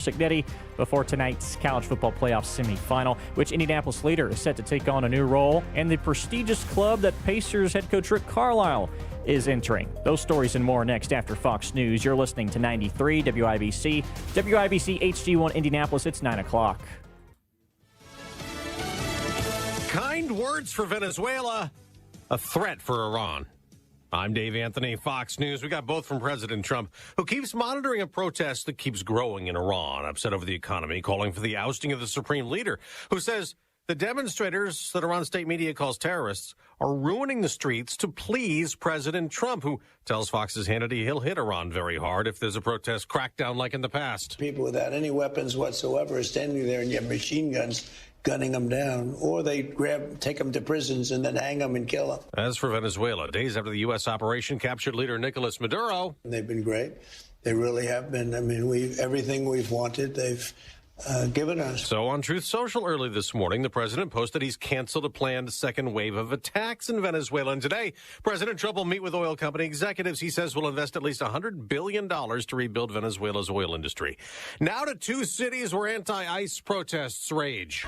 Signetti before tonight's college football playoff semifinal, which Indianapolis leader is set to take on a new role, and the prestigious club that Pacers head coach Rick Carlisle is entering. Those stories and more next after Fox News. You're listening to 93 WIBC, WIBC HD1 Indianapolis. It's 9 o'clock. Kind words for Venezuela, a threat for Iran. I'm Dave Anthony, Fox News. We got both from President Trump, who keeps monitoring a protest that keeps growing in Iran, upset over the economy, calling for the ousting of the supreme leader, who says the demonstrators that Iran state media calls terrorists are ruining the streets to please President Trump, who tells Fox's Hannity he'll hit Iran very hard if there's a protest crackdown like in the past. People without any weapons whatsoever are standing there and you have machine guns gunning them down, or they take them to prisons and then hang them and kill them. As for Venezuela, days after the U.S. operation captured leader Nicolas Maduro. They've been great. They really have been. I mean, everything we've wanted, they've given us. So on Truth Social early this morning, the president posted he's canceled a planned second wave of attacks in Venezuela. And today, President Trump will meet with oil company executives. He says will invest at least $100 billion to rebuild Venezuela's oil industry. Now to two cities where anti-ICE protests rage.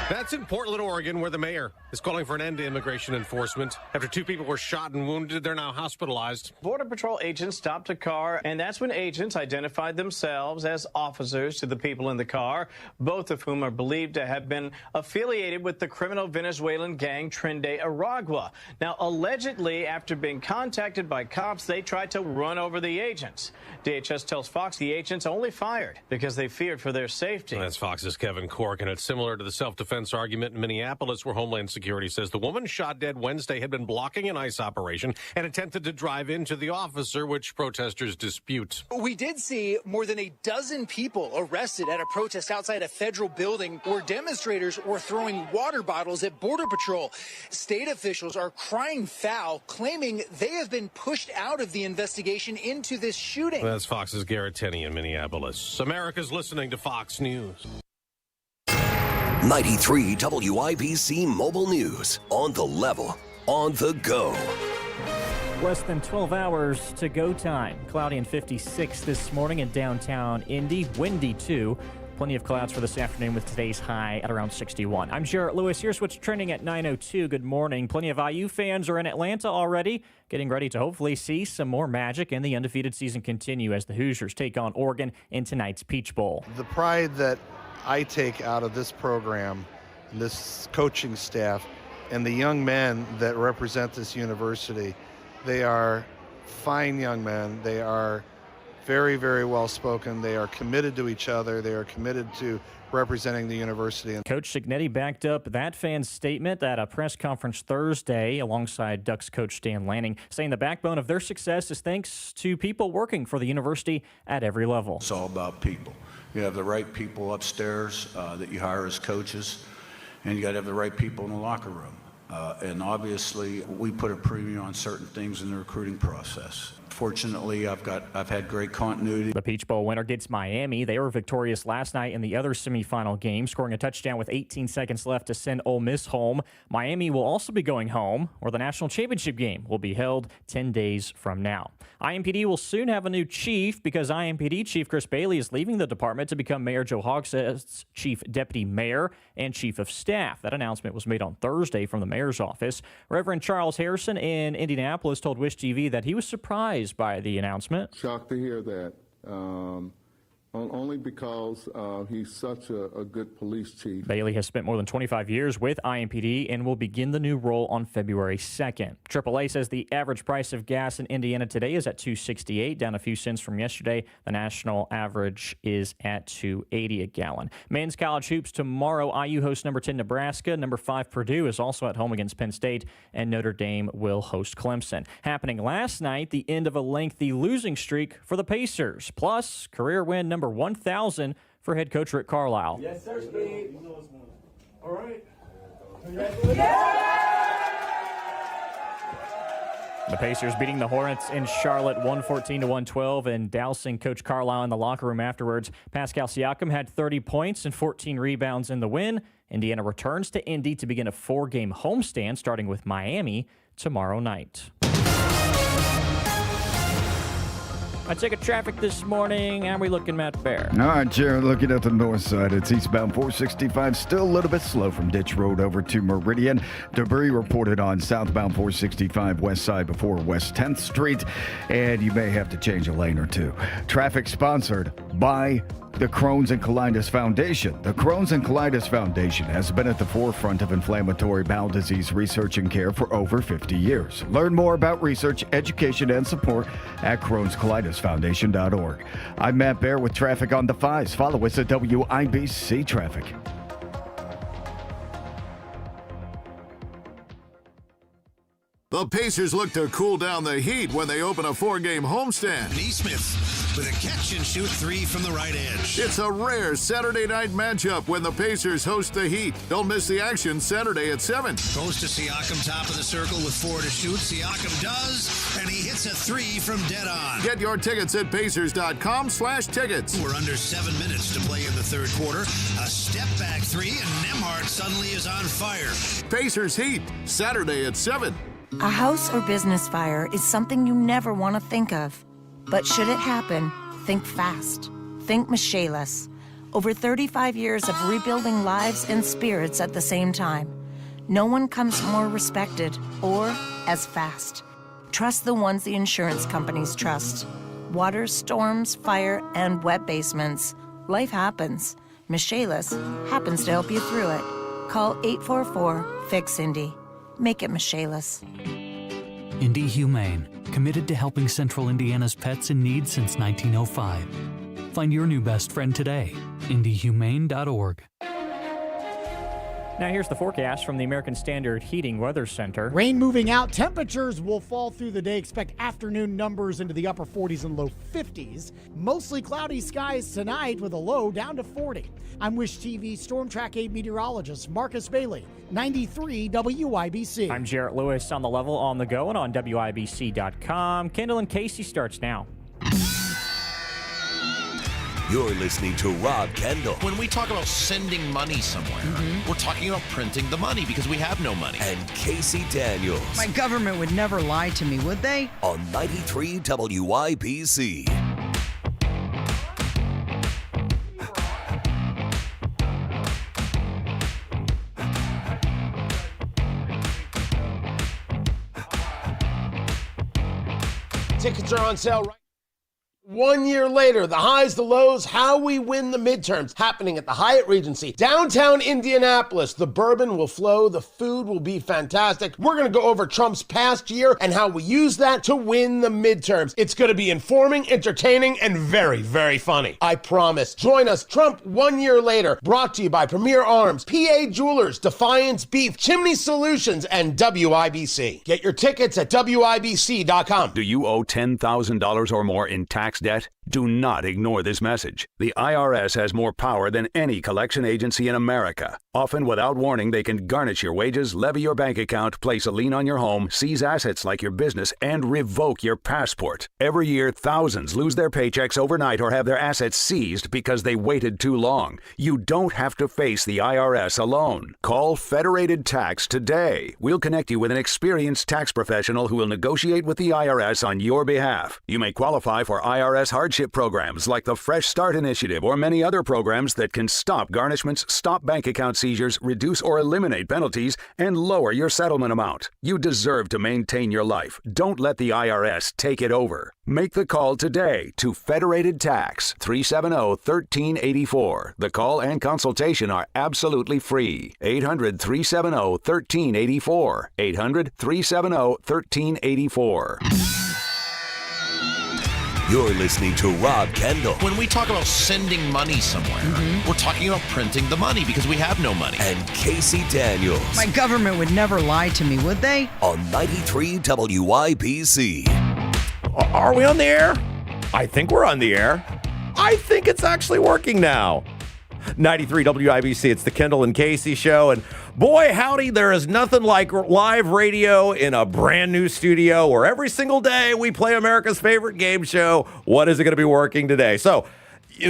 That's in Portland, Oregon, where the mayor is calling for an end to immigration enforcement. After two people were shot and wounded, they're now hospitalized. Border Patrol agents stopped a car, and that's when agents identified themselves as officers to the people in the car, both of whom are believed to have been affiliated with the criminal Venezuelan gang Trende Aragua. Now, allegedly, after being contacted by cops, they tried to run over the agents. DHS tells Fox the agents only fired because they feared for their safety. That's Fox's Kevin Cork, and it's similar to the self-defense argument in Minneapolis, where Homeland Security says the woman shot dead Wednesday had been blocking an ICE operation and attempted to drive into the officer, which protesters dispute. We did see more than a dozen people arrested at a protest outside a federal building where demonstrators were throwing water bottles at Border Patrol. State officials are crying foul, claiming they have been pushed out of the investigation into this shooting. That's Fox's Garrett Tenney in Minneapolis. America's listening to Fox News. 93 WIBC Mobile News. On the level, on the go. Less than 12 hours to go time. Cloudy and 56 this morning in downtown Indy. Windy, too. Plenty of clouds for this afternoon with today's high at around 61. I'm Jarrett Lewis. Here's what's trending at 9:02. Good morning. Plenty of IU fans are in Atlanta already, getting ready to hopefully see some more magic and the undefeated season continue as the Hoosiers take on Oregon in tonight's Peach Bowl. The pride that I take out of this program, this coaching staff, and the young men that represent this university, they are fine young men. They are very, very well spoken. They are committed to each other. They are committed to representing the university. Coach Signetti backed up that fan's statement at a press conference Thursday alongside Ducks coach Dan Lanning, saying the backbone of their success is thanks to people working for the university at every level. It's all about people. You have the right people upstairs that you hire as coaches, and you got to have the right people in the locker room. And obviously, we put a premium on certain things in the recruiting process. Fortunately, I've had great continuity. The Peach Bowl winner gets Miami. They were victorious last night in the other semifinal game, scoring a touchdown with 18 seconds left to send Ole Miss home. Miami will also be going home, where the national championship game will be held 10 days from now. IMPD will soon have a new chief because IMPD Chief Chris Bailey is leaving the department to become Mayor Joe Hogsett's chief deputy mayor and chief of staff. That announcement was made on Thursday from the mayor's office. Reverend Charles Harrison in Indianapolis told Wish TV that he was surprised by the announcement. Shocked to hear that, only because he's such a good police chief. Bailey has spent more than 25 years with IMPD and will begin the new role on February 2nd. AAA says the average price of gas in Indiana today is at $2.68, down a few cents from yesterday. The national average is at $2.80 a gallon. Men's college hoops tomorrow. IU hosts number 10 Nebraska. Number 5 Purdue is also at home against Penn State, and Notre Dame will host Clemson. Happening last night, the end of a lengthy losing streak for the Pacers. Plus, career win number 1,000 for head coach Rick Carlisle. Yes, sir, Steve. All right. The Pacers beating the Hornets in Charlotte 114-112 and dousing Coach Carlisle in the locker room afterwards. Pascal Siakam had 30 points and 14 rebounds in the win. Indiana returns to Indy to begin a 4-game homestand starting with Miami tomorrow night. I check a traffic this morning. How are we looking, Matt Bear? All right, Jared, looking at the north side. It's eastbound 465, still a little bit slow from Ditch Road over to Meridian. Debris reported on southbound 465 west side before West 10th Street, and you may have to change a lane or two. Traffic sponsored by the Crohn's and Colitis Foundation. The Crohn's and Colitis Foundation has been at the forefront of inflammatory bowel disease research and care for over 50 years. Learn more about research, education, and support at Crohn'sColitisFoundation.org. I'm Matt Bear with traffic on the 5s. Follow us at WIBC Traffic. The Pacers look to cool down the heat when they open a 4-game homestand. Neesmith with a catch-and-shoot three from the right edge. It's a rare Saturday night matchup when the Pacers host the Heat. Don't miss the action Saturday at 7. Goes to Siakam, top of the circle with 4 to shoot. Siakam does, and he hits a three from dead on. Get your tickets at Pacers.com/tickets. We're under 7 minutes to play in the third quarter. A step-back three, and Nembhard suddenly is on fire. Pacers Heat, Saturday at 7. A house or business fire is something you never want to think of. But should it happen, think fast. Think Michaelis. Over 35 years of rebuilding lives and spirits at the same time. No one comes more respected or as fast. Trust the ones the insurance companies trust. Water, storms, fire, and wet basements. Life happens. Michaelis happens to help you through it. Call 844-FIX-INDY. Make it Michaelis. Indy Humane, committed to helping Central Indiana's pets in need since 1905. Find your new best friend today. IndyHumane.org. Now here's the forecast from the American Standard Heating Weather Center. Rain moving out. Temperatures will fall through the day. Expect afternoon numbers into the upper 40s and low 50s. Mostly cloudy skies tonight with a low down to 40. I'm Wish TV Storm Track 8 meteorologist Marcus Bailey, 93 WIBC. I'm Jarrett Lewis on the level, on the go, and on WIBC.com. Kendall and Casey starts now. You're listening to Rob Kendall. When we talk about sending money somewhere, we're talking about printing the money because we have no money. And Casey Daniels. My government would never lie to me, would they? On 93 WIBC. Tickets are on sale right 1 year later, the highs, the lows, how we win the midterms, happening at the Hyatt Regency, downtown Indianapolis. The bourbon will flow, the food will be fantastic. We're going to go over Trump's past year and how we use that to win the midterms. It's going to be informing, entertaining, and very, very funny. I promise. Join us, Trump 1 year later, brought to you by Premier Arms, PA Jewelers, Defiance Beef, Chimney Solutions, and WIBC. Get your tickets at WIBC.com. Do you owe $10,000 or more in tax debt? Do not ignore this message. The IRS has more power than any collection agency in America. Often without warning, they can garnish your wages, levy your bank account, place a lien on your home, seize assets like your business, and revoke your passport. Every year, thousands lose their paychecks overnight or have their assets seized because they waited too long. You don't have to face the IRS alone. Call Federated Tax today. We'll connect you with an experienced tax professional who will negotiate with the IRS on your behalf. You may qualify for IRS hardship programs like the Fresh Start Initiative or many other programs that can stop garnishments, stop bank account seizures, reduce or eliminate penalties, and lower your settlement amount. You deserve to maintain your life. Don't let the IRS take it over. Make the call today to Federated Tax, 370-1384. The call and consultation are absolutely free. 800-370-1384. 800-370-1384. You're listening to Rob Kendall. When we talk about sending money somewhere, we're talking about printing the money because we have no money. And Casey Daniels. My government would never lie to me, would they? On 93 WIBC. Are we on the air? I think we're on the air. I think it's actually working now. 93 WIBC, it's the Kendall and Casey show. And boy, howdy, there is nothing like live radio in a brand new studio where every single day we play America's favorite game show. What is it going to be working today? So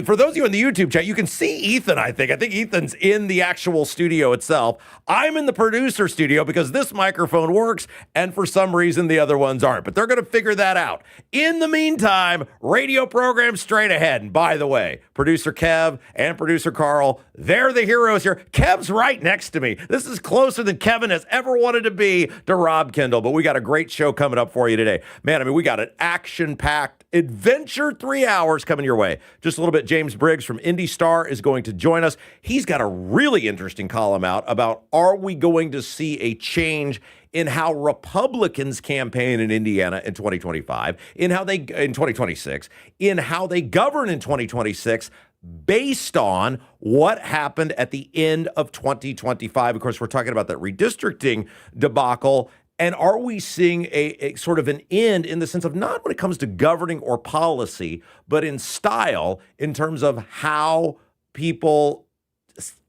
for those of you in the YouTube chat, you can see Ethan, I think. I think Ethan's in the actual studio itself. I'm in the producer studio because this microphone works, and for some reason the other ones aren't. But they're going to figure that out. In the meantime, radio program straight ahead. And by the way, producer Kev and producer Carl, they're the heroes here. Kev's right next to me. This is closer than Kevin has ever wanted to be to Rob Kendall. But we got a great show coming up for you today. Man, I mean, we got an action-packed adventure 3 hours coming your way. Just a little bit, James Briggs from Indy Star is going to join us. He's got a really interesting column out about, are we going to see a change in how Republicans campaign in Indiana in 2025, in 2026, in how they govern in 2026, based on what happened at the end of 2025. Of course, we're talking about that redistricting debacle. And are we seeing a sort of an end in the sense of not when it comes to governing or policy, but in style, in terms of how people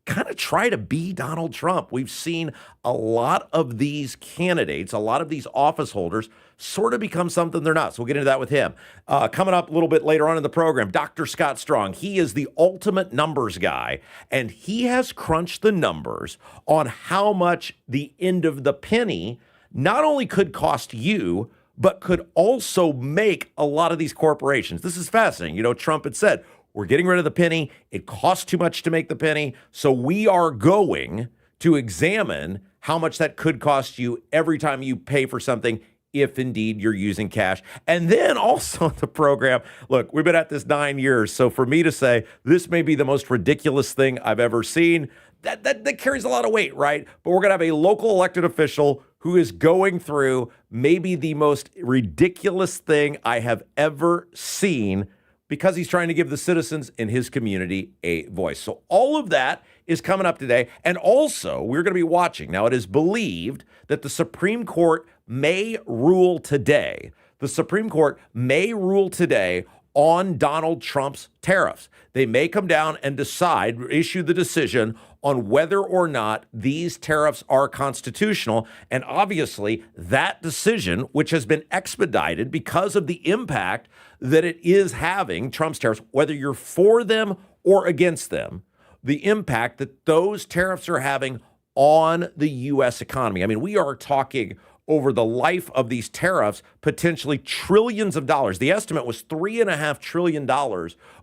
kind of try to be Donald Trump? We've seen a lot of these candidates, a lot of these office holders sort of become something they're not. So we'll get into that with him. Coming up a little bit later on in the program, Dr. Scott Strong. He is the ultimate numbers guy, and he has crunched the numbers on how much the end of the penny not only could cost you, but could also make a lot of these corporations. This is fascinating. You know, Trump had said, we're getting rid of the penny. It costs too much to make the penny. So we are going to examine how much that could cost you every time you pay for something, if indeed you're using cash. And then also the program, look, we've been at this 9 years. So for me to say this may be the most ridiculous thing I've ever seen, that carries a lot of weight, right? But we're going to have a local elected official who is going through maybe the most ridiculous thing I have ever seen because he's trying to give the citizens in his community a voice. So all of that is coming up today. And also, we're going to be watching. Now, it is believed that the Supreme Court may rule today. The Supreme Court may rule today on Donald Trump's tariffs. They may come down and decide, issue the decision on whether or not these tariffs are constitutional. And obviously, that decision, which has been expedited because of the impact that it is having, Trump's tariffs, whether you're for them or against them, the impact that those tariffs are having on the U.S. economy. I mean, we are talking over the life of these tariffs, potentially trillions of dollars. The estimate was $3.5 trillion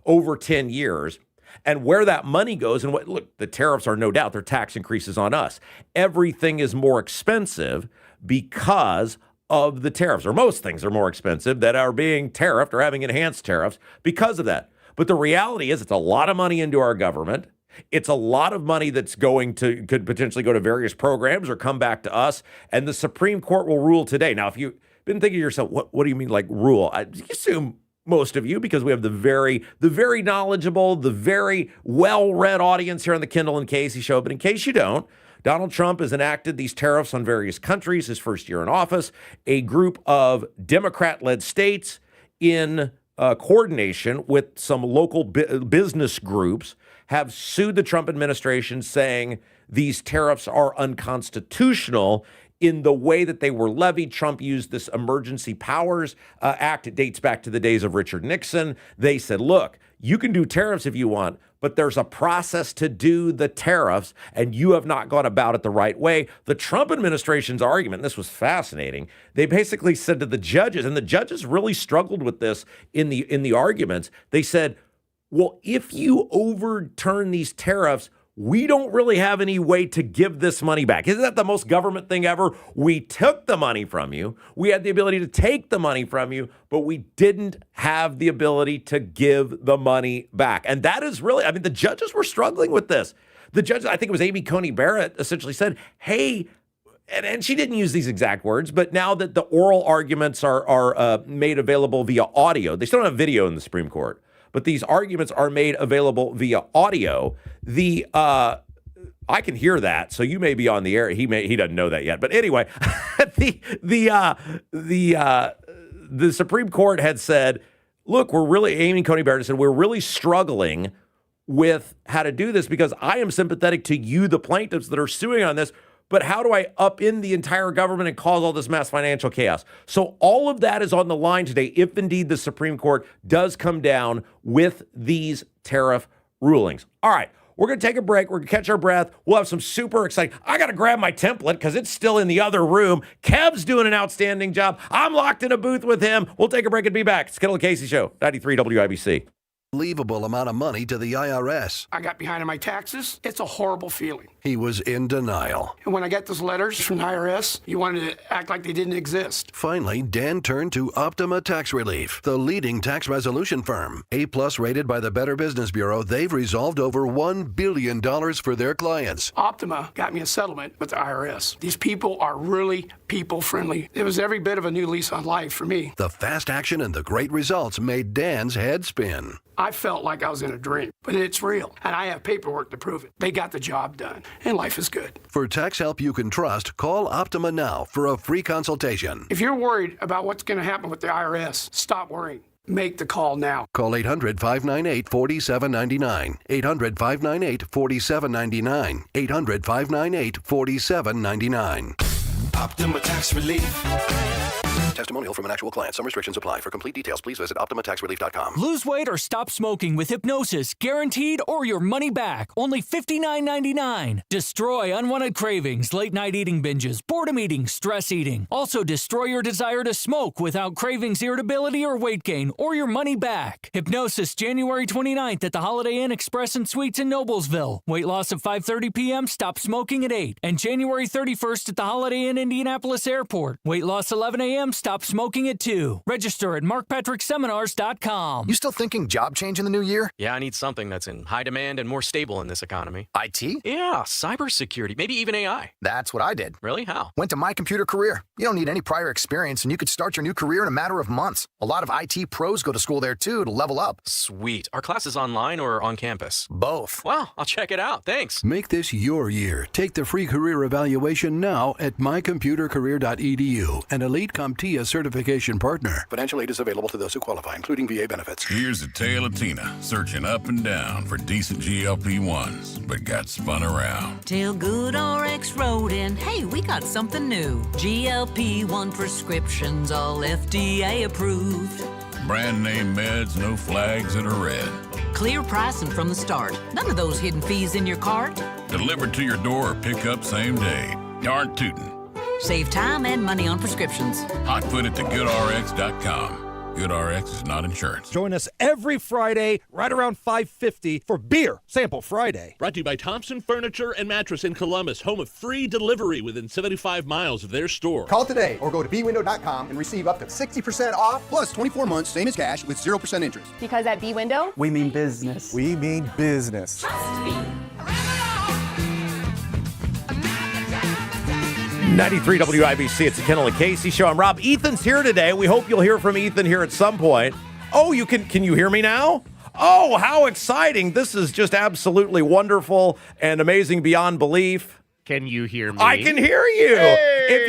over 10 years. And where that money goes, and what, look, the tariffs are no doubt, they're tax increases on us. Everything is more expensive because of the tariffs, or most things are more expensive that are being tariffed or having enhanced tariffs because of that. But the reality is it's a lot of money into our government. It's a lot of money that's could potentially go to various programs or come back to us. And the Supreme Court will rule today. Now, if you've been thinking to yourself, what do you mean like rule? I assume most of you, because we have the very knowledgeable, the very well-read audience here on the Kendall and Casey show. But in case you don't, Donald Trump has enacted these tariffs on various countries his first year in office. A group of Democrat-led states in coordination with some local business groups have sued the Trump administration, saying these tariffs are unconstitutional in the way that they were levied. Trump used this Emergency Powers Act. It dates back to the days of Richard Nixon. They said, look, you can do tariffs if you want, but there's a process to do the tariffs, and you have not gone about it the right way. The Trump administration's argument, and this was fascinating, they basically said to the judges, and the judges really struggled with this in the arguments. They said, well, if you overturn these tariffs, we don't really have any way to give this money back. Isn't that the most government thing ever? We took the money from you. We had the ability to take the money from you, but we didn't have the ability to give the money back. And that is really, I mean, the judges were struggling with this. The judge, I think it was Amy Coney Barrett, essentially said, hey, and she didn't use these exact words, but now that the oral arguments are made available via audio, they still don't have video in the Supreme Court, but these arguments are made available via audio. I can hear that, so you may be on the air. He doesn't know that yet, but anyway, the Supreme Court had said, look, Amy Coney Barrett said, we're really struggling with how to do this because I am sympathetic to you, the plaintiffs that are suing on this. But how do I upend the entire government and cause all this mass financial chaos? So all of that is on the line today if indeed the Supreme Court does come down with these tariff rulings. All right. We're going to take a break. We're going to catch our breath. We'll have some super exciting. I got to grab my template because it's still in the other room. Kev's doing an outstanding job. I'm locked in a booth with him. We'll take a break and be back. It's Kendall Casey Show, 93 WIBC. Unbelievable amount of money to the IRS. I got behind on my taxes. It's a horrible feeling. He was in denial. And when I got those letters from the IRS, you wanted to act like they didn't exist. Finally, Dan turned to Optima Tax Relief, the leading tax resolution firm. A-plus rated by the Better Business Bureau, they've resolved over $1 billion for their clients. Optima got me a settlement with the IRS. These people are really people-friendly. It was every bit of a new lease on life for me. The fast action and the great results made Dan's head spin. I felt like I was in a dream, but it's real, and I have paperwork to prove it. They got the job done, and life is good. For tax help you can trust, call Optima now for a free consultation. If you're worried about what's going to happen with the IRS, stop worrying. Make the call now. Call 800-598-4799. 800-598-4799. 800-598-4799. Optima Tax Relief. Testimonial from an actual client. Some restrictions apply. For complete details, please visit OptimaTaxRelief.com. Lose weight or stop smoking with hypnosis. Guaranteed or your money back. Only $59.99. Destroy unwanted cravings, late night eating binges, boredom eating, stress eating. Also destroy your desire to smoke without cravings, irritability, or weight gain, or your money back. Hypnosis January 29th at the Holiday Inn Express and Suites in Noblesville. Weight loss at 5:30 p.m. Stop smoking at 8. And January 31st at the Holiday Inn Indianapolis Airport. Weight loss 11 a.m. Stop smoking at 2. Register at markpatrickseminars.com. You still thinking job change in the new year? Yeah, I need something that's in high demand and more stable in this economy. IT? Yeah, cybersecurity, maybe even AI. That's what I did. Really? How? Went to My Computer Career. You don't need any prior experience, and you could start your new career in a matter of months. A lot of IT pros go to school there, too, to level up. Sweet. Are classes online or on campus? Both. Wow, I'll check it out. Thanks. Make this your year. Take the free career evaluation now at mycomputercareer.edu, an elite CompTIA certification partner. Financial aid is available to those who qualify, including VA benefits. Here's the tale of Tina, searching up and down for decent GLP-1s, but got spun around. Till Good RX wrote in, hey, we got something new. GLP-1 prescriptions, all FDA approved. Brand name meds, no flags that are red. Clear pricing from the start. None of those hidden fees in your cart. Delivered to your door or pick up same day. Darn tootin'. Save time and money on prescriptions. Hotfoot at thegoodrx.com. GoodRx is not insurance. Join us every Friday right around 5:50 for Beer Sample Friday. Brought to you by Thompson Furniture and Mattress in Columbus, home of free delivery within 75 miles of their store. Call today or go to bwindow.com and receive up to 60% off plus 24 months, same as cash with 0% interest. Because at B-Window, we mean business. We mean business. Trust me. 93 WIBC, it's the Kendall Casey Show. I'm Rob. Ethan's here today. We hope you'll hear from Ethan here at some point. Oh, can you hear me now? Oh, how exciting. This is just absolutely wonderful and amazing beyond belief. Can you hear me? I can hear you. Hey, if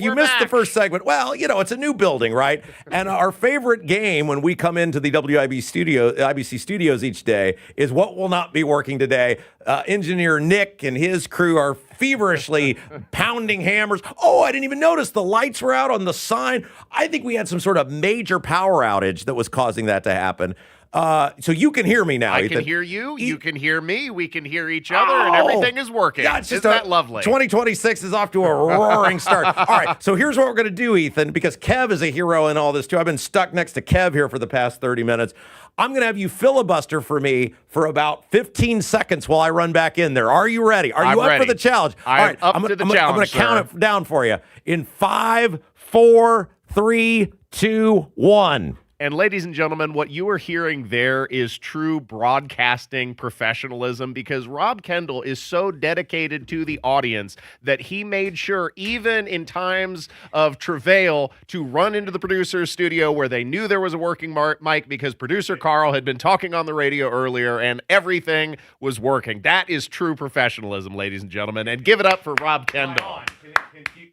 you missed the first segment, well, it's a new building, right? And our favorite game when we come into the IBC studios each day is what will not be working today. Engineer Nick and his crew are feverishly pounding hammers. Oh, I didn't even notice the lights were out on the sign. I think we had some sort of major power outage that was causing that to happen. So you can hear me now, I Ethan. can hear you. You can hear me. We can hear each other, and everything is working. Yeah, it's just Isn't that lovely? 2026 is off to a roaring start. All right, so here's what we're going to do, Ethan, because Kev is a hero in all this, too. I've been stuck next to Kev here for the past 30 minutes. I'm going to have you filibuster for me for about 15 seconds while I run back in there. Are you ready? Are you up ready. for the challenge? I'm up to the challenge, I'm going to count it down for you. In 5, 4, 3, 2, 1. And ladies and gentlemen, what you are hearing there is true broadcasting professionalism, because Rob Kendall is so dedicated to the audience that he made sure, even in times of travail, to run into the producer's studio where they knew there was a working mic, because producer Carl had been talking on the radio earlier and everything was working. That is true professionalism, ladies and gentlemen. And give it up for Rob Kendall.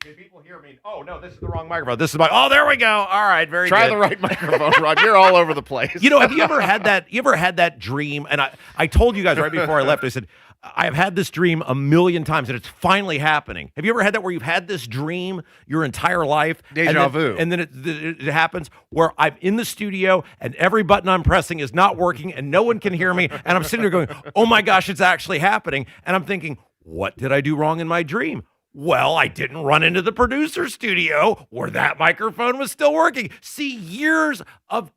Can people hear me? Oh, no, this is the wrong microphone. This is my. Oh, there we go. All right, very Try good. the right microphone, Rob. You're all over the place. You know, have you ever had that? You ever had that dream? And I told you guys right before I left, I said, I have had this dream a million times, and it's finally happening. Have you ever had that where you've had this dream your entire life? Deja vu. And then it happens where I'm in the studio, and every button I'm pressing is not working, and no one can hear me, and I'm sitting there going, oh my gosh, it's actually happening. And I'm thinking, what did I do wrong in my dream? Well, I didn't run into the producer studio where that microphone was still working. See, years of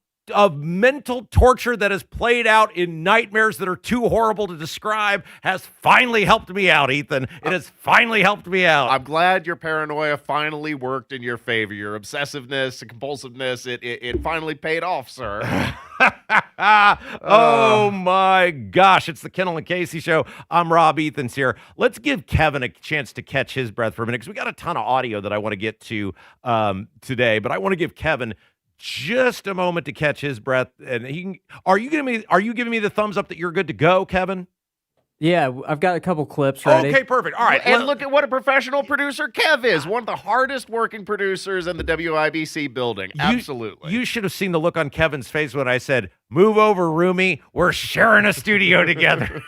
mental torture that has played out in nightmares that are too horrible to describe has finally helped me out, Ethan. It has finally helped me out. I'm glad your paranoia finally worked in your favor. Your obsessiveness and compulsiveness, it finally paid off, sir. Oh my gosh, it's the Kendall and Casey show. I'm Rob. Ethan's here. Let's give Kevin a chance to catch his breath for a minute because we got a ton of audio that I want to get to today, but I want to give Kevin just a moment to catch his breath. And are you giving me the thumbs up that you're good to go, Kevin? Yeah, I've got a couple clips ready. Okay, perfect. All right. And look at what a professional producer Kev is. One of the hardest working producers in the WIBC building. Absolutely. You should have seen the look on Kevin's face when I said, move over, Roomy. We're sharing a studio together.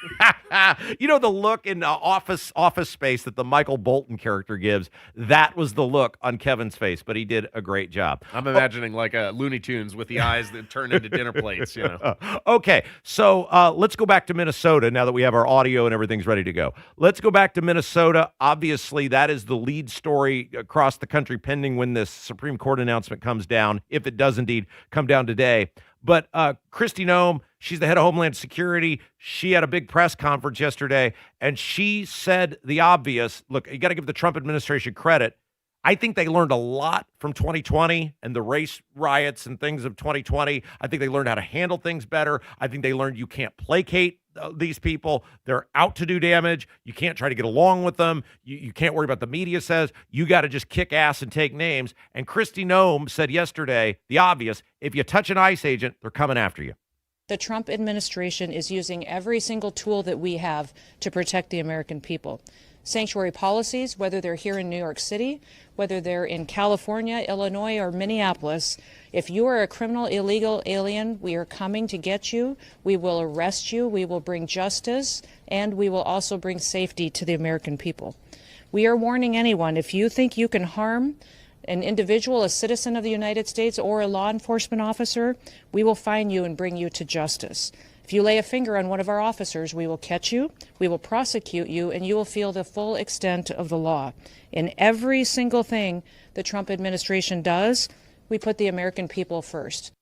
You know, the look in office space that the Michael Bolton character gives, that was the look on Kevin's face, but he did a great job. I'm imagining like a Looney Tunes with the eyes that turn into dinner plates, you know. Okay, so let's go back to Minnesota now that we have our audio and everything's ready to go. Let's go back to Minnesota. Obviously, that is the lead story across the country pending when this Supreme Court announcement comes down, if it does indeed come down today. But Kristi Noem, she's the head of Homeland Security. She had a big press conference yesterday, and she said the obvious. Look, you got to give the Trump administration credit. I think they learned a lot from 2020 and the race riots and things of 2020. I think they learned how to handle things better. I think they learned you can't placate these people. They're out to do damage. You can't try to get along with them. You can't worry about the media says. You got to just kick ass and take names. And Kristi Noem said yesterday, the obvious, if you touch an ICE agent, they're coming after you. The Trump administration is using every single tool that we have to protect the American people. Sanctuary policies, whether they're here in New York City, whether they're in California, Illinois, or Minneapolis. If you are a criminal, illegal alien, we are coming to get you. We will arrest you. We will bring justice, and we will also bring safety to the American people. We are warning anyone, if you think you can harm an individual, a citizen of the United States, or a law enforcement officer, we will find you and bring you to justice. If you lay a finger on one of our officers, we will catch you, we will prosecute you, and you will feel the full extent of the law. In every single thing the Trump administration does, we put the American people first.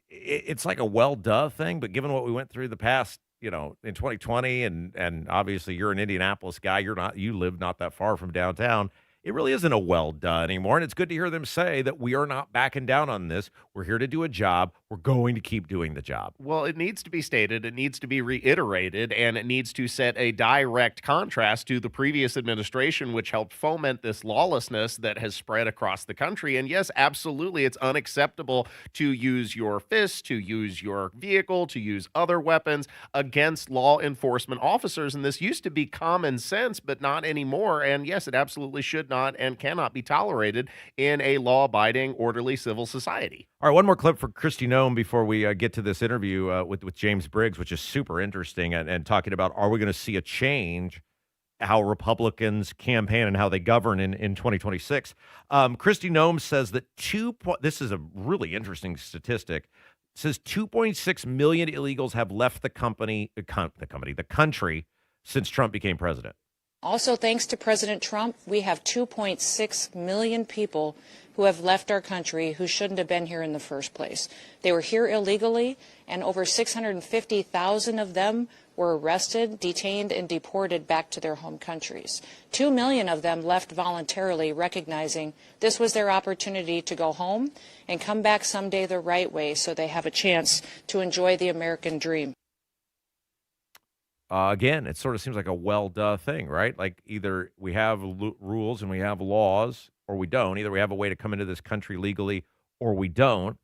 It's like a well-duh thing, but given what we went through the past, in 2020, and obviously you're an Indianapolis guy, you live not that far from downtown. It really isn't a well done anymore, and it's good to hear them say that we are not backing down on this. We're here to do a job. We're going to keep doing the job. Well, it needs to be stated, it needs to be reiterated, and it needs to set a direct contrast to the previous administration, which helped foment this lawlessness that has spread across the country. And yes, absolutely, it's unacceptable to use your fists, to use your vehicle, to use other weapons against law enforcement officers. And this used to be common sense, but not anymore. And yes, it absolutely should not and cannot be tolerated in a law-abiding, orderly civil society. All right, one more clip for Kristi Noem before we get to this interview with James Briggs, which is super interesting, and talking about, are we going to see a change, how Republicans campaign and how they govern in 2026. Kristi Noem says that this is a really interesting statistic, says 2.6 million illegals have left the country since Trump became president. Also, thanks to President Trump, we have 2.6 million people who have left our country who shouldn't have been here in the first place. They were here illegally, and over 650,000 of them were arrested, detained, and deported back to their home countries. 2 million of them left voluntarily, recognizing this was their opportunity to go home and come back someday the right way so they have a chance to enjoy the American dream. Again, it sort of seems like a well-duh thing, right? Like either we have rules and we have laws or we don't. Either we have a way to come into this country legally or we don't.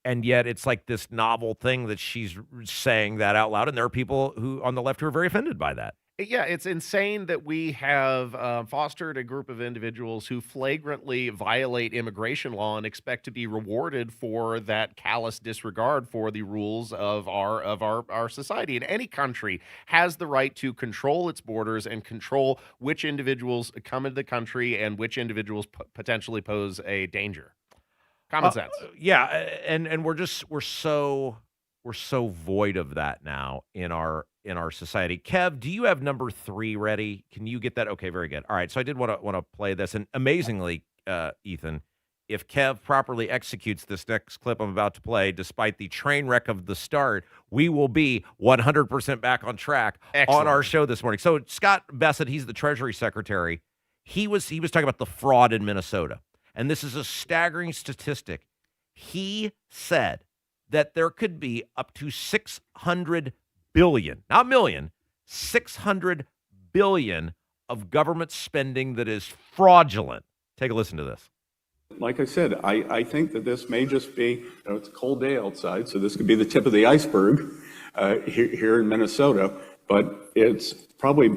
And yet it's like this novel thing that she's saying that out loud. And there are people who on the left who are very offended by that. Yeah, it's insane that we have fostered a group of individuals who flagrantly violate immigration law and expect to be rewarded for that callous disregard for the rules of our society. And any country has the right to control its borders and control which individuals come into the country and which individuals potentially pose a danger. Common sense. Yeah, and we're so void of that now in our society. Kev, do you have number 3 ready? Can you get that? Okay, very good. All right, so I did want to play this, and amazingly, Ethan, if Kev properly executes this next clip I'm about to play, despite the train wreck of the start, we will be 100% back on track on our show this morning. So Scott Bassett, he's the Treasury Secretary. He was talking about the fraud in Minnesota, and this is a staggering statistic. He said that there could be up to 600 billion, not million, 600 billion of government spending that is fraudulent. Take a listen to this. Like I said, I think that this may just be, it's a cold day outside, so this could be the tip of the iceberg here in Minnesota, but it's probably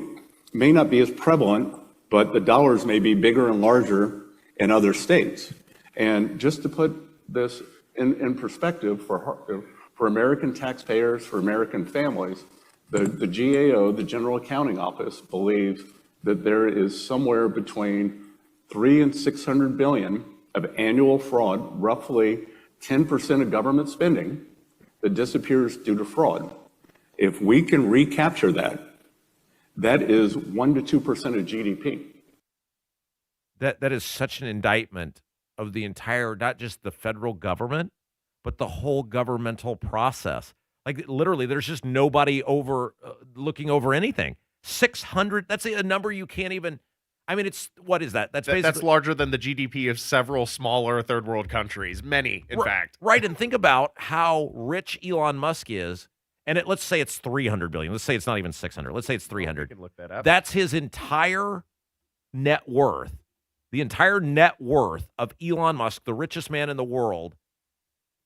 may not be as prevalent, but the dollars may be bigger and larger in other states. And just to put this in perspective for American taxpayers, for American families, the GAO, the General Accounting Office, believes that there is somewhere between 300 and 600 billion of annual fraud, roughly 10% of government spending that disappears due to fraud. If we can recapture that, that is 1 to 2% of GDP. That is such an indictment of the entire, not just the federal government, but the whole governmental process. Like literally, there's just nobody looking over anything. 600, that's a number you can't even, I mean, what is that? That's larger than the GDP of several smaller third world countries, many, in fact. Right, and think about how rich Elon Musk is, and let's say it's 300 billion. Let's say it's not even 600. Let's say it's 300. We can look that up. That's his entire net worth. The entire net worth of Elon Musk, the richest man in the world,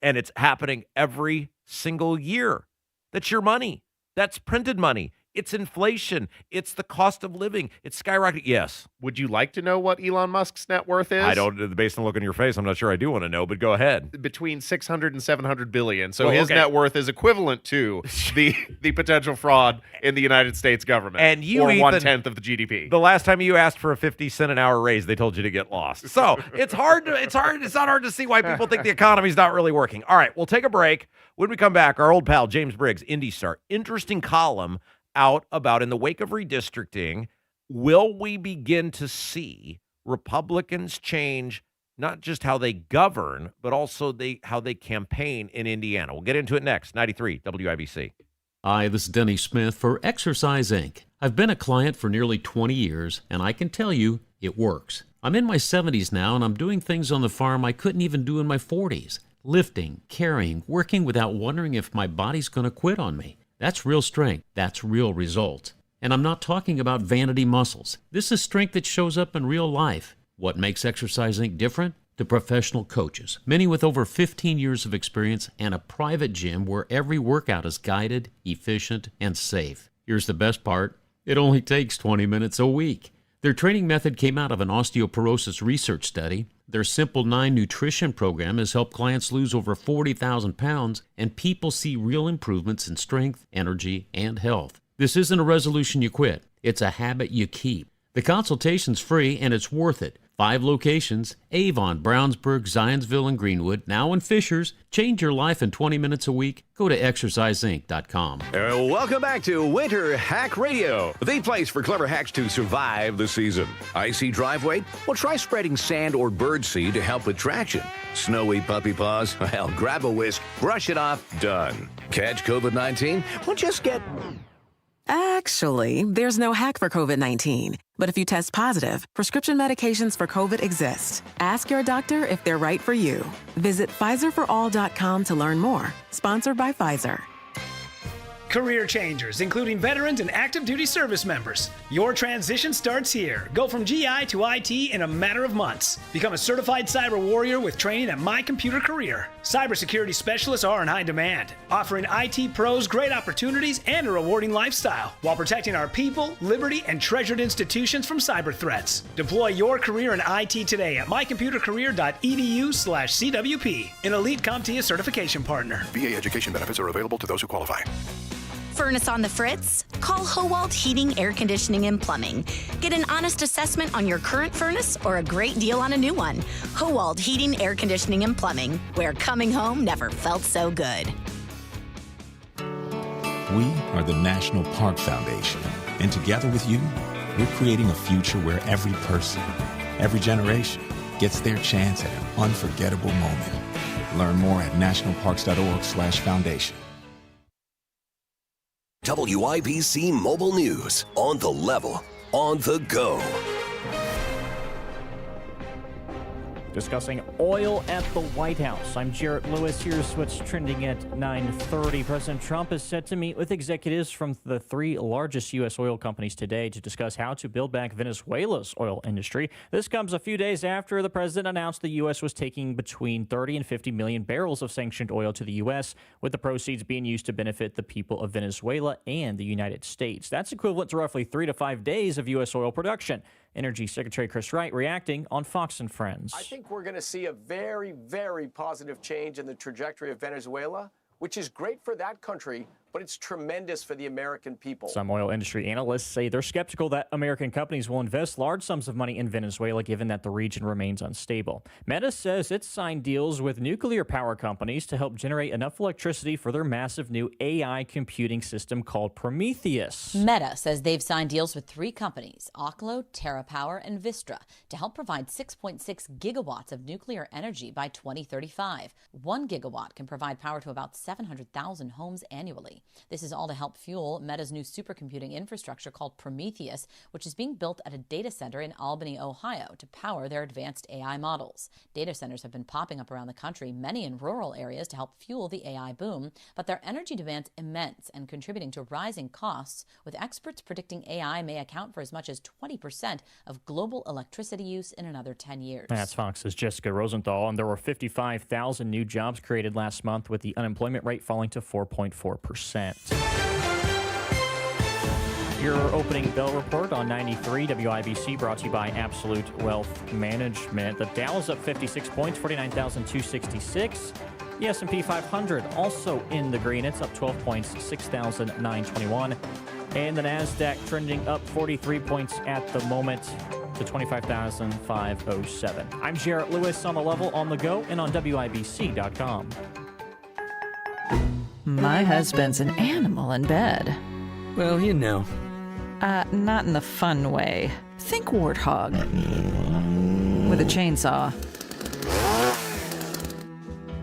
and it's happening every single year. That's your money. That's printed money. It's inflation. It's the cost of living. It's skyrocketing. Yes. Would you like to know what Elon Musk's net worth is? I don't. Based on the look on your face, I'm not sure I do want to know, but go ahead. Between 600 and 700 billion. So his net worth is equivalent to the potential fraud in the United States government. And you, or Ethan, 1/10 of the GDP. The last time you asked for a 50-cent an hour raise, they told you to get lost. So it's not hard to see why people think the economy's not really working. All right, we'll take a break. When we come back, our old pal James Briggs, Indy Star, interesting column out about in the wake of redistricting, will we begin to see Republicans change not just how they govern, but also how they campaign in Indiana? We'll get into it next. 93 WIBC. Hi, this is Denny Smith for Exercise Inc. I've been a client for nearly 20 years, and I can tell you it works. I'm in my 70s now, and I'm doing things on the farm I couldn't even do in my 40s. Lifting, carrying, working without wondering if my body's going to quit on me. That's real strength. That's real results. And I'm not talking about vanity muscles. This is strength that shows up in real life. What makes Exercise Inc. different? The professional coaches, many with over 15 years of experience and a private gym where every workout is guided, efficient, and safe. Here's the best part. It only takes 20 minutes a week. Their training method came out of an osteoporosis research study. Their Simple 9 nutrition program has helped clients lose over 40,000 pounds, and people see real improvements in strength, energy, and health. This isn't a resolution you quit. It's a habit you keep. The consultation's free, and it's worth it. 5 locations: Avon, Brownsburg, Zionsville, and Greenwood. Now in Fishers. Change your life in 20 minutes a week. Go to exerciseinc.com. Welcome back to Winter Hack Radio, the place for clever hacks to survive the season. Icy driveway? Well, try spreading sand or birdseed to help with traction. Snowy puppy paws? Well, grab a whisk, brush it off, done. Catch COVID-19? Well, just get... Actually, there's no hack for COVID-19. But if you test positive, prescription medications for COVID exist. Ask your doctor if they're right for you. Visit PfizerForAll.com to learn more. Sponsored by Pfizer. Career changers, including veterans and active duty service members. Your transition starts here. Go from GI to IT in a matter of months. Become a certified cyber warrior with training at My Computer Career. Cybersecurity specialists are in high demand, offering IT pros great opportunities and a rewarding lifestyle while protecting our people, liberty, and treasured institutions from cyber threats. Deploy your career in IT today at mycomputercareer.edu/CWP, an elite CompTIA certification partner. VA education benefits are available to those who qualify. Furnace on the fritz? Call Howald Heating, Air Conditioning, and Plumbing. Get an honest assessment on your current furnace or a great deal on a new one. Howald Heating, Air Conditioning, and Plumbing, where coming home never felt so good. We are the National Park Foundation, and together with you, we're creating a future where every person, every generation, gets their chance at an unforgettable moment. Learn more at nationalparks.org/foundation. WIBC Mobile News, on the level, on the go. Discussing oil at the White House. I'm Jarrett Lewis. Here's what's trending at 9:30. President Trump is set to meet with executives from the three largest U.S. oil companies today to discuss how to build back Venezuela's oil industry. This comes a few days after the president announced the U.S. was taking between 30 and 50 million barrels of sanctioned oil to the U.S., with the proceeds being used to benefit the people of Venezuela and the United States. That's equivalent to roughly 3 to 5 days of U.S. oil production. Energy Secretary Chris Wright reacting on Fox and Friends. I think we're going to see a very, very positive change in the trajectory of Venezuela, which is great for that country, but it's tremendous for the American people. Some oil industry analysts say they're skeptical that American companies will invest large sums of money in Venezuela, given that the region remains unstable. Meta says it's signed deals with nuclear power companies to help generate enough electricity for their massive new AI computing system called Prometheus. Meta says they've signed deals with 3 companies, Oklo, TerraPower, and Vistra, to help provide 6.6 gigawatts of nuclear energy by 2035. 1 gigawatt can provide power to about 700,000 homes annually. This is all to help fuel Meta's new supercomputing infrastructure called Prometheus, which is being built at a data center in Albany, Ohio, to power their advanced AI models. Data centers have been popping up around the country, many in rural areas, to help fuel the AI boom, but their energy demand's immense and contributing to rising costs, with experts predicting AI may account for as much as 20% of global electricity use in another 10 years. That's Fox's Jessica Rosenthal, and there were 55,000 new jobs created last month, with the unemployment rate falling to 4.4%. Your opening bell report on 93 WIBC, brought to you by Absolute Wealth Management. The Dow is up 56 points, 49,266. The S&P 500 also in the green. It's up 12 points, 6,921. And the NASDAQ trending up 43 points at the moment to 25,507. I'm Jarrett Lewis, on the level, on the go, and on WIBC.com. My husband's an animal in bed. Well, you know. Not in the fun way. Think warthog. With a chainsaw.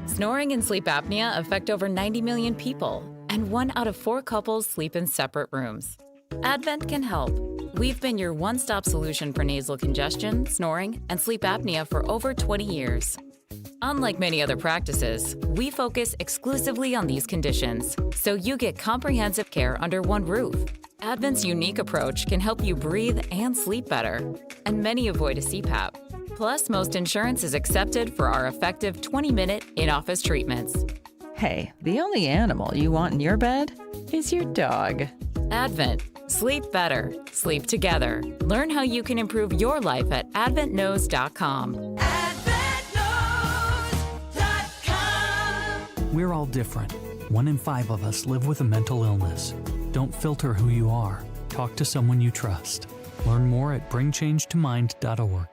Snoring and sleep apnea affect over 90 million people, and 1 out of 4 couples sleep in separate rooms. Advent can help. We've been your one-stop solution for nasal congestion, snoring, and sleep apnea for over 20 years. Unlike many other practices, we focus exclusively on these conditions, so you get comprehensive care under one roof. Advent's unique approach can help you breathe and sleep better, and many avoid a CPAP. Plus, most insurance is accepted for our effective 20-minute in-office treatments. Hey, the only animal you want in your bed is your dog. Advent. Sleep better. Sleep together. Learn how you can improve your life at adventknows.com. We're all different. 1 in 5 of us live with a mental illness. Don't filter who you are. Talk to someone you trust. Learn more at bringchangetimind.org.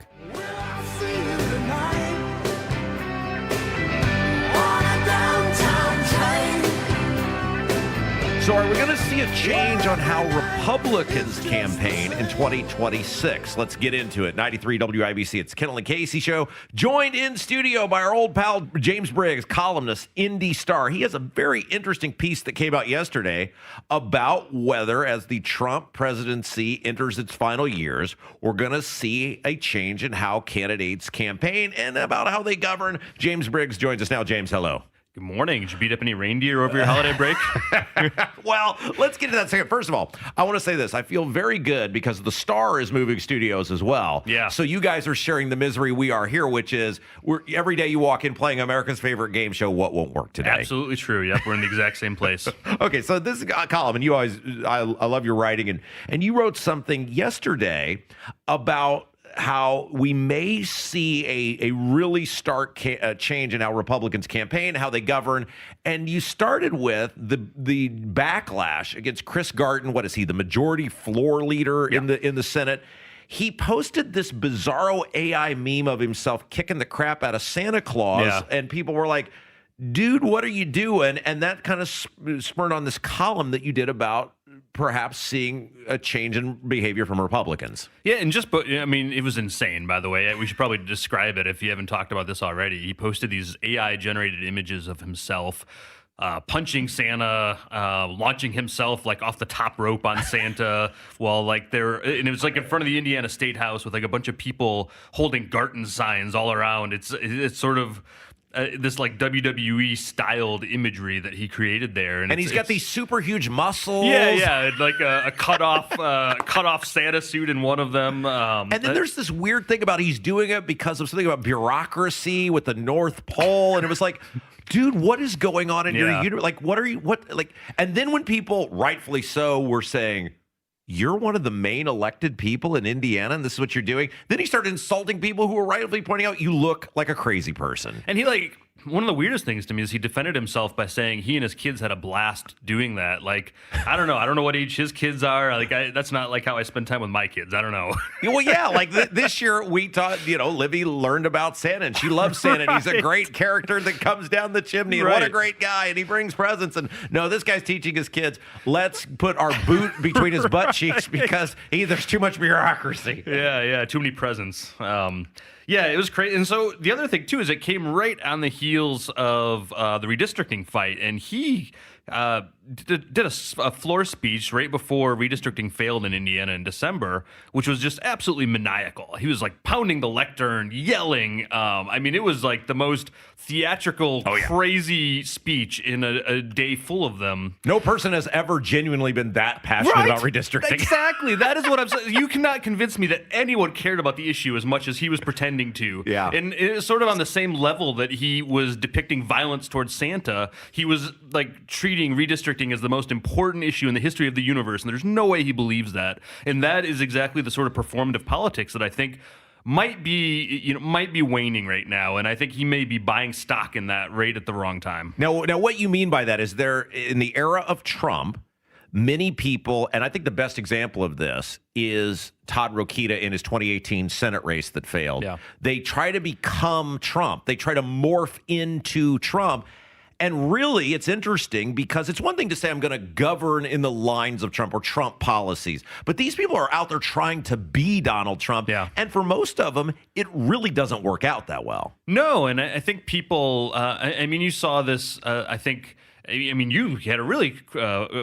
So are we going to see a change on how Republicans campaign in 2026? Let's get into it. 93 WIBC, it's Kendall Casey Show, joined in studio by our old pal James Briggs, columnist, Indy Star. He has a very interesting piece that came out yesterday about whether, as the Trump presidency enters its final years, we're going to see a change in how candidates campaign and about how they govern. James Briggs joins us now. James, hello. Good morning. Did you beat up any reindeer over your holiday break? Well, let's get to that in a second. First of all, I want to say this. I feel very good because the Star is moving studios as well. Yeah. So you guys are sharing the misery we are here, which is every day you walk in playing America's favorite game show, What Won't Work Today? Absolutely true. Yep, we're in the exact same place. Okay, so this is a column, and you always, I love your writing, and you wrote something yesterday about how we may see a really stark change in how Republicans campaign, how they govern. And you started with the backlash against Chris Garten. What is he, the majority floor leader in the Senate? He posted this bizarro AI meme of himself kicking the crap out of Santa Claus, and people were like, dude, what are you doing? And that kind of spurred on this column that you did about perhaps seeing a change in behavior from Republicans. Yeah, and it was insane, by the way. We should probably describe it if you haven't talked about this already. He posted these AI-generated images of himself punching Santa, launching himself like off the top rope on Santa while and it was like in front of the Indiana State House with like a bunch of people holding Garten signs all around. It's sort of this like WWE styled imagery that he created there, and he's got these super huge muscles. Yeah, like a cut off Santa suit in one of them. And then there's this weird thing about he's doing it because of something about bureaucracy with the North Pole, and it was like, dude, what is going on in your universe? Like, and then when people, rightfully so, were saying, you're one of the main elected people in Indiana, and this is what you're doing. Then he started insulting people who were rightfully pointing out, you look like a crazy person. And he one of the weirdest things to me is he defended himself by saying he and his kids had a blast doing that. Like, I don't know what age his kids are. Like, that's not like how I spend time with my kids. I don't know. Well, yeah, like this year we taught, Livy learned about Santa, and she loves Santa, and he's a great character that comes down the chimney, and what a great guy, and he brings presents. And no, this guy's teaching his kids, let's put our boot between his butt cheeks because there's too much bureaucracy. Yeah, too many presents. Yeah, it was crazy. And so the other thing, too, is it came right on the heels of the redistricting fight. And he did a floor speech right before redistricting failed in Indiana in December, which was just absolutely maniacal. He was like pounding the lectern, yelling. It was like the most theatrical, crazy speech in a day full of them. No person has ever genuinely been that passionate about redistricting. Exactly. That is what I'm saying. You cannot convince me that anyone cared about the issue as much as he was pretending to. Yeah. And it was sort of on the same level that he was depicting violence towards Santa. He was like treating redistricting as the most important issue in the history of the universe, and there's no way he believes that. And that is exactly the sort of performative politics that I think might be waning right now, and I think he may be buying stock in that right at the wrong time. Now what you mean by that is there, in the era of Trump, many people, and I think the best example of this is Todd Rokita in his 2018 Senate race that failed. Yeah. They try to become Trump. They try to morph into Trump. And really, it's interesting because it's one thing to say I'm going to govern in the lines of Trump or Trump policies. But these people are out there trying to be Donald Trump. Yeah. And for most of them, it really doesn't work out that well. No, and I think people, you saw this, you had a really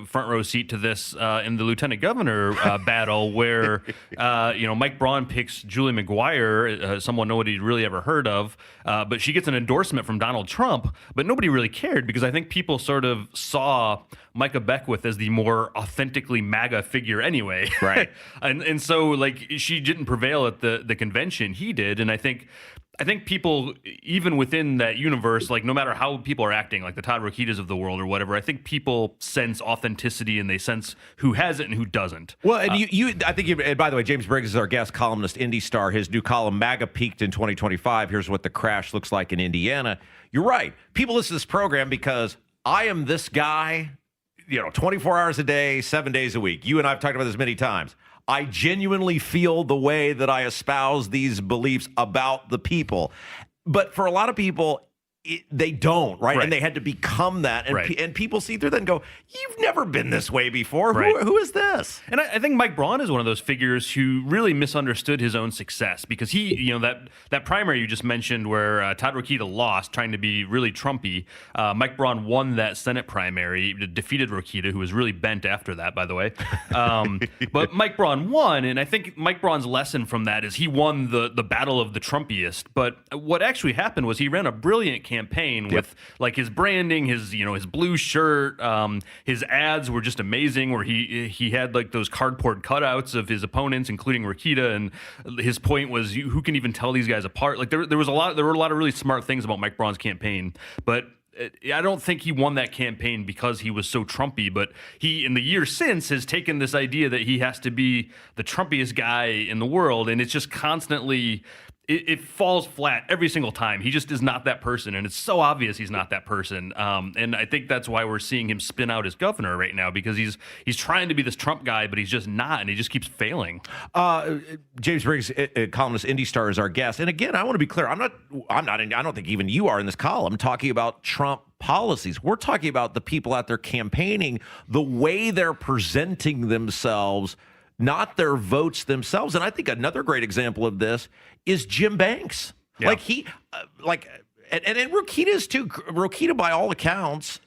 front row seat to this in the lieutenant governor battle where, Mike Braun picks Julie McGuire, someone nobody really ever heard of, but she gets an endorsement from Donald Trump, but nobody really cared because I think people sort of saw Micah Beckwith as the more authentically MAGA figure anyway. Right. and so, she didn't prevail at the convention. He did, and I think people, even within that universe, no matter how people are acting, like the Todd Rokitas of the world or whatever, I think people sense authenticity and they sense who has it and who doesn't. Well, and and by the way, James Briggs is our guest columnist, Indy Star. His new column, MAGA peaked in 2025. Here's what the crash looks like in Indiana. You're right. People listen to this program because I am this guy, 24 hours a day, 7 days a week. You and I have talked about this many times. I genuinely feel the way that I espouse these beliefs about the people. But for a lot of people, they don't, right? And they had to become that. And, and people see through that and go, you've never been this way before. Who is this? And I think Mike Braun is one of those figures who really misunderstood his own success because he, that primary you just mentioned where Todd Rokita lost trying to be really Trumpy, Mike Braun won that Senate primary, defeated Rokita, who was really bent after that, by the way. But Mike Braun won, and I think Mike Braun's lesson from that is he won the battle of the Trumpiest. But what actually happened was he ran a brilliant campaign with like his branding, his his blue shirt, his ads were just amazing. Where he had like those cardboard cutouts of his opponents, including Rokita, and his point was, who can even tell these guys apart? Like there were a lot of really smart things about Mike Braun's campaign, but I don't think he won that campaign because he was so Trumpy, but he, in the years since, has taken this idea that he has to be the Trumpiest guy in the world, and it's just constantly, it falls flat every single time. He just is not that person, and it's so obvious he's not that person. And I think that's why we're seeing him spin out as governor right now, because he's trying to be this Trump guy, but he's just not, and he just keeps failing. James Briggs, columnist, Indy Star, is our guest. And again, I want to be clear. I don't think even you are in this column talking about Trump policies. We're talking about the people out there campaigning, the way they're presenting themselves, not their votes themselves. And I think another great example of this is Jim Banks. Yeah. And Rokita's too. Rokita, by all accounts,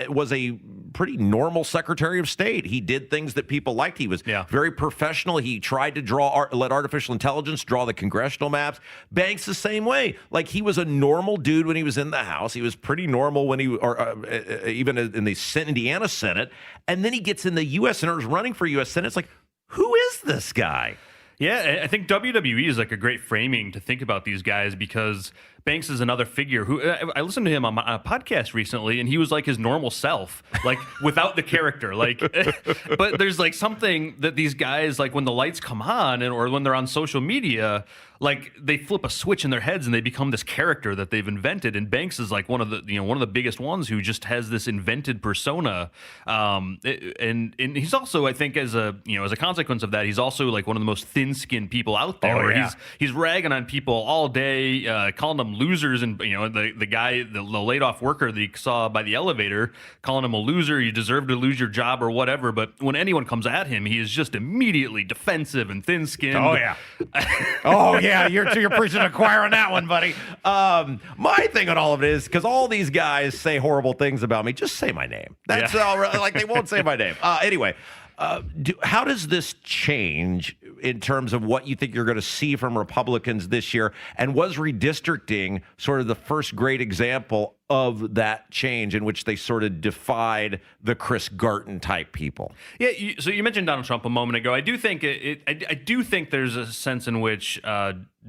was a pretty normal Secretary of State. He did things that people liked. He was very professional. He tried to let artificial intelligence draw the congressional maps. Banks the same way. Like, he was a normal dude when he was in the House. He was pretty normal when even in the Indiana Senate. And then he gets in the U.S. Senate, is running for U.S. Senate. It's like, who is this guy? Yeah, I think WWE is like a great framing to think about these guys, because Banks is another figure who I listened to him on a podcast recently, and he was like his normal self, like without the character. Like, but there's like something that these guys, like when the lights come on or when they're on social media, like they flip a switch in their heads and they become this character that they've invented. And Banks is like one of the biggest ones who just has this invented persona. And he's also, I think, as a consequence of that, he's also like one of the most thin-skinned people out there. Oh, yeah. He's ragging on people all day, calling them losers, and the guy, the laid off worker that he saw by the elevator, calling him a loser, you deserve to lose your job or whatever. But when anyone comes at him, he is just immediately defensive and thin-skinned. Oh yeah. Oh yeah, you're preaching to the choir on that one, buddy. My thing on all of it is, because all these guys say horrible things about me, just say my name. That's all right. Like, they won't say my name. Anyway, how does this change in terms of what you think you're going to see from Republicans this year? And was redistricting sort of the first great example of that change in which they sort of defied the Chris Garton type people? Yeah, so you mentioned Donald Trump a moment ago. I do think I do think there's a sense in which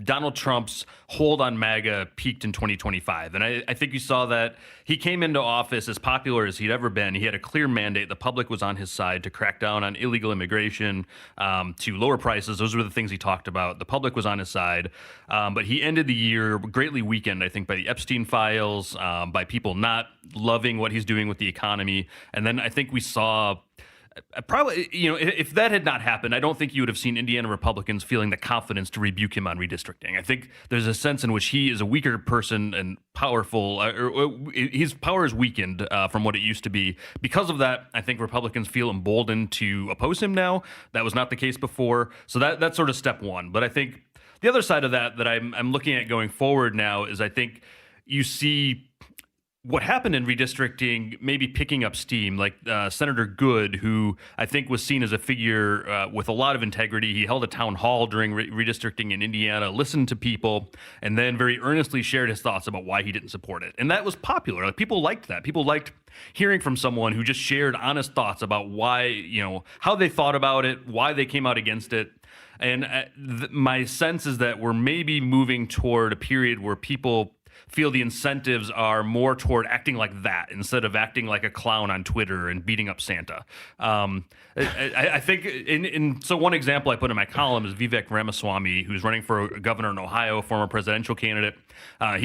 Donald Trump's hold on MAGA peaked in 2025. And I think you saw that he came into office as popular as he'd ever been. He had a clear mandate. The public was on his side to crack down on illegal immigration, to lower prices. Those were the things he talked about. The public was on his side. But he ended the year greatly weakened, I think, by the Epstein files, by people not loving what he's doing with the economy. And then I think we saw probably, if that had not happened, I don't think you would have seen Indiana Republicans feeling the confidence to rebuke him on redistricting. I think there's a sense in which he is a weaker person and powerful, his power is weakened from what it used to be. Because of that, I think Republicans feel emboldened to oppose him now. That was not the case before. So that's sort of step one. But I think the other side of that I'm looking at going forward now is, I think you see what happened in redistricting maybe picking up steam, like Senator Good, who I think was seen as a figure with a lot of integrity. He held a town hall during redistricting in Indiana, listened to people, and then very earnestly shared his thoughts about why he didn't support it. And that was popular. Like, people liked that. People liked hearing from someone who just shared honest thoughts about why, how they thought about it, why they came out against it. And my sense is that we're maybe moving toward a period where people feel the incentives are more toward acting like that instead of acting like a clown on Twitter and beating up Santa. I think, so one example I put in my column is Vivek Ramaswamy, who's running for governor in Ohio, former presidential candidate.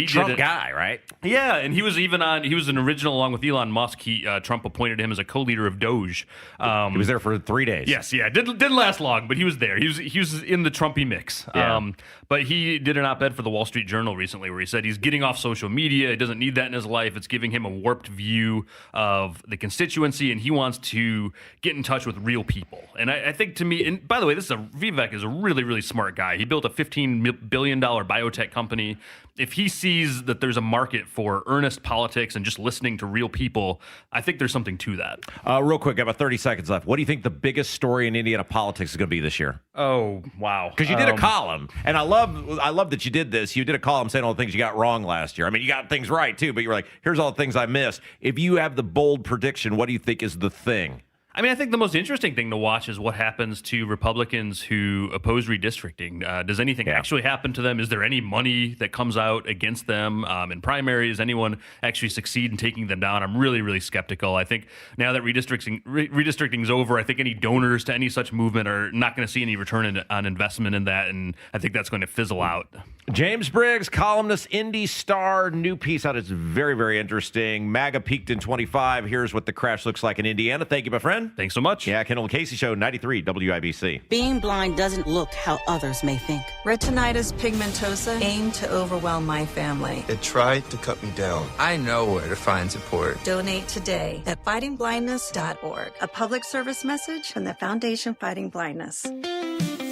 Trump guy, right? Yeah, and he was an original along with Elon Musk. Trump appointed him as a co-leader of Doge. He was there for 3 days. Yes, yeah, didn't last long, but he was there. He was in the Trumpy mix. Yeah. But he did an op-ed for the Wall Street Journal recently where he said he's getting off social media. He doesn't need that in his life. It's giving him a warped view of the constituency, and he wants to get in touch with real people. And I think, to me, and by the way, Vivek is a really, really smart guy. He built a $15 billion biotech company. if he sees that there's a market for earnest politics and just listening to real people, I think there's something to that. Real quick, I have about 30 seconds left. What do you think the biggest story in Indiana politics is going to be this year? Oh, wow. Because you did a column, and I love that you did this. You did a column saying all the things you got wrong last year. I mean, you got things right, too, but you were like, here's all the things I missed. If you have the bold prediction, what do you think is the thing? I mean, I think the most interesting thing to watch is what happens to Republicans who oppose redistricting. Does anything actually happen to them? Is there any money that comes out against them in primaries? Does anyone actually succeed in taking them down? I'm really, really skeptical. I think now that redistricting is over, I think any donors to any such movement are not going to see any return on investment in that, and I think that's going to fizzle out. James Briggs, columnist, Indy Star, new piece out. It's very, very interesting. MAGA peaked in 25. Here's what the crash looks like in Indiana. Thank you, my friend. Thanks so much. Yeah, Kendall Casey Show, 93 WIBC. Being blind doesn't look how others may think. Retinitis pigmentosa aimed to overwhelm my family. It tried to cut me down. I know where to find support. Donate today at fightingblindness.org. A public service message from the Foundation Fighting Blindness.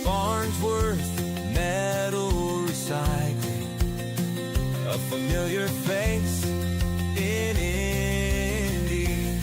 Farnsworth Metal Recycling, a familiar face in Indy.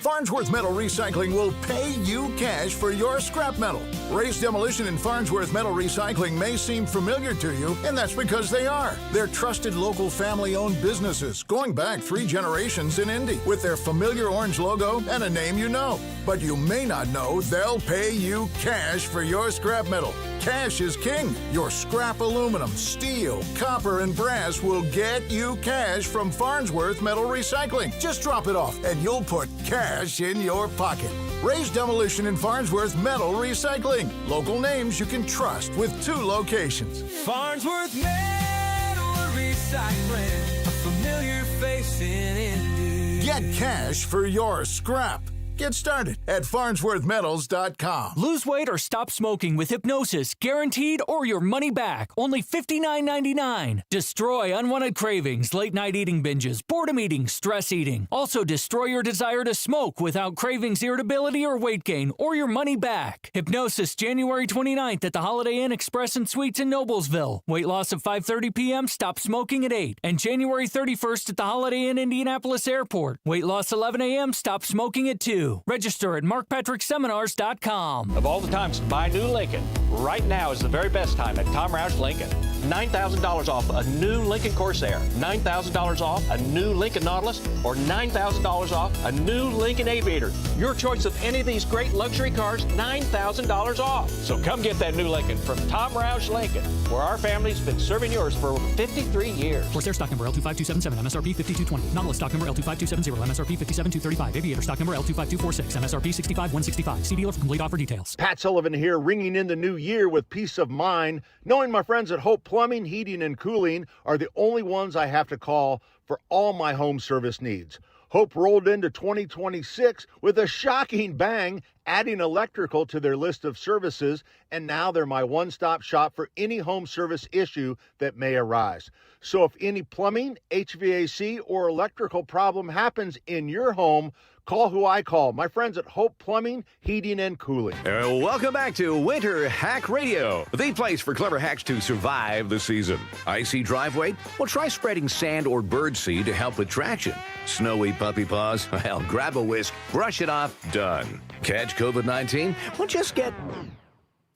Farnsworth Metal Recycling will pay you cash for your scrap metal. Race Demolition and Farnsworth Metal Recycling may seem familiar to you, and that's because they are. They're trusted local family-owned businesses going back 3 generations in Indy with their familiar orange logo and a name you know. But you may not know they'll pay you cash for your scrap metal. Cash is king. Your scrap aluminum, steel, copper, and brass will get you cash from Farnsworth Metal Recycling. Just drop it off, and you'll put cash in your pocket. Raise Demolition and Farnsworth Metal Recycling. Local names you can trust with 2 locations. Farnsworth Metal Recycling, a familiar face in Indy. Get cash for your scrap. Get started at farnsworthmetals.com. Lose weight or stop smoking with hypnosis, guaranteed or your money back. Only $59.99. Destroy unwanted cravings, late night eating binges, boredom eating, stress eating. Also destroy your desire to smoke without cravings, irritability, or weight gain, or your money back. Hypnosis January 29th at the Holiday Inn Express and Suites in Noblesville. Weight loss of 5:30 p.m., stop smoking at 8. And January 31st at the Holiday Inn Indianapolis Airport. Weight loss 11 a.m., stop smoking at 2. Register at markpatrickseminars.com. Of all the times to buy a new Lincoln, right now is the very best time at Tom Roush Lincoln. $9,000 off a new Lincoln Corsair, $9,000 off a new Lincoln Nautilus, or $9,000 off a new Lincoln Aviator. Your choice of any of these great luxury cars, $9,000 off. So come get that new Lincoln from Tom Roush Lincoln, where our family's been serving yours for over 53 years. Corsair stock number L25277, MSRP 5220. Nautilus stock number L25270, MSRP 57235. Aviator stock number L25246, MSRP 65165. See dealer for complete offer details. Pat Sullivan here, ringing in the new year with peace of mind, knowing my friends at Hope Plumbing, Heating, and Cooling are the only ones I have to call for all my home service needs. Hope rolled into 2026 with a shocking bang, adding electrical to their list of services, and now they're my one-stop shop for any home service issue that may arise. So if any plumbing, HVAC, or electrical problem happens in your home, call who I call, my friends at Hope Plumbing, Heating, and Cooling. Welcome back to Winter Hack Radio, the place for clever hacks to survive the season. Icy driveway? Well, try spreading sand or birdseed to help with traction. Snowy puppy paws? Well, grab a whisk, brush it off, done. Catch COVID-19? Well, just get...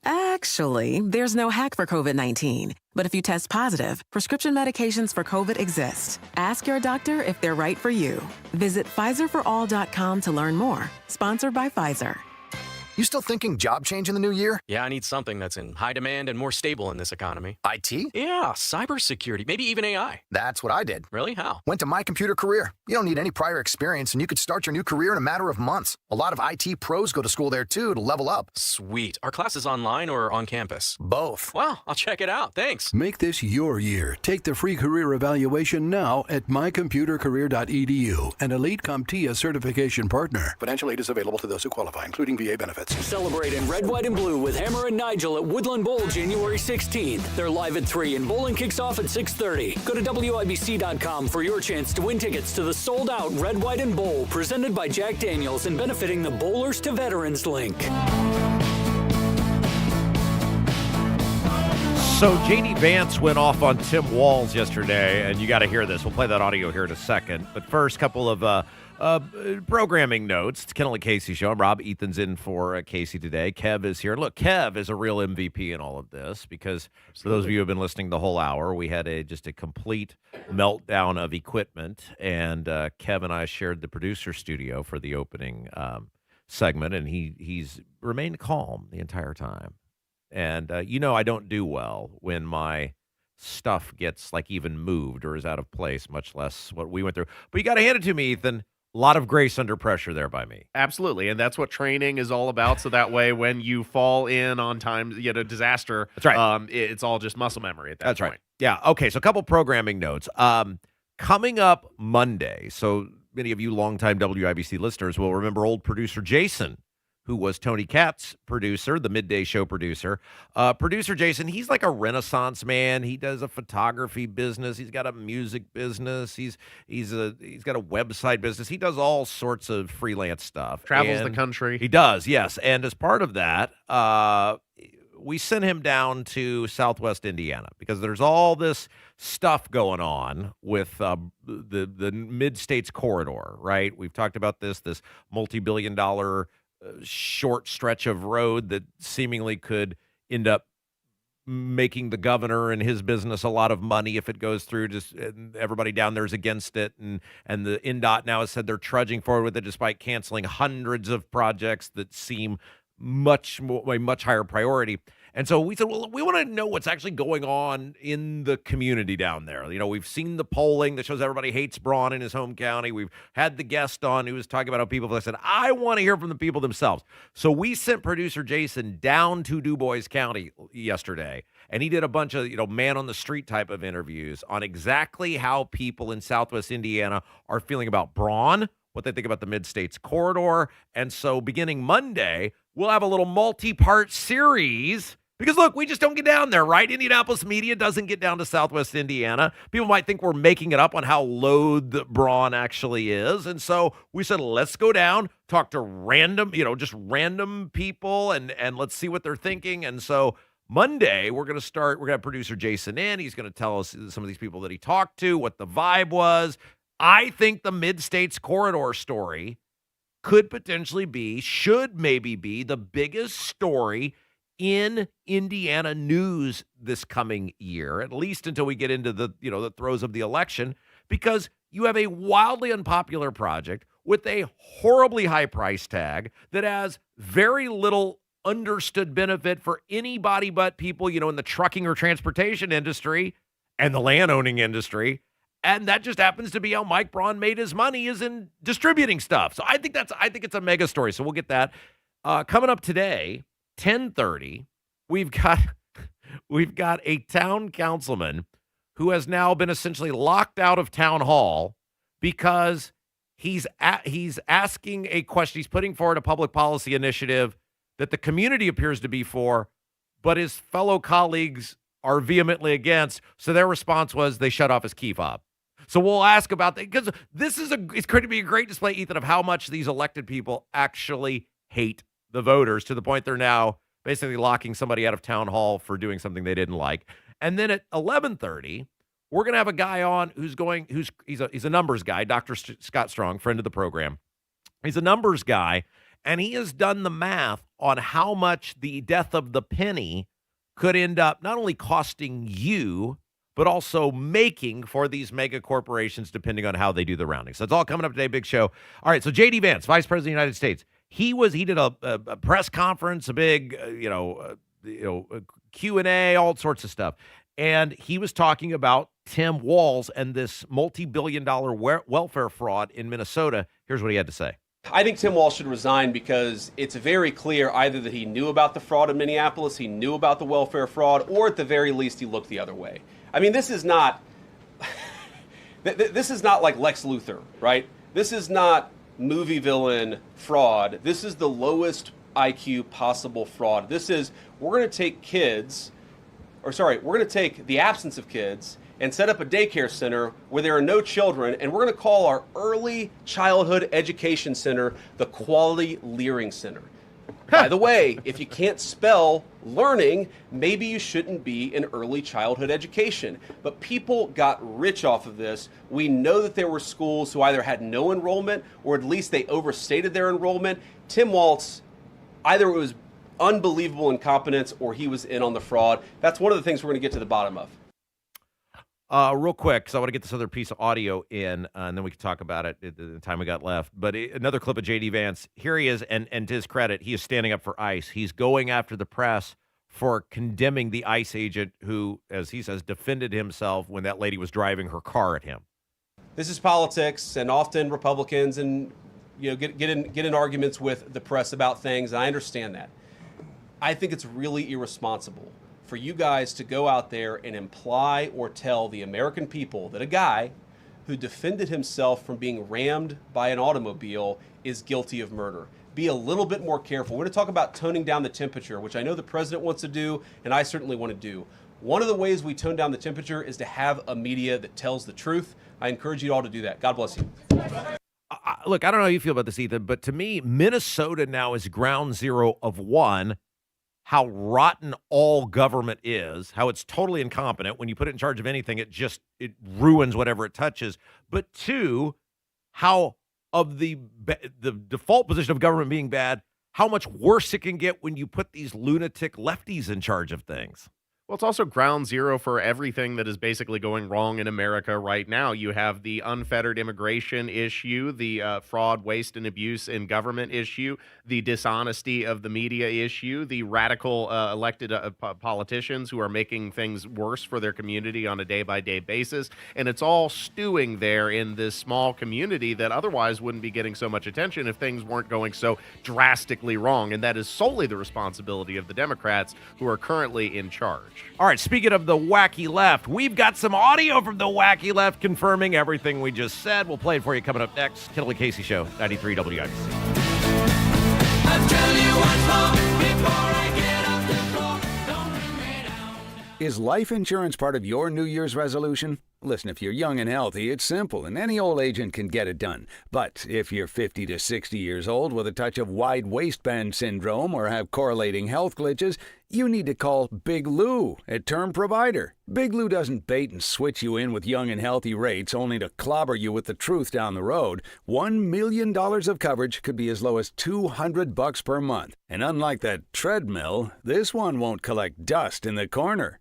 Actually, there's no hack for COVID-19. But if you test positive, prescription medications for COVID exist. Ask your doctor if they're right for you. Visit PfizerForAll.com to learn more. Sponsored by Pfizer. You still thinking job change in the new year? Yeah, I need something that's in high demand and more stable in this economy. IT? Yeah, cybersecurity, maybe even AI. That's what I did. Really? How? Went to My Computer Career. You don't need any prior experience, and you could start your new career in a matter of months. A lot of IT pros go to school there, too, to level up. Sweet. Are classes online or on campus? Both. Wow, I'll check it out. Thanks. Make this your year. Take the free career evaluation now at mycomputercareer.edu, an elite CompTIA certification partner. Financial aid is available to those who qualify, including VA benefits. Celebrate in red, white, and blue with Hammer and Nigel at Woodland Bowl January 16th. They're live at 3 and bowling kicks off at 6:30. Go to WIBC.com for your chance to win tickets to the sold-out Red, White, and Bowl presented by Jack Daniels and benefiting the Bowlers to Veterans link. So J.D. Vance went off on Tim Walz yesterday, and you got to hear this. We'll play that audio here in a second. But first, couple of programming notes. It's Kendall Casey show. I'm Rob. Ethan's in for Casey today. Kev is here. Look, Kev is a real MVP in all of this because for those of you who have been listening the whole hour, we had just a complete meltdown of equipment, and Kev and I shared the producer studio for the opening segment, and he's remained calm the entire time. And, I don't do well when my stuff gets, even moved or is out of place, much less what we went through. But you got to hand it to me, Ethan. A lot of grace under pressure there by me. Absolutely, and that's what training is all about. So that way, when you fall in on time, disaster, that's right. It's all just muscle memory at that point. That's right. Yeah, okay, so a couple programming notes. Coming up Monday, so many of you longtime WIBC listeners will remember old producer Jason, who was Tony Katz's producer, the midday show producer. Producer Jason, he's like a Renaissance man. He does a photography business. He's got a music business. He's got a website business. He does all sorts of freelance stuff. Travels the country. He does, yes. And as part of that, we sent him down to Southwest Indiana because there's all this stuff going on with the Mid-States Corridor, right? We've talked about this multi-billion-dollar short stretch of road that seemingly could end up making the governor and his business a lot of money if it goes through. Just everybody down there is against it, and the NDOT now has said they're trudging forward with it despite canceling hundreds of projects that seem much higher priority. And so we said, well, we want to know what's actually going on in the community down there. We've seen the polling that shows everybody hates Braun in his home county. We've had the guest on who was talking about how people, I said, I want to hear from the people themselves. So we sent producer Jason down to Du Bois County yesterday, and he did a bunch of, man on the street type of interviews on exactly how people in Southwest Indiana are feeling about Braun, what they think about the Mid-States Corridor. And so beginning Monday, we'll have a little multi-part series because, look, we just don't get down there, right? Indianapolis media doesn't get down to Southwest Indiana. People might think we're making it up on how loathed Braun actually is. And so we said, let's go down, talk to random people, and let's see what they're thinking. And so Monday, we're going to have producer Jason in. He's going to tell us some of these people that he talked to, what the vibe was. I think the Mid-States Corridor story could potentially should maybe be the biggest story in Indiana news this coming year, at least until we get into the throes of the election, because you have a wildly unpopular project with a horribly high price tag that has very little understood benefit for anybody but people, in the trucking or transportation industry and the land-owning industry. And that just happens to be how Mike Braun made his money, is in distributing stuff. So I think it's a mega story. So we'll get that. Coming up today, 10:30, we've got a town councilman who has now been essentially locked out of town hall because he's asking a question. He's putting forward a public policy initiative that the community appears to be for, but his fellow colleagues are vehemently against. So their response was they shut off his key fob. So we'll ask about that because it's going to be a great display, Ethan, of how much these elected people actually hate the voters, to the point they're now basically locking somebody out of town hall for doing something they didn't like. And then at 11:30, we're going to have a guy on he's a numbers guy, Dr. Scott Strong, friend of the program. He's a numbers guy, and he has done the math on how much the death of the penny could end up not only costing you, but also making for these mega corporations, depending on how they do the rounding. So it's all coming up today, big show. All right, so J.D. Vance, Vice President of the United States, he did a press conference, a big, Q&A, all sorts of stuff. And he was talking about Tim Walz and this multi-billion-dollar welfare fraud in Minnesota. Here's what he had to say. I think Tim Walz should resign because it's very clear either that he knew about the fraud in Minneapolis, he knew about the welfare fraud, or at the very least he looked the other way. I mean, this is not like Lex Luthor, right? This is not movie villain fraud. This is the lowest IQ possible fraud. This is, we're going to take the absence of kids and set up a daycare center where there are no children, and we're going to call our early childhood education center the Quality Leering Center. By the way, if you can't spell learning, maybe you shouldn't be in early childhood education. But people got rich off of this. We know that there were schools who either had no enrollment or at least they overstated their enrollment. Tim Walz, either it was unbelievable incompetence or he was in on the fraud. That's one of the things we're going to get to the bottom of. Real quick, because I want to get this other piece of audio in, and then we can talk about it at the time we got left. But another clip of J.D. Vance. Here he is, and to his credit, he is standing up for ICE. He's going after the press for condemning the ICE agent who, as he says, defended himself when that lady was driving her car at him. This is politics, and often Republicans and get in arguments with the press about things. And I understand that. I think it's really irresponsible for you guys to go out there and imply or tell the American people that a guy who defended himself from being rammed by an automobile is guilty of murder. Be a little bit more careful. We're going to talk about toning down the temperature, which I know the president wants to do, and I certainly want to do. One of the ways we tone down the temperature is to have a media that tells the truth. I encourage you all to do that. God bless you. Look, I don't know how you feel about this, Ethan, but to me, Minnesota now is ground zero of one, how rotten all government is, how it's totally incompetent. When you put it in charge of anything, it ruins whatever it touches. But two, how of the default position of government being bad, how much worse it can get when you put these lunatic lefties in charge of things. Well, it's also ground zero for everything that is basically going wrong in America right now. You have the unfettered immigration issue, the fraud, waste, and abuse in government issue, the dishonesty of the media issue, the radical elected politicians who are making things worse for their community on a day-by-day basis. And it's all stewing there in this small community that otherwise wouldn't be getting so much attention if things weren't going so drastically wrong. And that is solely the responsibility of the Democrats who are currently in charge. All right, speaking of the wacky left, we've got some audio from the wacky left confirming everything we just said. We'll play it for you coming up next. Kendall Casey Show, 93 WIBC. Is life insurance part of your New Year's resolution? Listen, if you're young and healthy, it's simple, and any old agent can get it done. But if you're 50 to 60 years old with a touch of wide waistband syndrome or have correlating health glitches, you need to call Big Lou at Term Provider. Big Lou doesn't bait and switch you in with young and healthy rates only to clobber you with the truth down the road. $1 million of coverage could be as low as $200 per month. And unlike that treadmill, this one won't collect dust in the corner.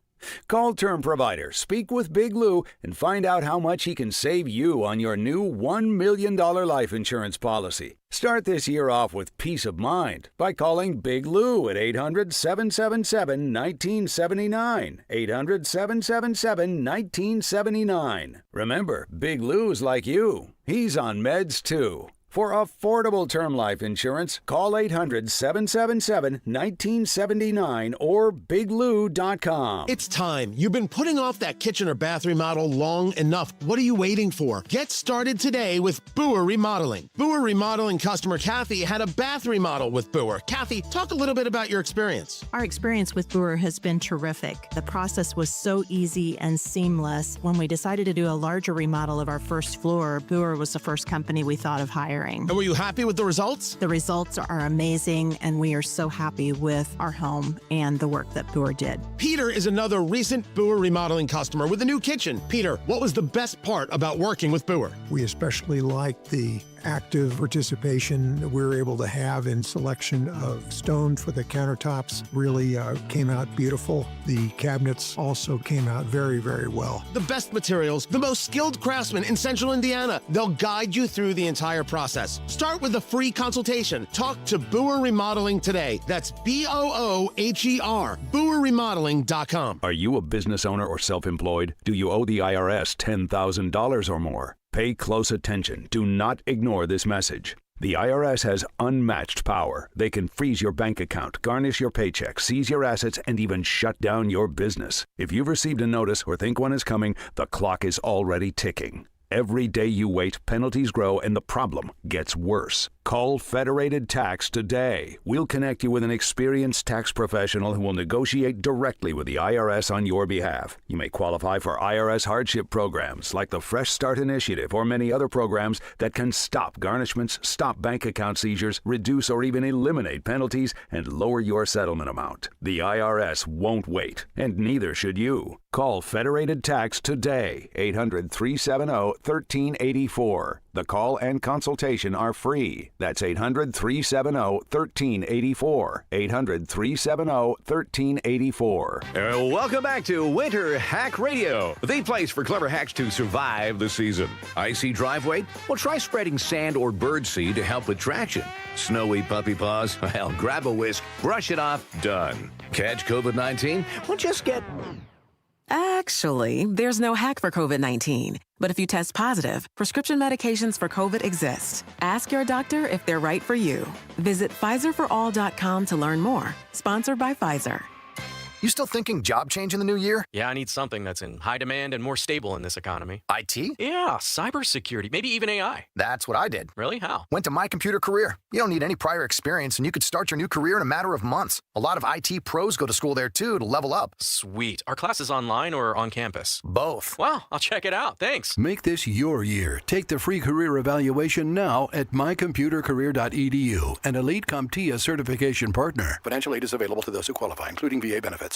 Call Term Provider, speak with Big Lou, and find out how much he can save you on your new $1 million life insurance policy. Start this year off with peace of mind by calling Big Lou at 800-777-1979. 800-777-1979. Remember, Big Lou's like you. He's on meds too. For affordable term life insurance, call 800-777-1979 or biglou.com. It's time. You've been putting off that kitchen or bath remodel long enough. What are you waiting for? Get started today with Boer Remodeling. Boer Remodeling customer Kathy had a bath remodel with Boer. Kathy, talk a little bit about your experience. Our experience with Boer has been terrific. The process was so easy and seamless. When we decided to do a larger remodel of our first floor, Boer was the first company we thought of hiring. And were you happy with the results? The results are amazing, and we are so happy with our home and the work that Boer did. Peter is another recent Boer Remodeling customer with a new kitchen. Peter, what was the best part about working with Boer? We especially liked the active participation that we were able to have in selection of stone for the countertops. Really came out beautiful. The cabinets also came out very, very well. The best materials, the most skilled craftsmen in Central Indiana. They'll guide you through the entire process. Start with a free consultation. Talk to Boer Remodeling today. That's BOOHER, BoerRemodeling.com. Are you a business owner or self-employed? Do you owe the IRS $10,000 or more? Pay close attention. Do not ignore this message. The IRS has unmatched power. They can freeze your bank account, garnish your paycheck, seize your assets, and even shut down your business. If you've received a notice or think one is coming, the clock is already ticking. Every day you wait, penalties grow and the problem gets worse. Call Federated Tax today. We'll connect you with an experienced tax professional who will negotiate directly with the IRS on your behalf. You may qualify for IRS hardship programs like the Fresh Start Initiative or many other programs that can stop garnishments, stop bank account seizures, reduce or even eliminate penalties, and lower your settlement amount. The IRS won't wait, and neither should you. Call Federated Tax today, 800-370-1384. The call and consultation are free. That's 800-370-1384. 800-370-1384. Welcome back to Winter Hack Radio, the place for clever hacks to survive the season. Icy driveway? Well, try spreading sand or birdseed to help with traction. Snowy puppy paws? Well, grab a whisk, brush it off, done. Catch COVID-19? Well, just get... Actually, there's no hack for COVID-19. But if you test positive, prescription medications for COVID exist. Ask your doctor if they're right for you. Visit PfizerForAll.com to learn more. Sponsored by Pfizer. You still thinking job change in the new year? Yeah, I need something that's in high demand and more stable in this economy. IT? Yeah, cybersecurity, maybe even AI. That's what I did. Really? How? Went to My Computer Career. You don't need any prior experience, and you could start your new career in a matter of months. A lot of IT pros go to school there, too, to level up. Sweet. Are classes online or on campus? Both. Wow, I'll check it out. Thanks. Make this your year. Take the free career evaluation now at mycomputercareer.edu, an elite CompTIA certification partner. Financial aid is available to those who qualify, including VA benefits.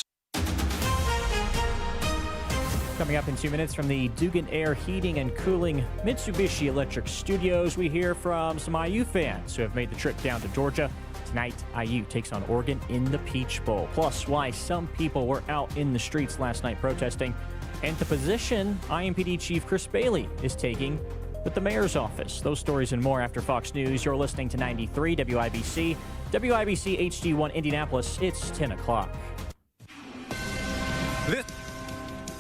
Coming up in 2 minutes from the Dugan Air Heating and Cooling Mitsubishi Electric Studios, we hear from some IU fans who have made the trip down to Georgia. Tonight, IU takes on Oregon in the Peach Bowl. Plus, why some people were out in the streets last night protesting, and the position IMPD Chief Chris Bailey is taking with the mayor's office. Those stories and more after Fox News. You're listening to 93 WIBC, WIBC HD1 Indianapolis. It's 10 o'clock.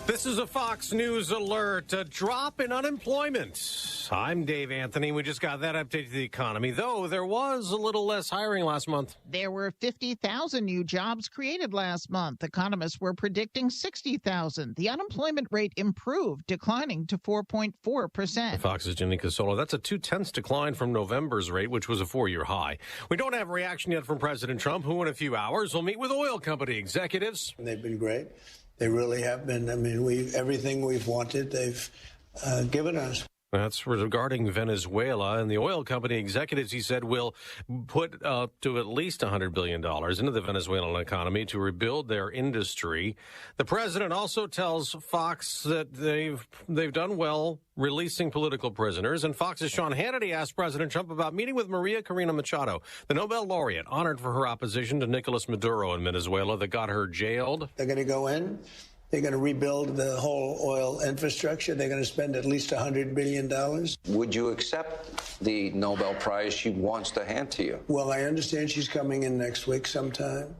This is a Fox News alert. A drop in unemployment. I'm Dave Anthony. We just got that update to the economy, though there was a little less hiring last month. There were 50,000 new jobs created last month. Economists were predicting 60,000. The unemployment rate improved, declining to 4.4%. Fox's Jenny Casola. That's a 0.2 decline from November's rate, which was a 4-year high. We don't have a reaction yet from President Trump, who in a few hours will meet with oil company executives. They've been great. They really have been. I mean, everything we've wanted, they've given us. That's regarding Venezuela, and the oil company executives, he said, will put to at least $100 billion into the Venezuelan economy to rebuild their industry. The president also tells Fox that they've done well releasing political prisoners. And Fox's Sean Hannity asked President Trump about meeting with Maria Corina Machado, the Nobel laureate, honored for her opposition to Nicolas Maduro in Venezuela that got her jailed. They're going to go in. They're going to rebuild the whole oil infrastructure. They're going to spend at least $100 billion. Would you accept the Nobel Prize she wants to hand to you? Well, I understand she's coming in next week sometime.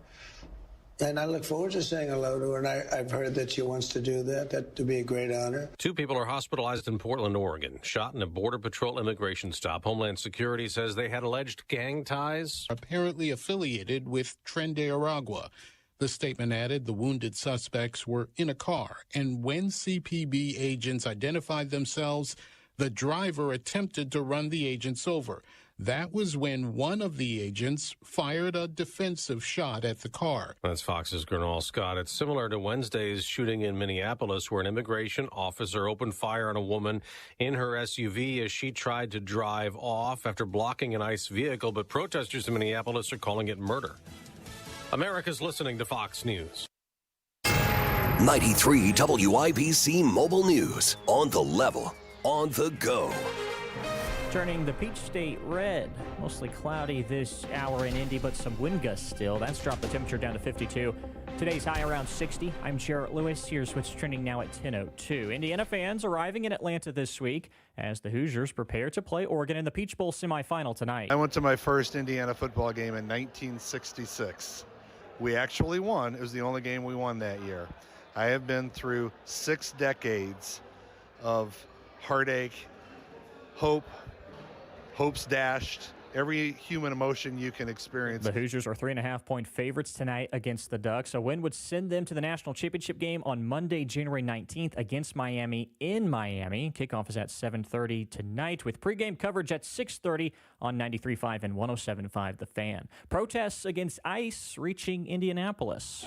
And I look forward to saying hello to her. And I've heard that she wants to do that. That would be a great honor. 2 people are hospitalized in Portland, Oregon, shot in a Border Patrol immigration stop. Homeland Security says they had alleged gang ties. Apparently affiliated with Tren de Aragua. The statement added the wounded suspects were in a car, and when CPB agents identified themselves, the driver attempted to run the agents over. That was when one of the agents fired a defensive shot at the car. That's Fox's Gernal Scott. It's similar to Wednesday's shooting in Minneapolis, where an immigration officer opened fire on a woman in her SUV as she tried to drive off after blocking an ICE vehicle, but protesters in Minneapolis are calling it murder. America's listening to Fox News. 93 WIBC Mobile News. On the level, on the go. Turning the Peach State red. Mostly cloudy this hour in Indy, but some wind gusts still. That's dropped the temperature down to 52. Today's high around 60. I'm Jarrett Lewis. Here's what's trending now at 10:02. Indiana fans arriving in Atlanta this week as the Hoosiers prepare to play Oregon in the Peach Bowl semifinal tonight. I went to my first Indiana football game in 1966. We actually won. It was the only game we won that year. I have been through 6 decades of heartache, hope, hopes dashed, every human emotion you can experience. The Hoosiers are 3.5-point favorites tonight against the Ducks. A win would send them to the national championship game on Monday, January 19th against Miami in Miami. Kickoff is at 7:30 tonight with pregame coverage at 6:30 on 93.5 and 107.5 The Fan. Protests against ICE reaching Indianapolis.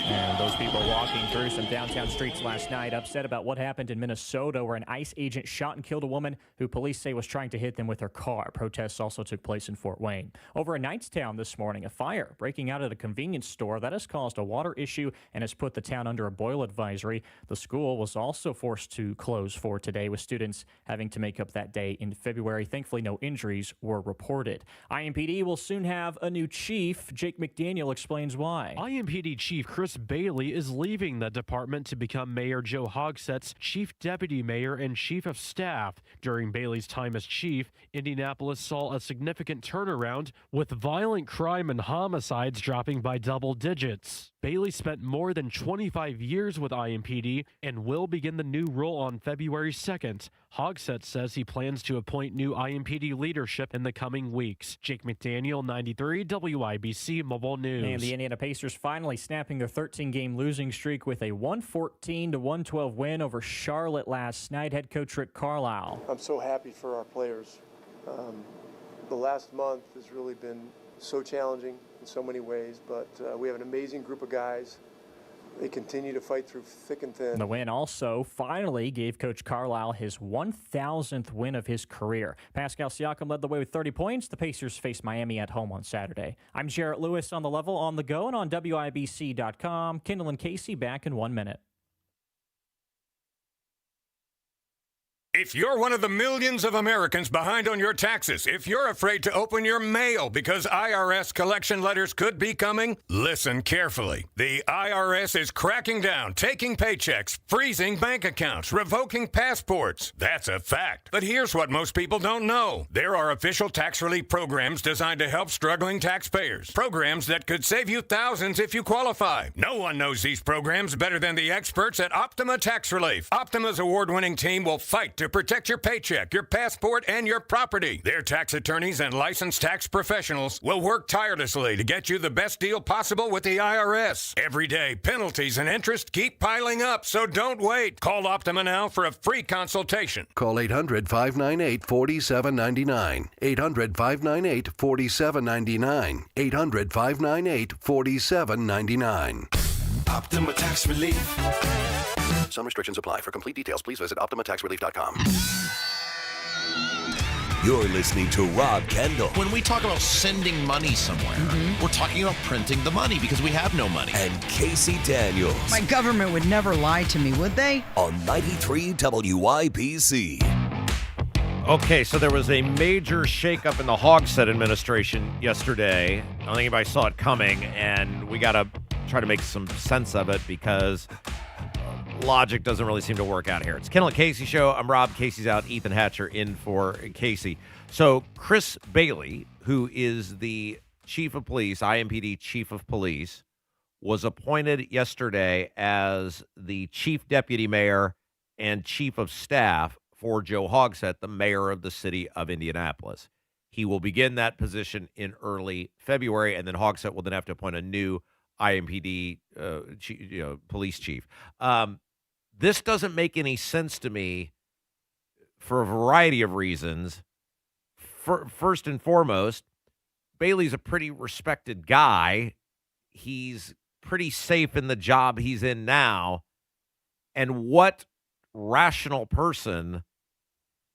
And those people walking through some downtown streets last night upset about what happened in Minnesota, where an ICE agent shot and killed a woman who police say was trying to hit them with her car. Protests also took place in Fort Wayne. Over in Knightstown this morning, a fire breaking out at a convenience store that has caused a water issue and has put the town under a boil advisory. The school was also forced to close for today, with students having to make up that day in February. Thankfully, no injuries were reported. IMPD will soon have a new chief. Jake McDaniel explains why. IMPD Chief Chris Bailey is leaving the department to become Mayor Joe Hogsett's Chief Deputy Mayor and Chief of Staff. During Bailey's time as chief, Indianapolis saw a significant turnaround, with violent crime and homicides dropping by double digits. Bailey spent more than 25 years with IMPD and will begin the new role on February 2nd. Hogsett says he plans to appoint new IMPD leadership in the coming weeks. Jake McDaniel, 93 WIBC Mobile News. And the Indiana Pacers finally snapping their 13-game losing streak with a 114-112 win over Charlotte last night. Head coach Rick Carlisle. I'm so happy for our players. The last month has really been so challenging in so many ways, but we have an amazing group of guys. They continue to fight through thick and thin. The win also finally gave Coach Carlisle his 1,000th win of his career. Pascal Siakam led the way with 30 points. The Pacers face Miami at home on Saturday. I'm Jarrett Lewis on The Level, on the go, and on WIBC.com. Kendall and Casey back in 1 minute. If you're one of the millions of Americans behind on your taxes, if you're afraid to open your mail because IRS collection letters could be coming, listen carefully. The IRS is cracking down, taking paychecks, freezing bank accounts, revoking passports. That's a fact. But here's what most people don't know. There are official tax relief programs designed to help struggling taxpayers. Programs that could save you thousands if you qualify. No one knows these programs better than the experts at Optima Tax Relief. Optima's award-winning team will fight to protect your paycheck, your passport, and your property. Their tax attorneys and licensed tax professionals will work tirelessly to get you the best deal possible with the IRS. Every day, penalties and interest keep piling up, so don't wait. Call Optima now for a free consultation. Call 800-598-4799. 800-598-4799. 800-598-4799. Optima Tax Relief. Some restrictions apply. For complete details, please visit OptimaTaxRelief.com. You're listening to Rob Kendall. When we talk about sending money somewhere, we're talking about printing the money because we have no money. And Casey Daniels. My government would never lie to me, would they? On 93 WIBC. Okay, so there was a major shakeup in the Hogsett administration yesterday. I don't think anybody saw it coming, and we got to try to make some sense of it because logic doesn't really seem to work out here. It's Kendall Casey Show. I'm Rob. Casey's out. Ethan Hatcher in for Casey. So Chris Bailey, who is the chief of police, IMPD chief of police, was appointed yesterday as the chief deputy mayor and chief of staff for Joe Hogsett, the mayor of the city of Indianapolis. He will begin that position in early February, and then Hogsett will then have to appoint a new IMPD police chief. This doesn't make any sense to me for a variety of reasons. First and foremost, Bailey's a pretty respected guy. He's pretty safe in the job he's in now. And what rational person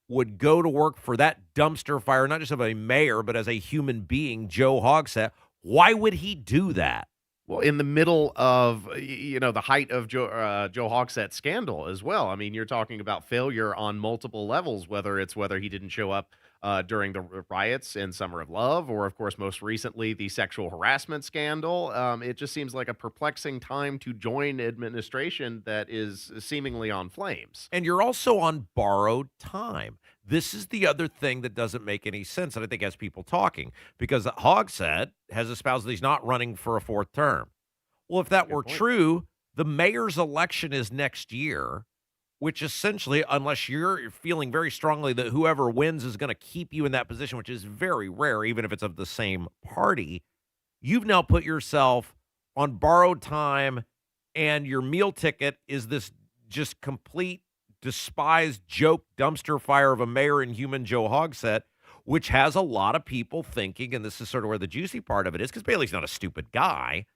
would go to work for that dumpster fire, not just of a mayor, but as a human being, Joe Hogsett? Why would he do that? Well, in the middle of, the height of Joe Hogsett's scandal as well. I mean, you're talking about failure on multiple levels, whether he didn't show up during the riots in Summer of Love, or, of course, most recently, the sexual harassment scandal. It just seems like a perplexing time to join administration that is seemingly on flames. And you're also on borrowed time. This is the other thing that doesn't make any sense, and I think has people talking, because Hogsett has espoused that he's not running for a fourth term. Well, if that were true, the mayor's election is next year. which essentially, unless you're feeling very strongly that whoever wins is going to keep you in that position, which is very rare, even if it's of the same party, you've now put yourself on borrowed time, and your meal ticket is this just complete despised joke dumpster fire of a mayor and human Joe Hogsett, which has a lot of people thinking, and this is sort of where the juicy part of it is, because Bailey's not a stupid guy,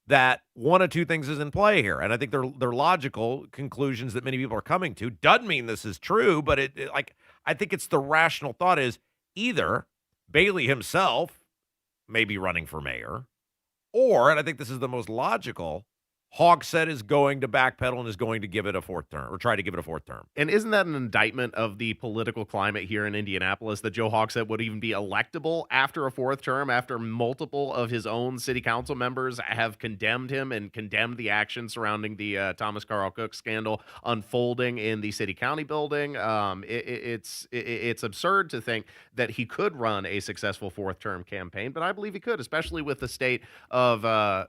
that one of two things is in play here. And I think they're logical conclusions that many people are coming to. Doesn't mean this is true, but I think it's the rational thought is either Bailey himself may be running for mayor, or, and I think this is the most logical, Hogsett is going to backpedal and is going to give it a fourth term, or try to give it a fourth term. And isn't that an indictment of the political climate here in Indianapolis that Joe Hogsett would even be electable after a fourth term, after multiple of his own city council members have condemned him and condemned the action surrounding the Thomas Carl Cook scandal unfolding in the city county building? It's absurd to think that he could run a successful fourth term campaign, but I believe he could, especially with the state of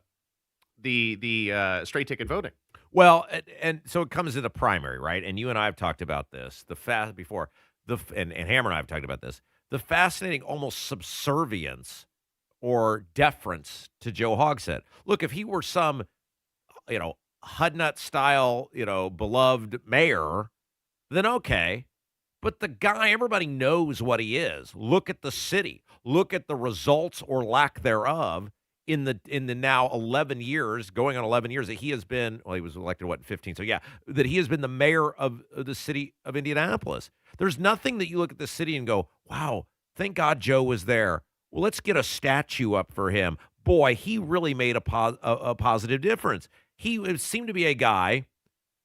the straight ticket voting. Well, and so it comes to the primary, right? And you and I have talked about this before. And Hammer and I have talked about this. The fascinating almost subservience or deference to Joe Hogsett. Look, if he were some, Hudnut style, beloved mayor, then okay. But the guy, everybody knows what he is. Look at the city. Look at the results or lack thereof in the now 11 years, going on 11 years that he has been, well, he was elected, in 15? So, yeah, that he has been the mayor of the city of Indianapolis. There's nothing that you look at the city and go, wow, thank God Joe was there. Well, let's get a statue up for him. Boy, he really made a positive difference. He seemed to be a guy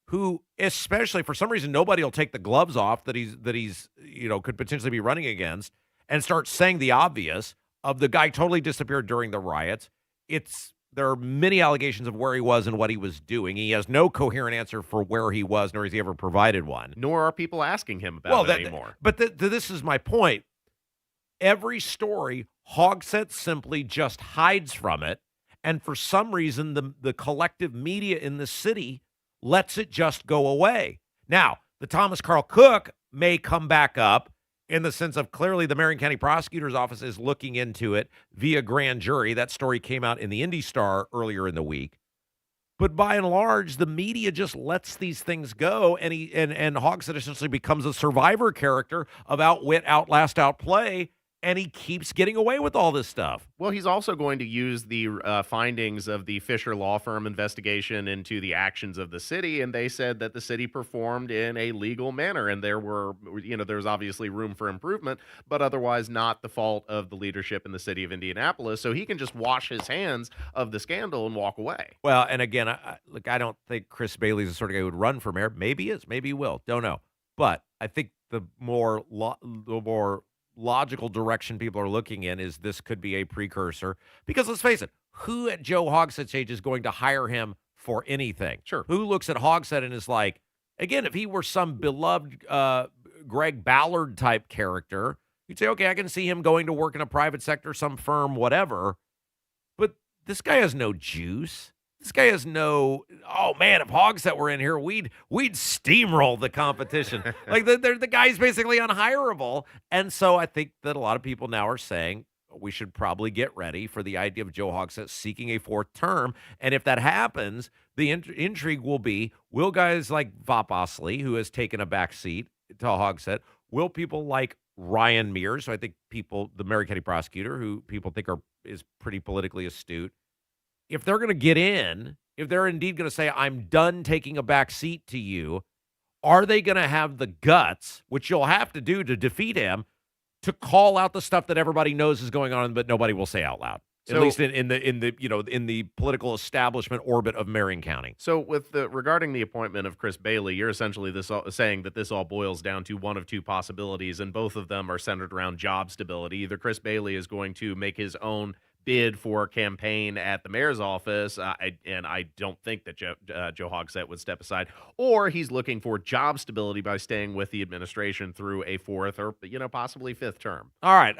who, especially for some reason, nobody will take the gloves off that he's could potentially be running against and start saying the obvious of the guy totally disappeared during the riots. There are many allegations of where he was and what he was doing. He has no coherent answer for where he was, nor has he ever provided one. Nor are people asking him about it anymore. But this is my point. Every story, Hogsett simply just hides from it, and for some reason, the collective media in the city lets it just go away. Now, the Thomas Carl Cook may come back up, in the sense of clearly the Marion County Prosecutor's Office is looking into it via grand jury. That story came out in the Indy Star earlier in the week. But by and large, the media just lets these things go, and Hogsett essentially becomes a survivor character of outwit, outlast, outplay, and he keeps getting away with all this stuff. Well, he's also going to use the findings of the Fisher law firm investigation into the actions of the city, and they said that the city performed in a legal manner, and there's obviously room for improvement, but otherwise not the fault of the leadership in the city of Indianapolis. So he can just wash his hands of the scandal and walk away. Well, and again, I don't think Chris Bailey's the sort of guy who would run for mayor. Maybe he is, maybe he will. Don't know. But I think the more logical direction people are looking in is this could be a precursor, because let's face it, who at Joe Hogsett's age is going to hire him for anything? Sure. Who looks at Hogsett and is like, again, if he were some beloved Greg Ballard type character, you'd say, okay, I can see him going to work in a private sector, some firm, whatever. But this guy has no juice. This guy has no, oh man, if Hogsett were in here, we'd steamroll the competition. Like the guy's basically unhireable. And so I think that a lot of people now are saying we should probably get ready for the idea of Joe Hogsett seeking a fourth term. And if that happens, the intrigue will be, will guys like Vop Osley, who has taken a back seat to Hogsett, will people like Ryan Mears, who I think the Marion County prosecutor, who people think is pretty politically astute, if they're going to get in, if they're indeed going to say, I'm done taking a back seat to you, are they going to have the guts, which you'll have to do to defeat him, to call out the stuff that everybody knows is going on, but nobody will say out loud? At least in the political establishment orbit of Marion County. So regarding the appointment of Chris Bailey, you're essentially saying that this all boils down to one of two possibilities, and both of them are centered around job stability. Either Chris Bailey is going to make his own bid for a campaign at the mayor's office, and I don't think that Joe Hogsett would step aside, or he's looking for job stability by staying with the administration through a fourth or possibly fifth term. All right,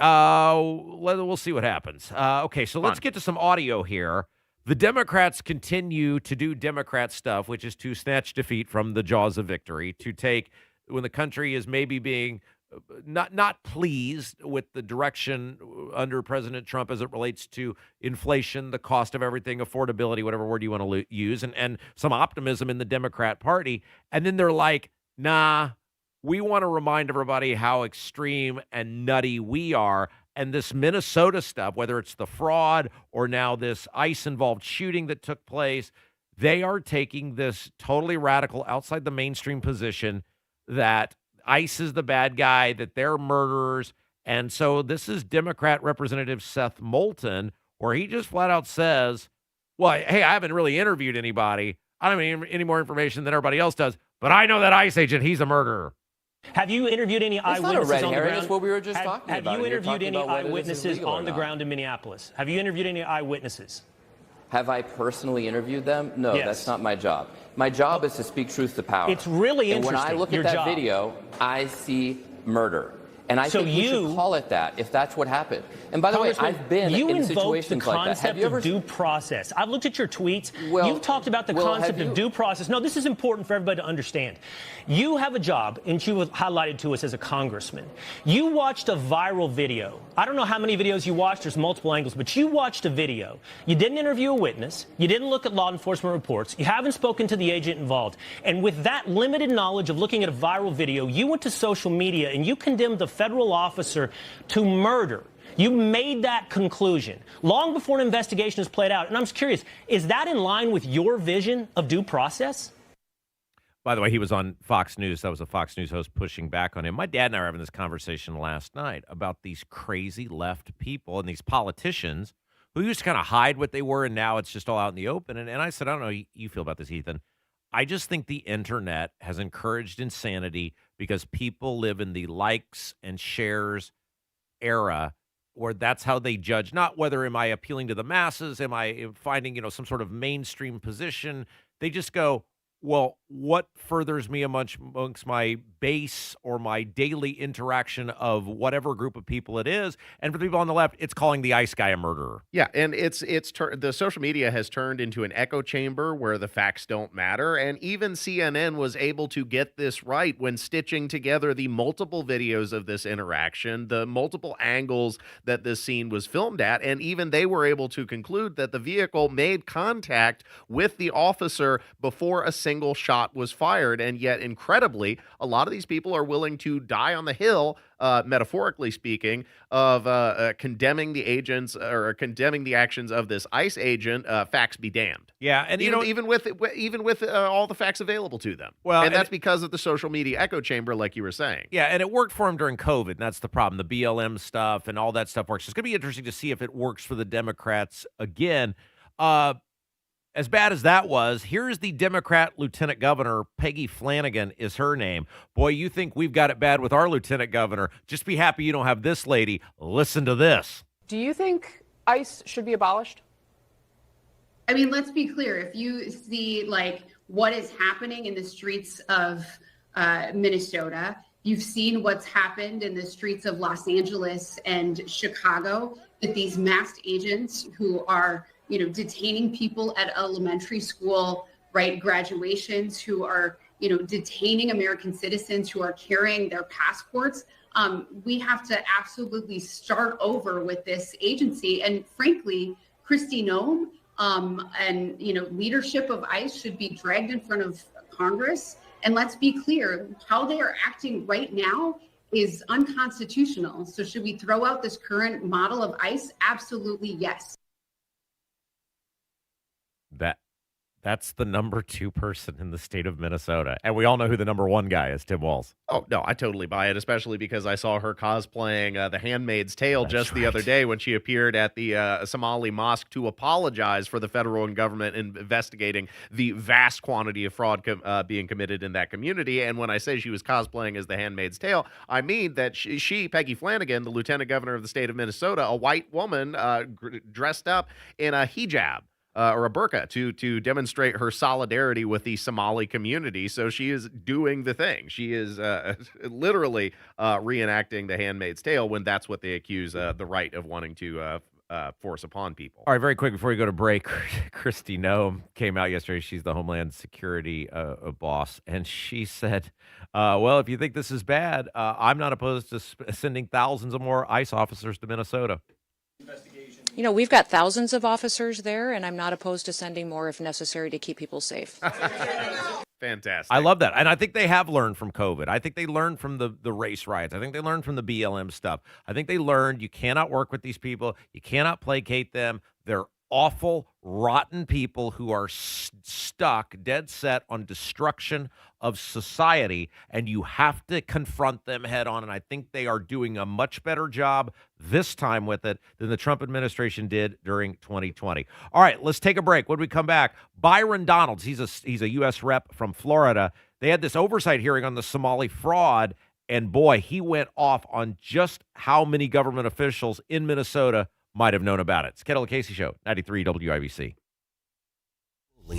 we'll see what happens. Okay, so let's get to some audio here. The Democrats continue to do Democrat stuff, which is to snatch defeat from the jaws of victory, to take when the country is maybe being not pleased with the direction under President Trump as it relates to inflation, the cost of everything, affordability, whatever word you want to use, and some optimism in the Democrat Party. And then they're like, nah, we want to remind everybody how extreme and nutty we are. And this Minnesota stuff, whether it's the fraud or now this ICE-involved shooting that took place, they are taking this totally radical, outside the mainstream position that ICE is the bad guy, that they're murderers. And so this is Democrat Representative Seth Moulton, where he just flat out says, well, hey, I haven't really interviewed anybody. I don't have any more information than everybody else does, but I know that ICE agent, he's a murderer. Have you interviewed any eyewitnesses on the ground? That's what we were just talking about. Have you interviewed any eyewitnesses on the ground in Minneapolis? Have you interviewed any eyewitnesses? Have I personally interviewed them? No, Yes. that's not my job. My job is to speak truth to power. It's really and interesting, when I look your at that job. video, I see murder. And I So think we should call it that if that's what happened. And by the way, Congressman, I've been you in invoked situations the like that. concept Have you ever of due process. I've looked at your tweets. Well, You've talked about the well, concept have of you- due process. No, this is important for everybody to understand. You have a job, and you have highlighted to us as a congressman. You watched a viral video. I don't know how many videos you watched. There's multiple angles, but you watched a video. You didn't interview a witness. You didn't look at law enforcement reports. You haven't spoken to the agent involved. And with that limited knowledge of looking at a viral video, you went to social media and you condemned the federal officer to murder. You made that conclusion long before an investigation has played out. And I'm just curious, is that in line with your vision of due process? By the way, he was on Fox News. That was a Fox News host pushing back on him. My dad and I were having this conversation last night about these crazy left people and these politicians who used to kind of hide what they were, and now it's just all out in the open. And I said, I don't know how you feel about this, Ethan. I just think the internet has encouraged insanity because people live in the likes and shares era where that's how they judge, not whether am I appealing to the masses, am I finding, some sort of mainstream position. They just go, well, what furthers me amongst my base or my daily interaction of whatever group of people it is? And for the people on the left, it's calling the ICE guy a murderer. Yeah, and the social media has turned into an echo chamber where the facts don't matter, and even CNN was able to get this right when stitching together the multiple videos of this interaction, the multiple angles that this scene was filmed at, and even they were able to conclude that the vehicle made contact with the officer before a single shot was fired. And yet, incredibly, a lot of these people are willing to die on the hill, metaphorically speaking, of condemning the agents or condemning the actions of this ICE agent. Facts be damned. Yeah, and even with all the facts available to them. Well, and that's because of the social media echo chamber, like you were saying. Yeah, and it worked for him during COVID, and that's the problem. The BLM stuff and all that stuff works. It's going to be interesting to see if it works for the Democrats again. As bad as that was, here's the Democrat Lieutenant Governor, Peggy Flanagan is her name. Boy, you think we've got it bad with our Lieutenant Governor. Just be happy you don't have this lady. Listen to this. Do you think ICE should be abolished? I mean, let's be clear. If you see what is happening in the streets of Minnesota, you've seen what's happened in the streets of Los Angeles and Chicago, that these masked agents who are detaining people at elementary school, right, graduations, who are, detaining American citizens who are carrying their passports. We have to absolutely start over with this agency. And frankly, Kristi Noem and, leadership of ICE should be dragged in front of Congress. And let's be clear, how they are acting right now is unconstitutional. So should we throw out this current model of ICE? Absolutely, yes. That's the number 2 person in the state of Minnesota. And we all know who the number 1 guy is, Tim Walz. Oh, no, I totally buy it, especially because I saw her cosplaying The Handmaid's Tale the other day when she appeared at the Somali mosque to apologize for the federal government investigating the vast quantity of fraud being committed in that community. And when I say she was cosplaying as The Handmaid's Tale, I mean that she, Peggy Flanagan, the lieutenant governor of the state of Minnesota, a white woman dressed up in a hijab. Or a burqa to demonstrate her solidarity with the Somali community. So she is doing the thing. She is literally reenacting The Handmaid's Tale when that's what they accuse the right of wanting to force upon people. All right, very quick before we go to break, Kristi Noem came out yesterday. She's the Homeland Security boss, and she said, well, if you think this is bad, I'm not opposed to sending thousands of more ICE officers to Minnesota. You know, we've got thousands of officers there, and I'm not opposed to sending more if necessary to keep people safe. Fantastic. I love that. And I think they have learned from COVID. I think they learned from the race riots. I think they learned from the BLM stuff. I think they learned you cannot work with these people. You cannot placate them. They're awful, rotten people who are stuck, dead set on destruction of society, and you have to confront them head on. And I think they are doing a much better job this time with it than the Trump administration did during 2020. All right, let's take a break. When we come back, Byron Donalds, he's a U.S. rep from Florida. They had this oversight hearing on the Somali fraud, and boy, he went off on just how many government officials in Minnesota might have known about it. It's Kendall Casey Show, 93 WIBC.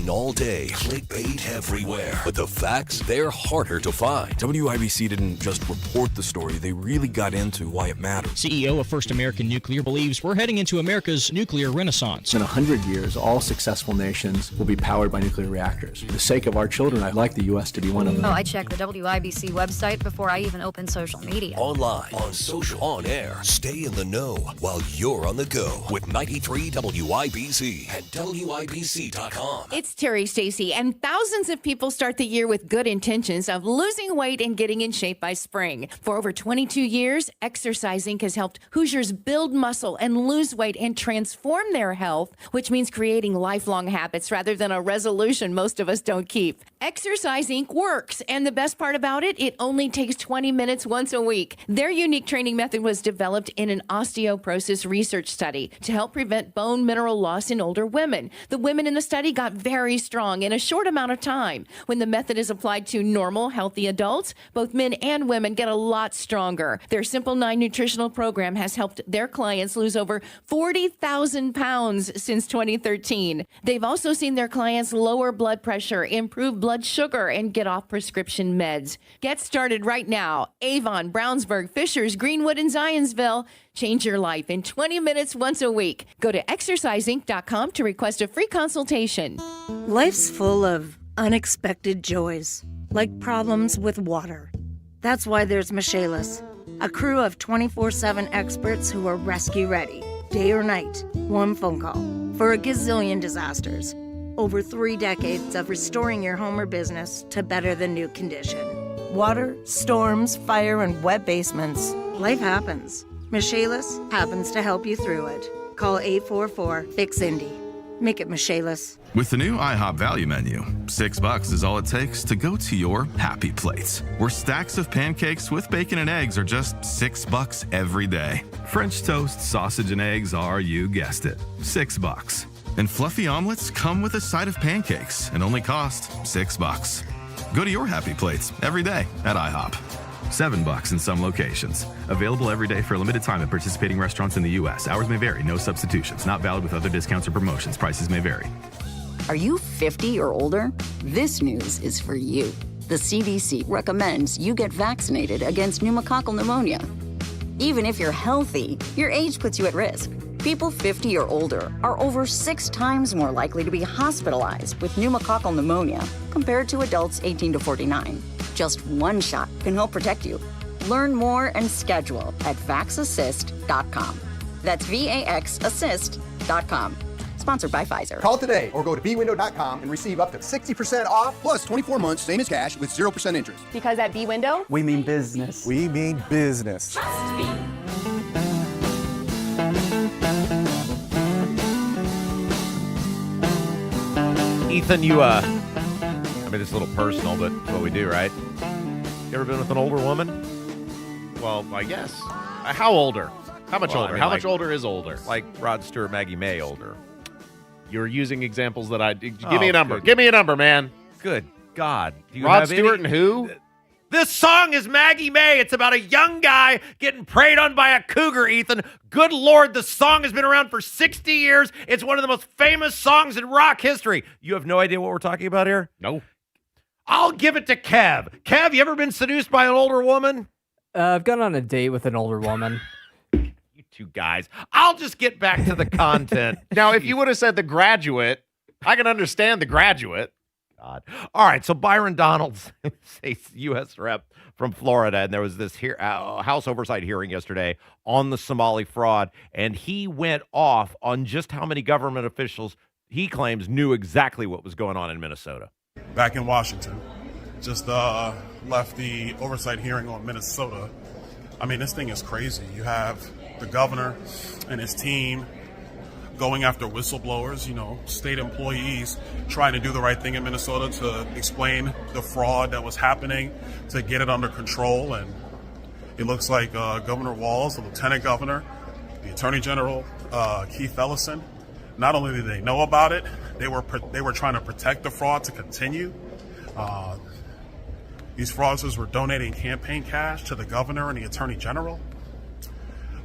All day, clickbait everywhere. But the facts, they're harder to find. WIBC didn't just report the story, they really got into why it matters. CEO of First American Nuclear believes we're heading into America's nuclear renaissance. In 100 years, all successful nations will be powered by nuclear reactors. For the sake of our children, I'd like the U.S. to be one of them. Oh, I check the WIBC website before I even open social media. Online, on social, on air. Stay in the know while you're on the go with 93 WIBC and WIBC.com. It's Terry Stacy, and thousands of people start the year with good intentions of losing weight and getting in shape by spring. For over 22 years, Exercising has helped Hoosiers build muscle and lose weight and transform their health, which means creating lifelong habits rather than a resolution most of us don't keep. Exercising works, and the best part about it, it only takes 20 minutes once a week. Their unique training method was developed in an osteoporosis research study to help prevent bone mineral loss in older women. The women in the study got very strong in a short amount of time. When the method is applied to normal, healthy adults, both men and women get a lot stronger. Their Simple 9 nutritional program has helped their clients lose over 40,000 pounds since 2013. They've also seen their clients lower blood pressure, improve blood sugar, and get off prescription meds. Get started right now. Avon, Brownsburg, Fishers, Greenwood, and Zionsville. Change your life in 20 minutes once a week. Go to exercising.com to request a free consultation. Life's full of unexpected joys, like problems with water. That's why there's Michaelis, a crew of 24/7 experts who are rescue ready, day or night, one phone call, for a gazillion disasters. Over 3 decades of restoring your home or business to better than new condition. Water, storms, fire, and wet basements. Life happens. Michaelis happens to help you through it. Call 844-FIX-INDY. Make it Michaelis. With the new IHOP value menu, $6 is all it takes to go to your happy place, where stacks of pancakes with bacon and eggs are just $6 every day. French toast, sausage, and eggs are, you guessed it, $6. And fluffy omelets come with a side of pancakes and only cost $6. Go to your happy plates every day at IHOP. $7 in some locations. Available every day for a limited time at participating restaurants in the U.S. Hours may vary. No substitutions. Not valid with other discounts or promotions. Prices may vary. Are you 50 or older? This news is for you. The CDC recommends you get vaccinated against pneumococcal pneumonia. Even if you're healthy, your age puts you at risk. People 50 or older are over 6 times more likely to be hospitalized with pneumococcal pneumonia compared to adults 18 to 49. Just one shot can help protect you. Learn more and schedule at vaxassist.com. That's VAXassist.com. Sponsored by Pfizer. Call today or go to bwindow.com and receive up to 60% off plus 24 months, same as cash, with 0% interest. Because at B-Window, we mean business. We mean business. Trust me. Ethan, I mean, it's a little personal, but it's what we do, right? You ever been with an older woman? Well, I guess. How older? How much older? I mean, How much older is older? Like Rod Stewart, Maggie May older. You're using examples that I... Give me Oh, a number. good. Give me a number, man. Good God. Do you Rod have Stewart any- and who? This song is Maggie May. It's about a young guy getting preyed on by a cougar, Ethan. Good Lord, the song has been around for 60 years. It's one of the most famous songs in rock history. You have no idea what we're talking about here? No. I'll give it to Kev. Kev, you ever been seduced by an older woman? I've gone on a date with an older woman. You two guys. I'll just get back to the content. Now, if you would have said The Graduate, I can understand The Graduate. God. All right, so Byron Donalds, U.S. rep from Florida, and there was this House oversight hearing yesterday on the Somali fraud, and he went off on just how many government officials he claims knew exactly what was going on in Minnesota. Back in Washington, just left the oversight hearing on Minnesota. I mean, this thing is crazy. You have the governor and his team going after whistleblowers, state employees trying to do the right thing in Minnesota to explain the fraud that was happening, to get it under control. And it looks like Governor Walz, the lieutenant governor, the attorney general, Keith Ellison, not only did they know about it, they were trying to protect the fraud to continue. These fraudsters were donating campaign cash to the governor and the attorney general.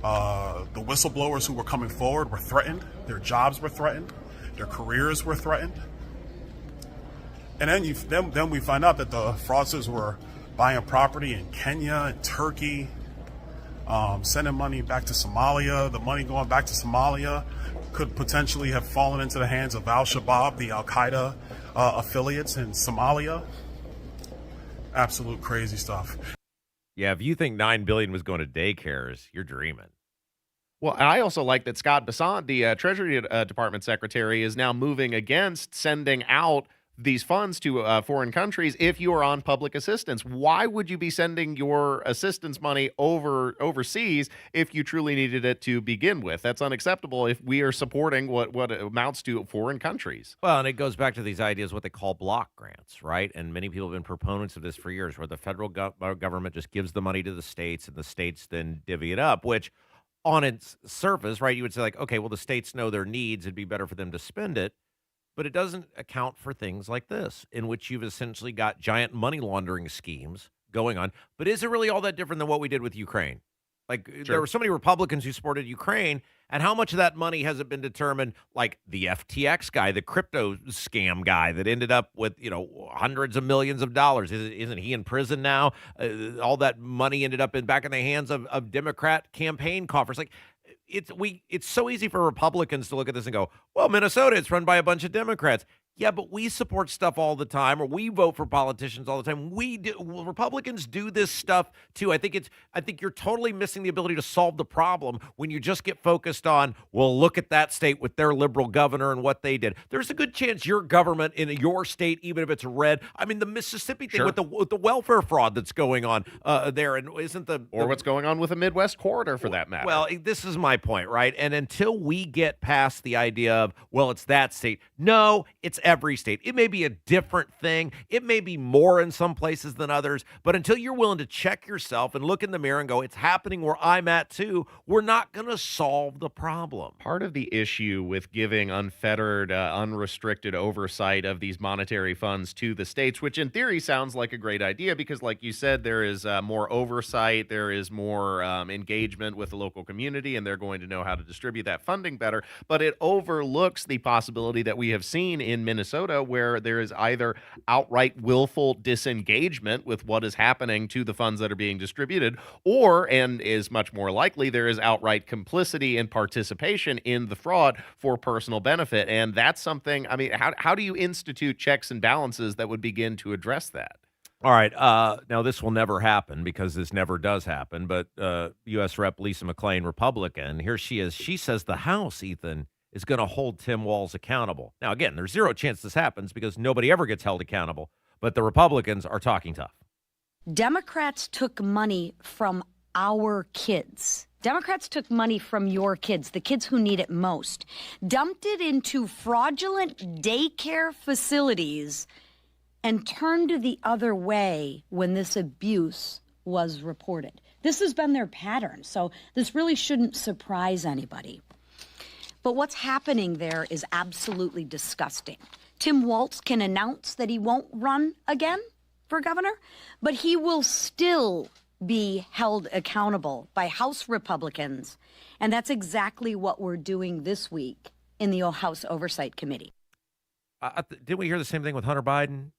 The whistleblowers who were coming forward were threatened. Their jobs were threatened. Their careers were threatened. And then we find out that the fraudsters were buying property in Kenya and Turkey, sending money back to Somalia. The money going back to Somalia could potentially have fallen into the hands of Al-Shabaab, the Al-Qaeda affiliates in Somalia. Absolute crazy stuff. Yeah, if you think $9 billion was going to daycares, you're dreaming. Well, I also like that Scott Bessent, the Treasury Department Secretary, is now moving against sending out these funds to foreign countries if you are on public assistance. Why would you be sending your assistance money overseas if you truly needed it to begin with? That's unacceptable if we are supporting what amounts to foreign countries. Well, and it goes back to these ideas, what they call block grants, right? And many people have been proponents of this for years, where the federal government just gives the money to the states and the states then divvy it up, which on its surface, right, you would say like, okay, well, the states know their needs. It'd be better for them to spend it. But it doesn't account for things like this, in which you've essentially got giant money laundering schemes going on. But is it really all that different than what we did with Ukraine? Like, there were so many Republicans who supported Ukraine, and how much of that money has it been determined, like the FTX guy, the crypto scam guy that ended up with, hundreds of millions of dollars. Isn't he in prison now? All that money ended up back in the hands of Democrat campaign coffers. Like, it's so easy for Republicans to look at this and go, well, Minnesota, it's run by a bunch of Democrats. Yeah, but we support stuff all the time, or we vote for politicians all the time. Republicans do this stuff too. I think you're totally missing the ability to solve the problem when you just get focused on, well, look at that state with their liberal governor and what they did. There's a good chance your government in your state, even if it's red, I mean, the Mississippi thing with the welfare fraud that's going on there, and what's going on with the Midwest corridor for that matter. Well, this is my point, right? And until we get past the idea of, well, it's that state. No, it's every state. It may be a different thing. It may be more in some places than others. But until you're willing to check yourself and look in the mirror and go, it's happening where I'm at too, we're not going to solve the problem. Part of the issue with giving unfettered, unrestricted oversight of these monetary funds to the states, which in theory sounds like a great idea because, like you said, there is more oversight, there is more engagement with the local community, and they're going to know how to distribute that funding better. But it overlooks the possibility that we have seen in Minnesota, where there is either outright willful disengagement with what is happening to the funds that are being distributed, or, and is much more likely, there is outright complicity and participation in the fraud for personal benefit. And that's something, I mean, how do you institute checks and balances that would begin to address that? All right. Now, this will never happen because this never does happen. But U.S. Rep. Lisa McClain, Republican, here she is. She says the House, Ethan, is going to hold Tim Walz accountable. Now, again, there's zero chance this happens because nobody ever gets held accountable. But the Republicans are talking tough. Democrats took money from our kids. Democrats took money from your kids, the kids who need it most, dumped it into fraudulent daycare facilities, and turned the other way when this abuse was reported. This has been their pattern, so this really shouldn't surprise anybody. But what's happening there is absolutely disgusting. Tim Walz can announce that he won't run again for governor, but he will still be held accountable by House Republicans. And that's exactly what we're doing this week in the House Oversight Committee. Didn't we hear the same thing with Hunter Biden?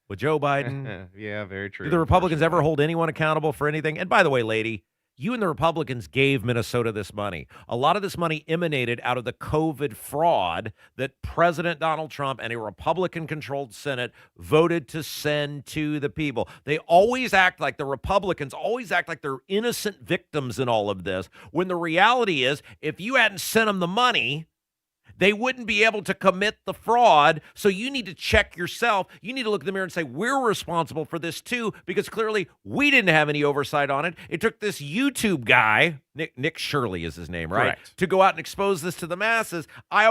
With Joe Biden? Yeah, very true. Do the Republicans ever hold anyone accountable for anything? And by the way, lady, you and the Republicans gave Minnesota this money. A lot of this money emanated out of the COVID fraud that President Donald Trump and a Republican-controlled Senate voted to send to the people. They always act like the Republicans always act like they're innocent victims in all of this, when the reality is, if you hadn't sent them the money, they wouldn't be able to commit the fraud. So you need to check yourself. You need to look in the mirror and say, we're responsible for this too, because clearly we didn't have any oversight on it. It took this YouTube guy, Nick Shirley is his name, right? Correct. To go out and expose this to the masses. I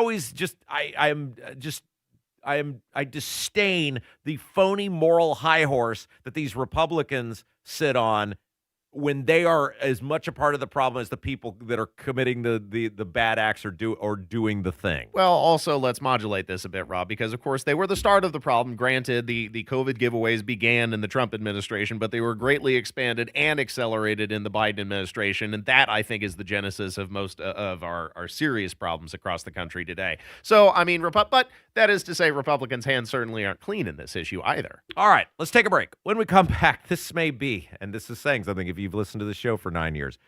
disdain the phony moral high horse that these Republicans sit on when they are as much a part of the problem as the people that are committing the bad acts or doing the thing. Well, also, let's modulate this a bit, Rob, because, of course, they were the start of the problem. Granted, the COVID giveaways began in the Trump administration, but they were greatly expanded and accelerated in the Biden administration, and that, I think, is the genesis of most of our serious problems across the country today. So, I mean, but that is to say Republicans' hands certainly aren't clean in this issue either. All right, let's take a break. When we come back, this may be, and this is saying something if you've listened to the show for 9 years,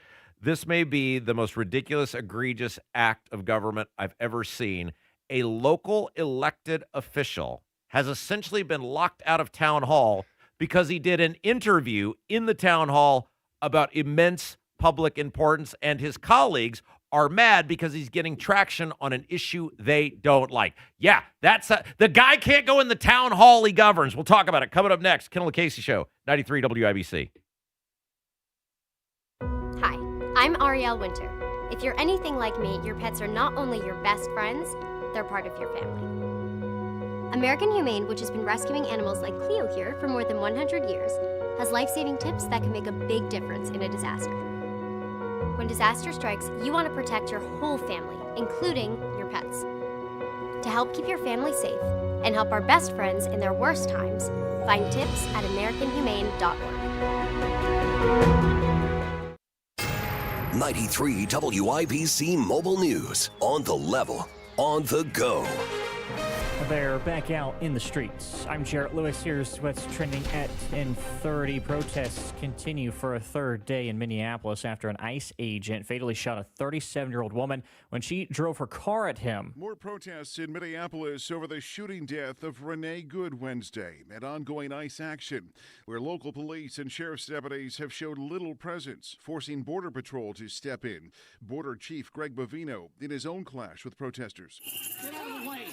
this may be the most ridiculous, egregious act of government I've ever seen. A local elected official has essentially been locked out of town hall because he did an interview in the town hall about immense public importance, and his colleagues are mad because he's getting traction on an issue they don't like. Yeah, the guy can't go in the town hall he governs. We'll talk about it coming up next. Kendall Casey Show, 93 WIBC. Hi, I'm Arielle Winter. If you're anything like me, your pets are not only your best friends, they're part of your family. American Humane, which has been rescuing animals like Cleo here for more than 100 years, has life-saving tips that can make a big difference in a disaster. When disaster strikes, you want to protect your whole family, including your pets. To help keep your family safe and help our best friends in their worst times, find tips at AmericanHumane.org. 93 WIBC Mobile News. On the level, on the go. They're back out in the streets. I'm Jarrett Lewis. Here's what's trending at 10:30. Protests continue for a third day in Minneapolis after an ICE agent fatally shot a 37-year-old woman when she drove her car at him. More protests in Minneapolis over the shooting death of Renee Good Wednesday and ongoing ICE action, where local police and sheriff's deputies have showed little presence, forcing Border Patrol to step in. Border Chief Greg Bovino in his own clash with protesters. Get out of the way.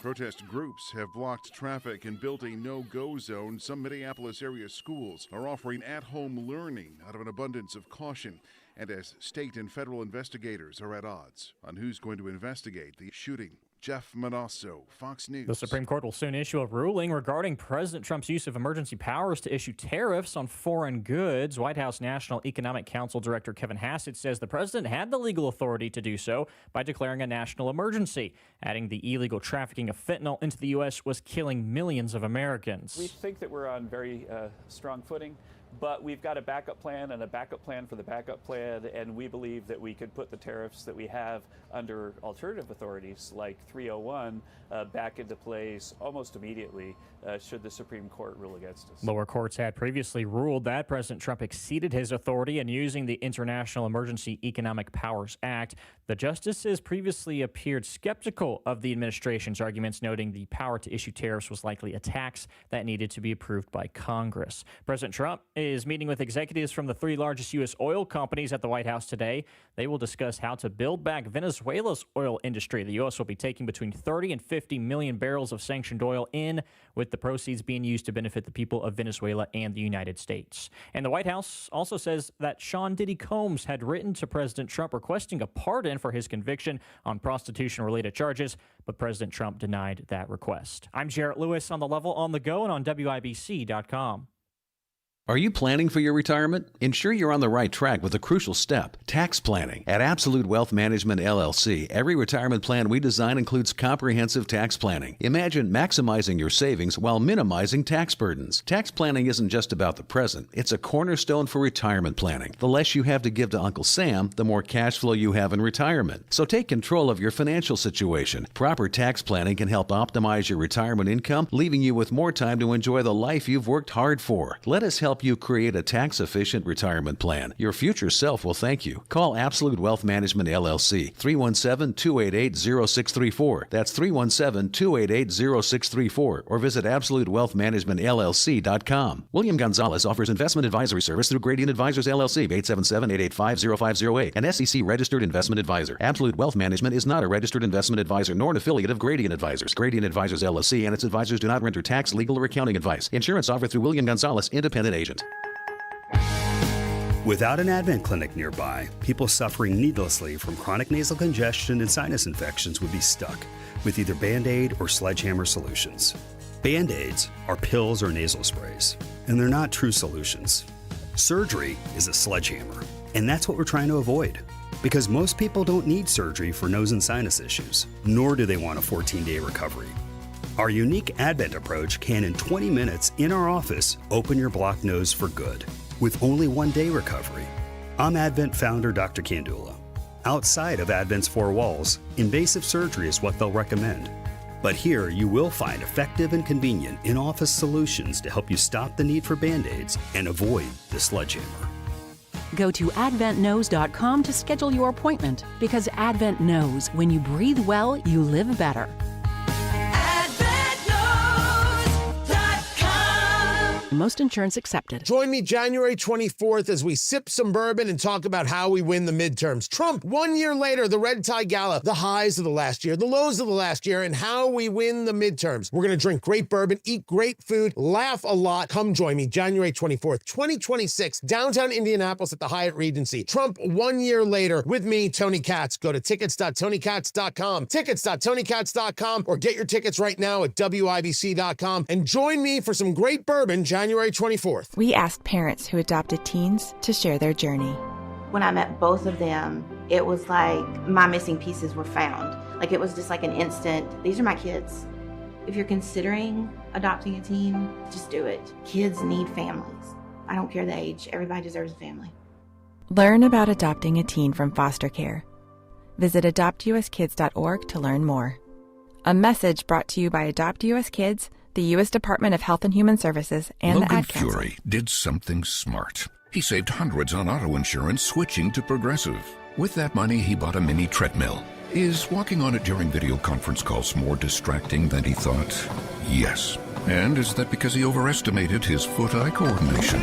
Protest groups have blocked traffic and built a no-go zone. Some Minneapolis area schools are offering at-home learning out of an abundance of caution, and as state and federal investigators are at odds on who's going to investigate the shooting. Jeff Manasso, Fox News. The Supreme Court will soon issue a ruling regarding President Trump's use of emergency powers to issue tariffs on foreign goods. White House National Economic Council Director Kevin Hassett says the president had the legal authority to do so by declaring a national emergency, adding the illegal trafficking of fentanyl into the U.S. was killing millions of Americans. We think that we're on very strong footing, but we've got a backup plan and a backup plan for the backup plan, and we believe that we could put the tariffs that we have under alternative authorities like 301 back into place almost immediately should the Supreme Court rule against us. Lower courts had previously ruled that President Trump exceeded his authority in using the International Emergency Economic Powers Act. The justices previously appeared skeptical of the administration's arguments, noting the power to issue tariffs was likely a tax that needed to be approved by Congress. President Trump is meeting with executives from the three largest U.S. oil companies at the White House today. They will discuss how to build back Venezuela's oil industry. The U.S. will be taking between 30 and 50 million barrels of sanctioned oil in, with the proceeds being used to benefit the people of Venezuela and the United States. And the White House also says that Sean Diddy Combs had written to President Trump requesting a pardon for his conviction on prostitution-related charges, but President Trump denied that request. I'm Jarrett Lewis on The Level, on the go, and on WIBC.com. Are you planning for your retirement? Ensure you're on the right track with a crucial step, tax planning. At Absolute Wealth Management, LLC, every retirement plan we design includes comprehensive tax planning. Imagine maximizing your savings while minimizing tax burdens. Tax planning isn't just about the present. It's a cornerstone for retirement planning. The less you have to give to Uncle Sam, the more cash flow you have in retirement. So take control of your financial situation. Proper tax planning can help optimize your retirement income, leaving you with more time to enjoy the life you've worked hard for. Let us help help you create a tax-efficient retirement plan. Your future self will thank you. Call Absolute Wealth Management LLC, 317-288-0634. That's 317-288-0634. Or visit AbsoluteWealthManagementLLC.com. William Gonzalez offers investment advisory service through Gradient Advisors LLC, 877-885-0508, an SEC-registered investment advisor. Absolute Wealth Management is not a registered investment advisor nor an affiliate of Gradient Advisors. Gradient Advisors LLC and its advisors do not render tax, legal, or accounting advice. Insurance offered through William Gonzalez, independent agent. Without an Advent clinic nearby, people suffering needlessly from chronic nasal congestion and sinus infections would be stuck with either Band-Aid or sledgehammer solutions. Band-Aids are pills or nasal sprays, and they're not true solutions. Surgery is a sledgehammer, and that's what we're trying to avoid. Because most people don't need surgery for nose and sinus issues, nor do they want a 14-day recovery. Our unique Advent approach can, in 20 minutes in our office, open your blocked nose for good, with only 1-day recovery. I'm Advent founder Dr. Kandula. Outside of Advent's four walls, invasive surgery is what they'll recommend. But here you will find effective and convenient in-office solutions to help you stop the need for Band-Aids and avoid the sledgehammer. Go to adventknows.com to schedule your appointment, because Advent knows when you breathe well, you live better. Most insurance accepted. Join me January 24th as we sip some bourbon and talk about how we win the midterms. Trump, 1 year later, the Red Tie Gala, the highs of the last year, the lows of the last year, and how we win the midterms. We're going to drink great bourbon, eat great food, laugh a lot. Come join me January 24th, 2026, downtown Indianapolis at the Hyatt Regency. Trump, 1 year later, with me, Tony Katz. Go to tickets.tonykatz.com, tickets.tonykatz.com, or get your tickets right now at WIBC.com, and join me for some great bourbon January 24th. We asked parents who adopted teens to share their journey. When I met both of them, it was like my missing pieces were found. Like it was just like an instant, these are my kids. If you're considering adopting a teen, just do it. Kids need families. I don't care the age, everybody deserves a family. Learn about adopting a teen from foster care. Visit adoptuskids.org to learn more. A message brought to you by Adopt US Kids, the U.S. Department of Health and Human Services, and Logan the Ad Council. Fury did something smart. He saved hundreds on auto insurance switching to Progressive. With that money, he bought a mini treadmill. Is walking on it during video conference calls more distracting than he thought? Yes. And is that because he overestimated his foot-eye coordination?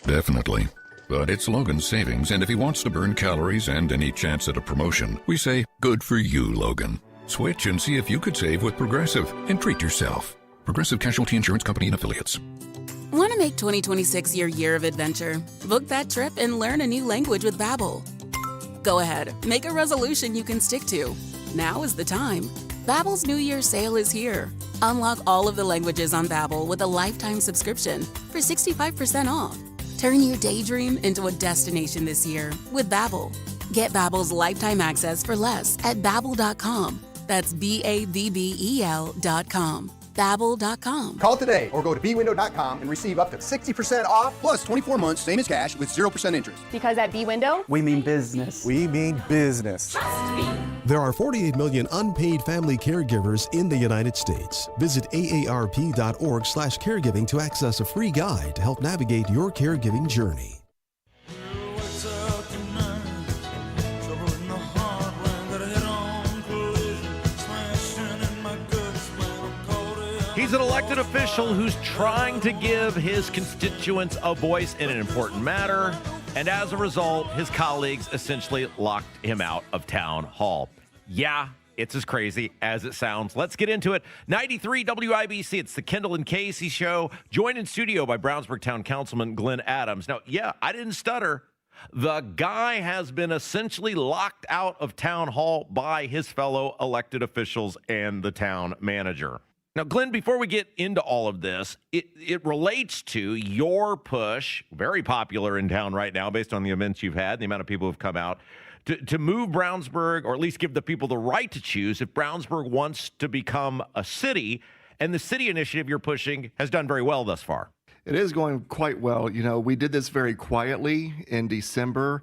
Definitely. But it's Logan's savings, and if he wants to burn calories and any chance at a promotion, we say, good for you, Logan. Switch and see if you could save with Progressive and treat yourself. Progressive Casualty Insurance Company and Affiliates. Want to make 2026 your year of adventure? Book that trip and learn a new language with Babbel. Go ahead, make a resolution you can stick to. Now is the time. Babbel's New Year sale is here. Unlock all of the languages on Babbel with a lifetime subscription for 65% off. Turn your daydream into a destination this year with Babbel. Get Babbel's lifetime access for less at Babbel.com. That's Babbel.com. Babbel.com. Call today or go to bwindow.com and receive up to 60% off plus 24 months same as cash with 0% interest. Because at B-Window, We mean business. We mean business. There are 48 million unpaid family caregivers in the United States. Visit aarp.org/caregiving to access a free guide to help navigate your caregiving journey. He's an elected official who's trying to give his constituents a voice in an important matter, and as a result, his colleagues essentially locked him out of town hall. Yeah, it's as crazy as it sounds. Let's get into it. 93 WIBC, it's the Kendall and Casey show, joined in studio by Brownsburg Town Councilman Glenn Adams. Now, yeah, I didn't stutter. The guy has been essentially locked out of town hall by his fellow elected officials and the town manager. Now, Glenn, before we get into all of this, it relates to your push, very popular in town right now based on the events you've had, the amount of people who've come out, to move Brownsburg, or at least give the people the right to choose if Brownsburg wants to become a city. And the city initiative you're pushing has done very well thus far. It is going quite well. You know, we did this very quietly in December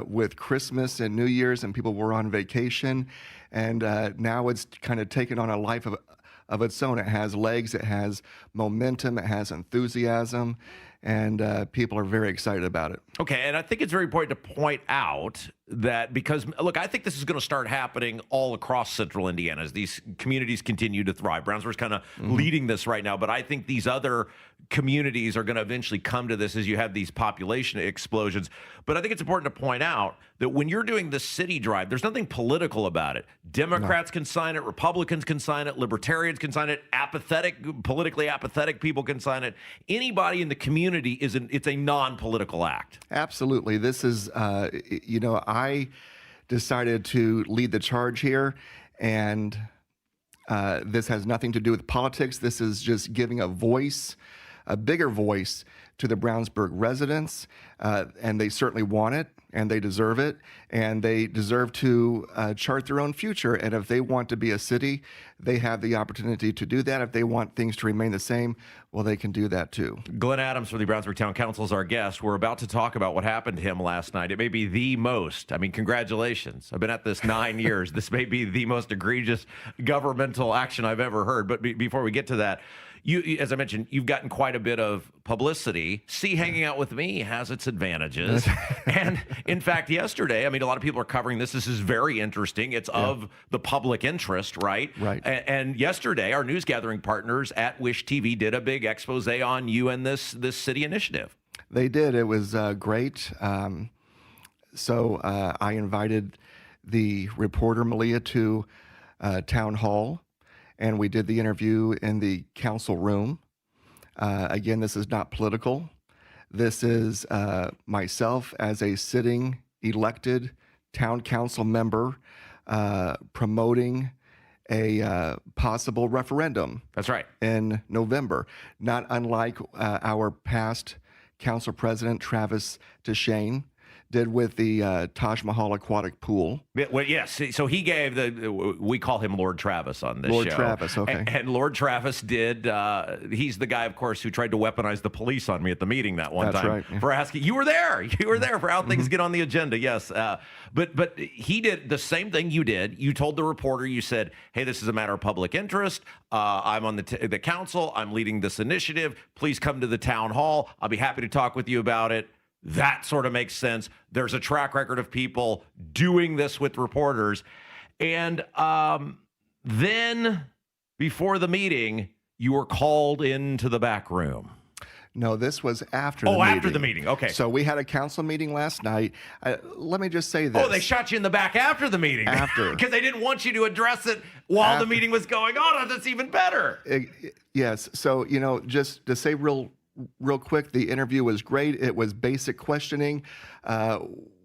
with Christmas and New Year's, and people were on vacation. And now it's kind of taken on a life of of its own. It has legs, it has momentum, it has enthusiasm, and people are very excited about it. Okay, and I think it's very important to point out that because, look, I think this is going to start happening all across central Indiana as these communities continue to thrive. Brownsburg's kind of leading this right now, but I think these other communities are going to eventually come to this as you have these population explosions. But I think it's important to point out that when you're doing the city drive, there's nothing political about it. Democrats can sign it, Republicans can sign it, Libertarians can sign it, politically apathetic people can sign it. Anybody in the community it's a non-political act. Absolutely. This is, I decided to lead the charge here, and this has nothing to do with politics. This is just giving a voice, a bigger voice to the Brownsburg residents, and they certainly want it, and they deserve it, and they deserve to chart their own future. And if they want to be a city, they have the opportunity to do that. If they want things to remain the same, well, they can do that too. Glenn Adams from the Brownsburg Town Council is our guest. We're about to talk about what happened to him last night. It may be the most, congratulations. I've been at this 9 years. This may be the most egregious governmental action I've ever heard. But before we get to that, you, as I mentioned, you've gotten quite a bit of publicity. Hanging out with me has its advantages. And in fact, yesterday, a lot of people are covering this. This is very interesting. It's of the public interest, right? Right. And yesterday, our news gathering partners at Wish TV did a big expose on you and this city initiative. They did. It was great. So I invited the reporter, Malia, to town hall, and we did the interview in the council room. Again, this is not political. This is myself as a sitting elected town council member promoting a possible referendum. That's right. In November, not unlike our past council president, Travis DeShane, did with the Taj Mahal aquatic pool. Well, yes. So he gave we call him Lord Travis on this show. Lord Travis, okay. And Lord Travis did, he's the guy, of course, who tried to weaponize the police on me at the meeting that one That's time. Right, yeah. For asking, you were there for how things get on the agenda, yes. But he did the same thing you did. You told the reporter, you said, hey, this is a matter of public interest. I'm on the council. I'm leading this initiative. Please come to the town hall. I'll be happy to talk with you about it. That sort of makes sense. There's a track record of people doing this with reporters. And then before the meeting, you were called into the back room. No, this was after the meeting. Oh, after the meeting. Okay. So we had a council meeting last night. Let me just say this. Oh, they shot you in the back after the meeting. After. Because they didn't want you to address it while the meeting was going on. That's even better. Yes. So, just to say real quick, the interview was great. It was basic questioning.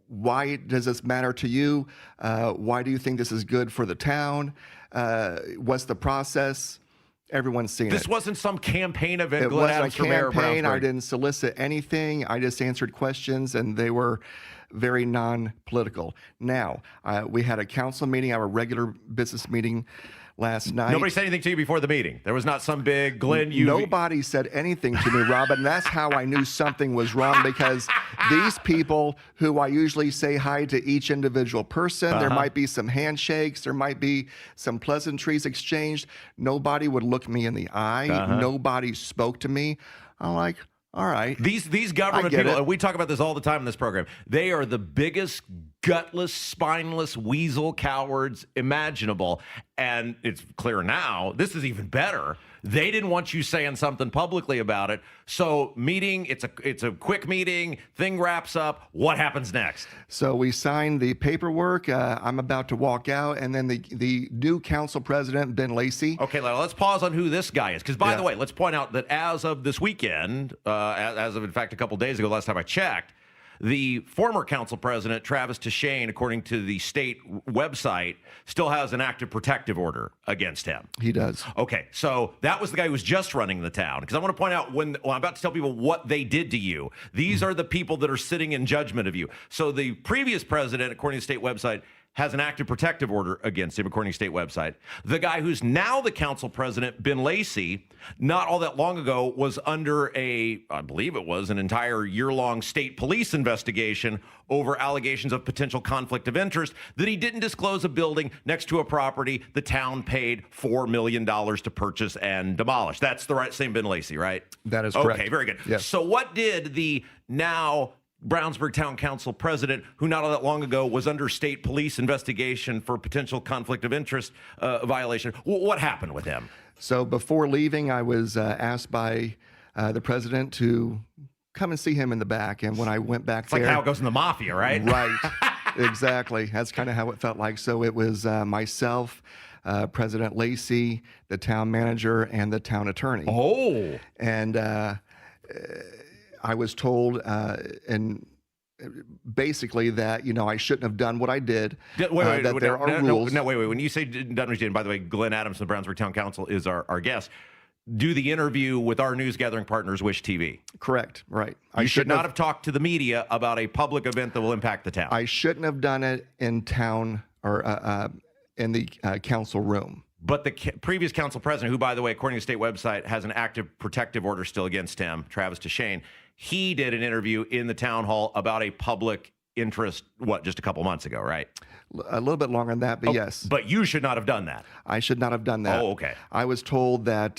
Why does this matter to you? Why do you think this is good for the town? What's the process? Everyone's seen it. This wasn't some campaign event. It Glenn wasn't Adams a for Mayor of campaign. I Brownsburg. didn't solicit anything. I just answered questions, and they were very non-political. Now, we had a council meeting, our regular business meeting last night. Nobody said anything to you before the meeting. There was not some big Glenn. Nobody said anything to me, Robin. That's how I knew something was wrong, because these people who I usually say hi to each individual person, there might be some handshakes, there might be some pleasantries exchanged. Nobody would look me in the eye. Nobody spoke to me. I'm like, all right. These government people, and we talk about this all the time in this program, they are the biggest gutless, spineless weasel cowards imaginable. And it's clear now, this is even better. They didn't want you saying something publicly about it. So meeting, it's a quick meeting, thing wraps up. What happens next? So we signed the paperwork. I'm about to walk out, and then the new council president, Ben Lacey. Okay, let's pause on who this guy is. Because, by the way, let's point out that as of this weekend, as of, in fact, a couple days ago, last time I checked, the former council president, Travis DeShane, according to the state website, still has an active protective order against him. He does. Okay, so that was the guy who was just running the town. Because I want to point out, when I'm about to tell people what they did to you, these are the people that are sitting in judgment of you. So the previous president, according to the state website, has an active protective order against him, according to state website. The guy who's now the council president, Ben Lacey, not all that long ago was under I believe it was an entire year-long state police investigation over allegations of potential conflict of interest that he didn't disclose a building next to a property the town paid $4 million to purchase and demolish. That's the same Ben Lacey, right? That is correct. Okay, very good. Yes. So what did the now Brownsburg Town Council president, who not all that long ago was under state police investigation for potential conflict of interest violation, what happened with him? So before leaving, I was asked by the president to come and see him in the back. And when I went back It's there... like how it goes in the mafia, right? Right. Exactly. That's kind of how it felt like. So it was myself, President Lacey, the town manager, and the town attorney. Oh. And I was told, and basically that, I shouldn't have done what I did. Wait, that there are rules. No, wait. When you say done what you did, and by the way, Glenn Adams from the Brownsburg Town Council is our guest. Do the interview with our news gathering partners, Wish TV. Correct. Right. You should not have talked to the media about a public event that will impact the town. I shouldn't have done it in town or in the council room. But the previous council president, who, by the way, according to the state website, has an active protective order still against him, Travis DeShane, he did an interview in the town hall about a public interest, just a couple months ago, right? A little bit longer than that, but yes. But you should not have done that. I should not have done that. Oh, okay. I was told that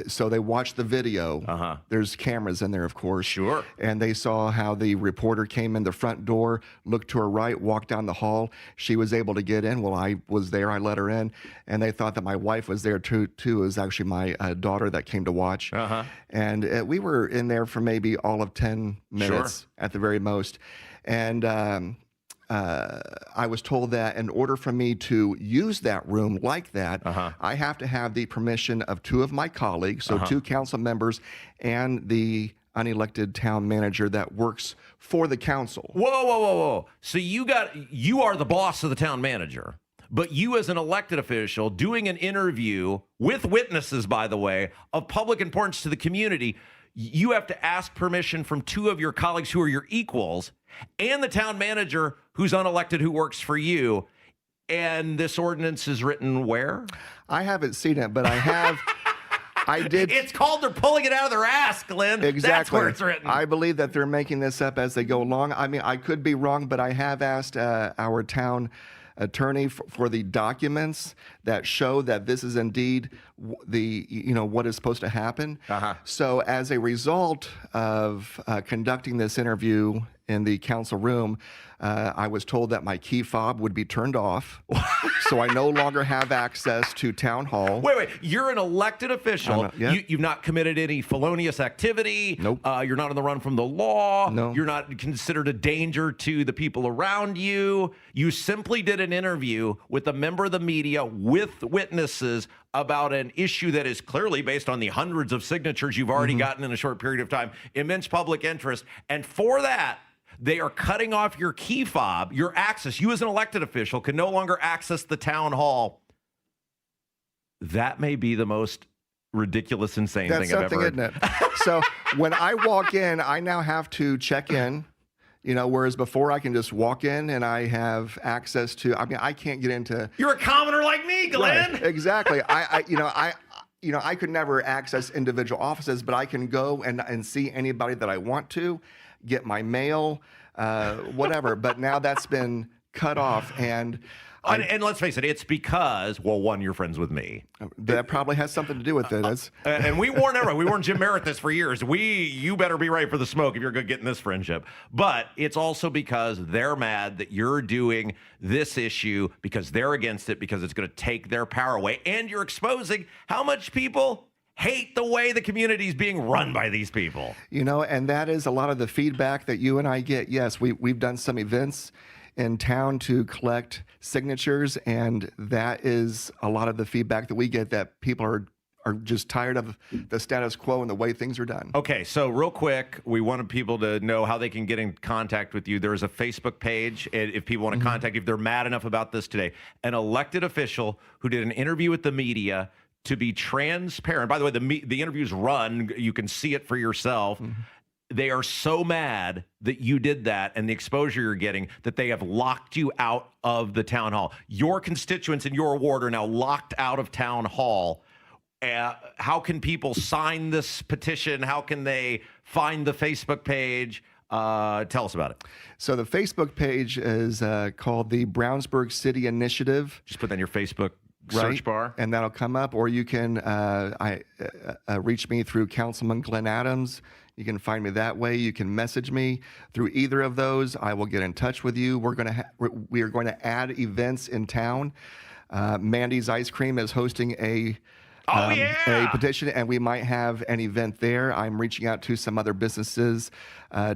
so they watched the video. Uh-huh. There's cameras in there, of course. Sure. And they saw how the reporter came in the front door, looked to her right, walked down the hall. She was able to get in. Well, I was there. I let her in. And they thought that my wife was there too. It was actually my daughter that came to watch. Uh-huh. And we were in there for maybe all of 10 minutes at the very most. And I was told that in order for me to use that room like that, I have to have the permission of two of my colleagues, so two council members and the unelected town manager that works for the council. Whoa. So you are the boss of the town manager, but you as an elected official doing an interview with witnesses, by the way, of public importance to the community, you have to ask permission from two of your colleagues who are your equals and the town manager who's unelected who works for you. And this ordinance is written where? I haven't seen it, but I have. I did. It's called they're pulling it out of their ass, Glenn. Exactly. That's where it's written. I believe that they're making this up as they go along. I mean, I could be wrong, but I have asked our town attorney for the documents that show that this is indeed what is supposed to happen. So as a result of conducting this interview in the council room, I was told that my key fob would be turned off. So I no longer have access to town hall. Wait. You're an elected official. You've not committed any felonious activity. Nope. You're not on the run from the law. No. You're not considered a danger to the people around you. You simply did an interview with a member of the media with witnesses about an issue that is clearly, based on the hundreds of signatures you've already gotten in a short period of time, immense public interest. And for that, they are cutting off your key fob, your access. You as an elected official can no longer access the town hall. That may be the most ridiculous, insane thing I've ever heard. That's something, isn't it? So when I walk in, I now have to check in, whereas before I can just walk in and I have access to, I can't get into. You're a commoner like me, Glenn. Right, exactly. I could never access individual offices, but I can go and see anybody that I want to, get my mail, whatever. But now that's been cut off. And let's face it, it's because, one, you're friends with me. That probably has something to do with it. And we warned everyone. We warned Jim Merritt this for years. You better be ready for the smoke if you're going to get in this friendship. But it's also because they're mad that you're doing this issue because they're against it, because it's going to take their power away. And you're exposing how much people hate the way the community is being run by these people. And that is a lot of the feedback that you and I get. Yes, we've done some events in town to collect signatures, and that is a lot of the feedback that we get, that people are just tired of the status quo and the way things are done. Okay, so real quick, we wanted people to know how they can get in contact with you. There's a Facebook page, if people want to contact you, if they're mad enough about this today. An elected official who did an interview with the media to be transparent. By the way, the interview's run. You can see it for yourself. they are so mad that you did that and the exposure you're getting that they have locked you out of the town hall. Your constituents in your ward are now locked out of town hall. How can people sign this petition? How can they find the Facebook page? Tell us about it. So the Facebook page is called the Brownsburg City Initiative. Just put that in your Facebook search bar, and that'll come up. Or you can reach me through Councilman Glenn Adams. You can find me that way. You can message me through either of those. I will get in touch with you. We are going to add events in town. Mandy's Ice Cream is hosting a petition, and we might have an event there. I'm reaching out to some other businesses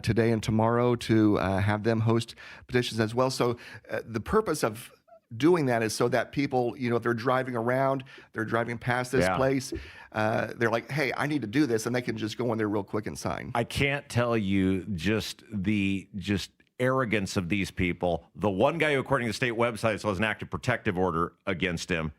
today and tomorrow to have them host petitions as well. So the purpose of doing that is so that people, if they're driving around, they're driving past this place, they're like, hey, I need to do this, and they can just go in there real quick and sign. I can't tell you just the arrogance of these people. The one guy who, according to the state website, has an active protective order against him,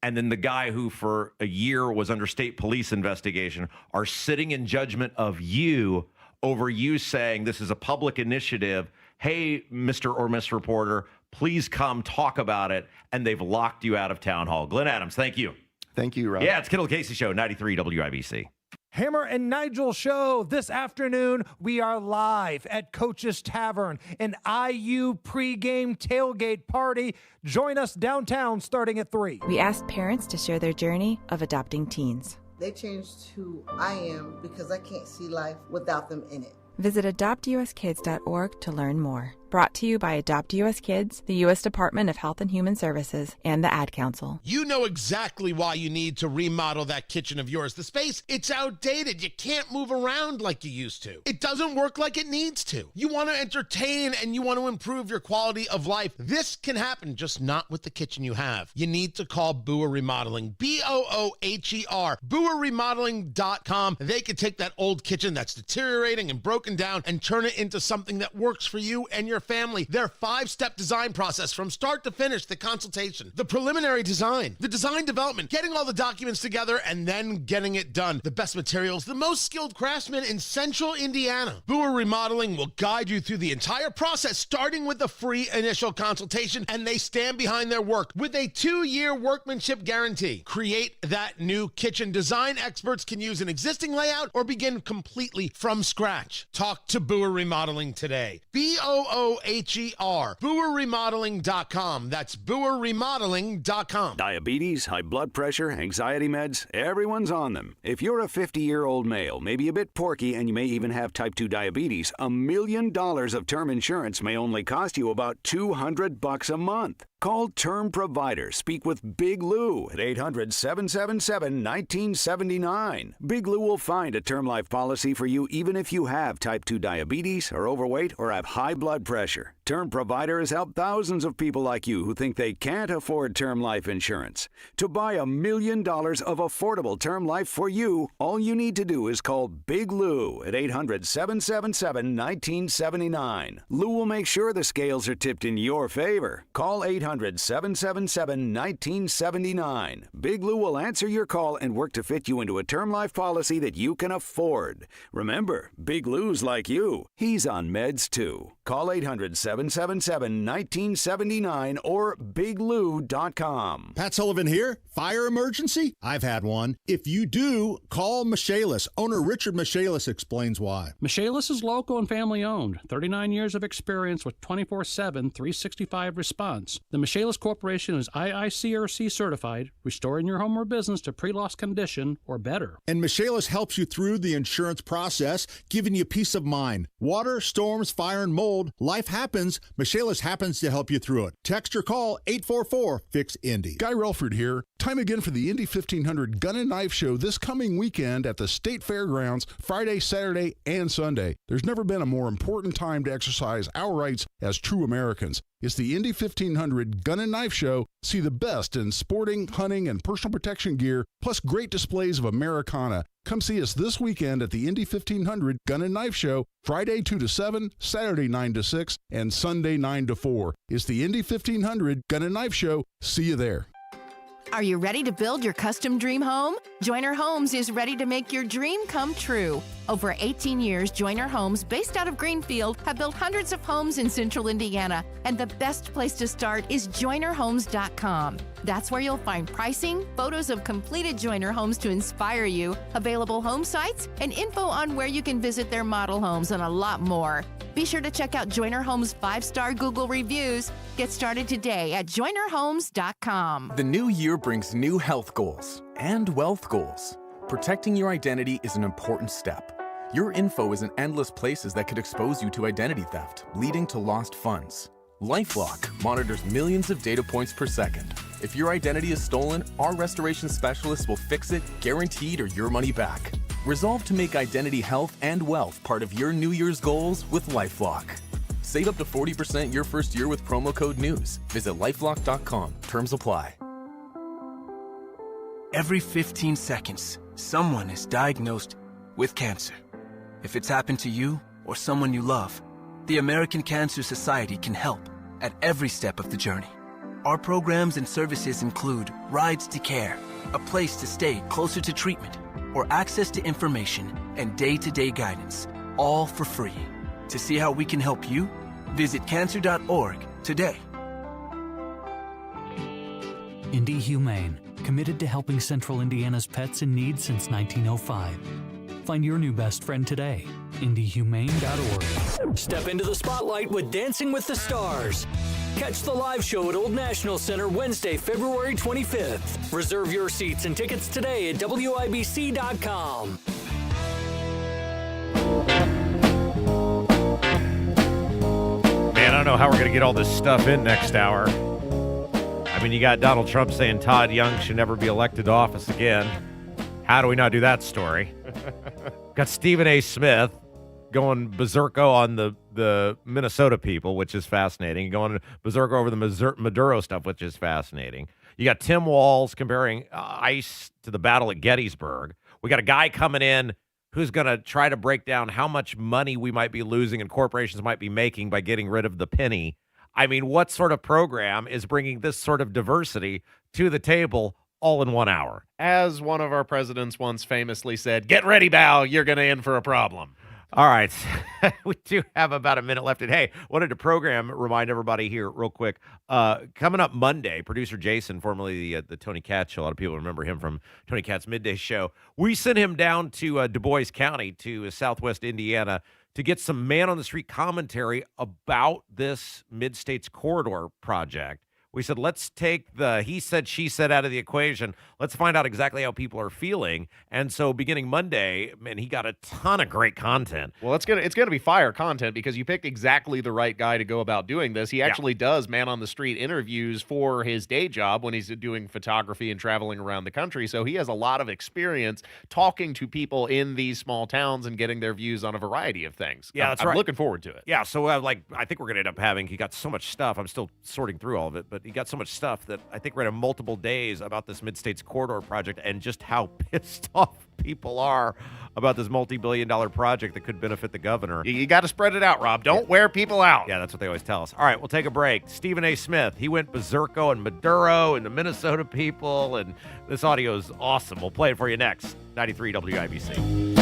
and then the guy who for a year was under state police investigation are sitting in judgment of you over you saying this is a public initiative. Hey, Mr. or Miss Reporter, please come talk about it. And they've locked you out of town hall. Glenn Adams, thank you. Thank you, Rob. Yeah, it's Kendall Casey Show, 93 WIBC. Hammer and Nigel Show. This afternoon, we are live at Coach's Tavern, an IU pregame tailgate party. Join us downtown starting at 3. We asked parents to share their journey of adopting teens. They changed who I am because I can't see life without them in it. Visit adoptuskids.org to learn more. Brought to you by Adopt US Kids, the U.S. Department of Health and Human Services, and the Ad Council. You know exactly why you need to remodel that kitchen of yours. The space, it's outdated. You can't move around like you used to. It doesn't work like it needs to. You want to entertain and you want to improve your quality of life. This can happen, just not with the kitchen you have. You need to call Booher Remodeling, B-O-O-H-E-R, BooherRemodeling.com. They can take that old kitchen that's deteriorating and broken down and turn it into something that works for you and your family. Their 5-step design process from start to finish, the consultation, the preliminary design, the design development, getting all the documents together, and then getting it done. The best materials, the most skilled craftsmen in Central Indiana. Booher Remodeling will guide you through the entire process, starting with the free initial consultation, and they stand behind their work with a 2-year workmanship guarantee. Create that new kitchen. Design experts can use an existing layout or begin completely from scratch. Talk to Booher Remodeling today. BOOHER, BooherRemodeling.com. That's BooherRemodeling.com. Diabetes, high blood pressure, anxiety meds, everyone's on them. If you're a 50-year-old male, maybe a bit porky, and you may even have type 2 diabetes, $1 million of term insurance may only cost you about $200 a month. Call Term Provider. Speak with Big Lou at 800-777-1979. Big Lou will find a term life policy for you even if you have type 2 diabetes, are overweight, or have high blood pressure. Term Provider has helped thousands of people like you who think they can't afford term life insurance. To buy $1 million of affordable term life for you, all you need to do is call Big Lou at 800-777-1979. Lou will make sure the scales are tipped in your favor. Call 800-777-1979. Big Lou will answer your call and work to fit you into a term life policy that you can afford. Remember, Big Lou's like you. He's on meds too. Call 800-777-1979 or biglou.com. Pat Sullivan here. Fire emergency? I've had one. If you do, call Michaelis. Owner Richard Michaelis explains why. Michaelis is local and family owned. 39 years of experience with 24/7, 365 response. The Michaelis Corporation is IICRC certified, restoring your home or business to pre-loss condition or better. And Michaelis helps you through the insurance process, giving you peace of mind. Water, storms, fire, and mold. Life happens. Michaelis happens to help you through it. Text or call 844-FIX-INDY. Guy Relford here. Time again for the Indy 1500 Gun and Knife Show this coming weekend at the State Fairgrounds, Friday, Saturday, and Sunday. There's never been a more important time to exercise our rights as true Americans. It's the Indy 1500 Gun and Knife Show. See the best in sporting, hunting, and personal protection gear, plus great displays of Americana. Come see us this weekend at the Indy 1500 Gun and Knife Show, Friday 2 to 7, Saturday 9 to 6, and Sunday 9 to 4. It's the Indy 1500 Gun and Knife Show. See you there. Are you ready to build your custom dream home? Joiner Homes is ready to make your dream come true. Over 18 years, Joiner Homes, based out of Greenfield, have built hundreds of homes in central Indiana, and the best place to start is joinerhomes.com. That's where you'll find pricing, photos of completed Joiner homes to inspire you, available home sites, and info on where you can visit their model homes, and a lot more. Be sure to check out Joiner Homes' 5-star Google reviews. Get started today at joinerhomes.com. The new year brings new health goals and wealth goals. Protecting your identity is an important step. Your info is in endless places that could expose you to identity theft, leading to lost funds. LifeLock monitors millions of data points per second. If your identity is stolen, our restoration specialists will fix it, guaranteed, or your money back. Resolve to make identity health and wealth part of your New Year's goals with LifeLock. Save up to 40% your first year with promo code NEWS. Visit lifelock.com. Terms apply. Every 15 seconds, someone is diagnosed with cancer. If it's happened to you or someone you love, the American Cancer Society can help at every step of the journey. Our programs and services include rides to care, a place to stay closer to treatment, or access to information and day-to-day guidance, all for free. To see how we can help you, visit cancer.org today. Indy Humane, committed to helping Central Indiana's pets in need since 1905. Find your new best friend today. IndyHumane.org. Step into the spotlight with Dancing with the Stars. Catch the live show at Old National Center Wednesday, February 25th. Reserve your seats and tickets today at WIBC.com. Man, I don't know how we're going to get all this stuff in next hour. I mean, you got Donald Trump saying Todd Young should never be elected to office again. How do we not do that story? Got Stephen A. Smith going berserko on the Minnesota people, which is fascinating. Going berserko over the Maduro stuff, which is fascinating. You got Tim Walz comparing ICE to the battle at Gettysburg. We got a guy coming in who's going to try to break down how much money we might be losing and corporations might be making by getting rid of the penny. I mean, what sort of program is bringing this sort of diversity to the table all in 1 hour? As one of our presidents once famously said, get ready, Bow, you're going to in for a problem. All right. We do have about a minute left. And hey, wanted to remind everybody here real quick. Coming up Monday, producer Jason, formerly the Tony Katz Show. A lot of people remember him from Tony Katz's Midday Show. We sent him down to Du Bois County to southwest Indiana to get some man-on-the-street commentary about this Mid-States Corridor project. We said, let's take the he said, she said out of the equation. Let's find out exactly how people are feeling. And so beginning Monday, man, he got a ton of great content. Well, it's gonna be fire content because you picked exactly the right guy to go about doing this. He actually does man-on-the-street interviews for his day job when he's doing photography and traveling around the country. So he has a lot of experience talking to people in these small towns and getting their views on a variety of things. Yeah, that's I'm right. looking forward to it. Yeah, so I think we're going to end up having, he got so much stuff. I'm still sorting through all of it, but he got so much stuff that I think we're going to have multiple days about this Mid-States Corridor project and just how pissed off people are about this multi-billion-dollar project that could benefit the governor. You got to spread it out, Rob. Don't wear people out. Yeah, that's what they always tell us. All right, we'll take a break. Stephen A. Smith, he went berserko and Maduro and the Minnesota people, and this audio is awesome. We'll play it for you next. 93 WIBC.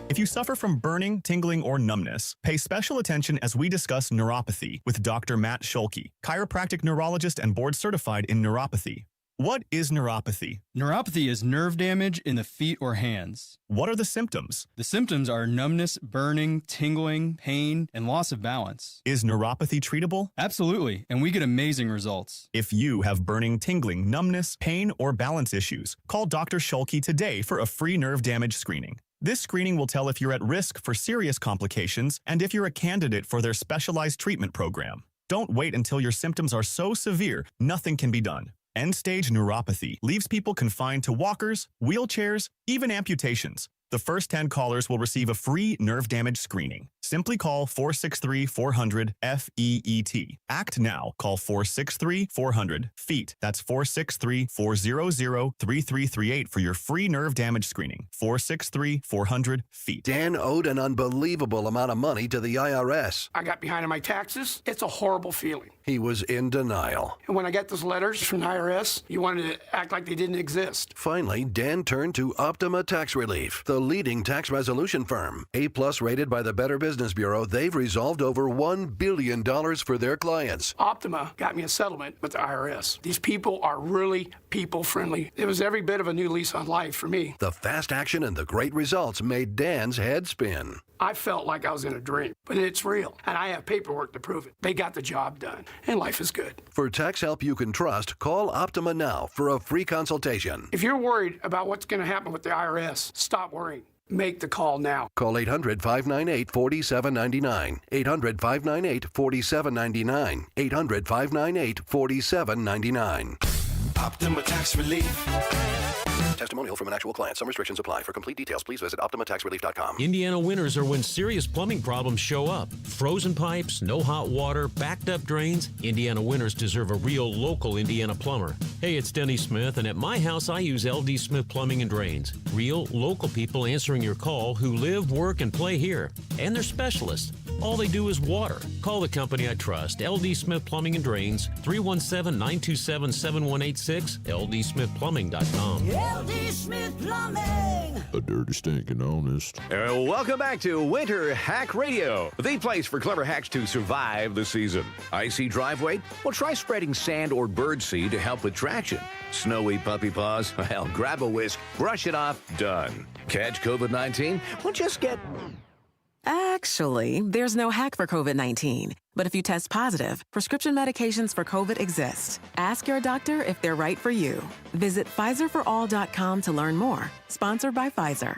If you suffer from burning, tingling, or numbness, pay special attention as we discuss neuropathy with Dr. Matt Schulke, chiropractic neurologist and board certified in neuropathy. What is neuropathy? Neuropathy is nerve damage in the feet or hands. What are the symptoms? The symptoms are numbness, burning, tingling, pain, and loss of balance. Is neuropathy treatable? Absolutely, and we get amazing results. If you have burning, tingling, numbness, pain, or balance issues, call Dr. Schulke today for a free nerve damage screening. This screening will tell if you're at risk for serious complications and if you're a candidate for their specialized treatment program. Don't wait until your symptoms are so severe, nothing can be done. End-stage neuropathy leaves people confined to walkers, wheelchairs, even amputations. The first 10 callers will receive a free nerve damage screening. Simply call 463-400-FEET. Act now. Call 463-400-FEET. That's 463-400-3338 for your free nerve damage screening. 463-400-FEET. Dan owed an unbelievable amount of money to the IRS. I got behind on my taxes. It's a horrible feeling. He was in denial. And when I got those letters from the IRS, you wanted to act like they didn't exist. Finally, Dan turned to Optima Tax Relief, the leading tax resolution firm. A-plus rated by the Better Business Bureau, they've resolved over $1 billion for their clients. Optima got me a settlement with the IRS. These people are really people-friendly. It was every bit of a new lease on life for me. The fast action and the great results made Dan's head spin. I felt like I was in a dream, but it's real, and I have paperwork to prove it. They got the job done, and life is good. For tax help you can trust, call Optima now for a free consultation. If you're worried about what's going to happen with the IRS, stop worrying. Make the call now. Call 800-598-4799. 800-598-4799. 800-598-4799. Optima Tax Relief. Testimonial from an actual client. Some restrictions apply. For complete details, please visit OptimaTaxRelief.com. Indiana winters are when serious plumbing problems show up. Frozen pipes, no hot water, backed up drains. Indiana winters deserve a real local Indiana plumber. Hey, it's Denny Smith, and at my house I use LD Smith Plumbing and Drains. Real local people answering your call who live, work, and play here. And they're specialists. All they do is water. Call the company I trust, LD Smith Plumbing and Drains, 317-927-7186, ldsmithplumbing.com. LD Smith Plumbing. A dirty, stinking honest. Welcome back to Winter Hack Radio, the place for clever hacks to survive the season. Icy driveway? Well, try spreading sand or birdseed to help with traction. Snowy puppy paws? Well, grab a whisk, brush it off, done. Catch COVID-19? Well, just get... Actually, there's no hack for COVID-19. But if you test positive, prescription medications for COVID exist. Ask your doctor if they're right for you. Visit PfizerForAll.com to learn more. Sponsored by Pfizer.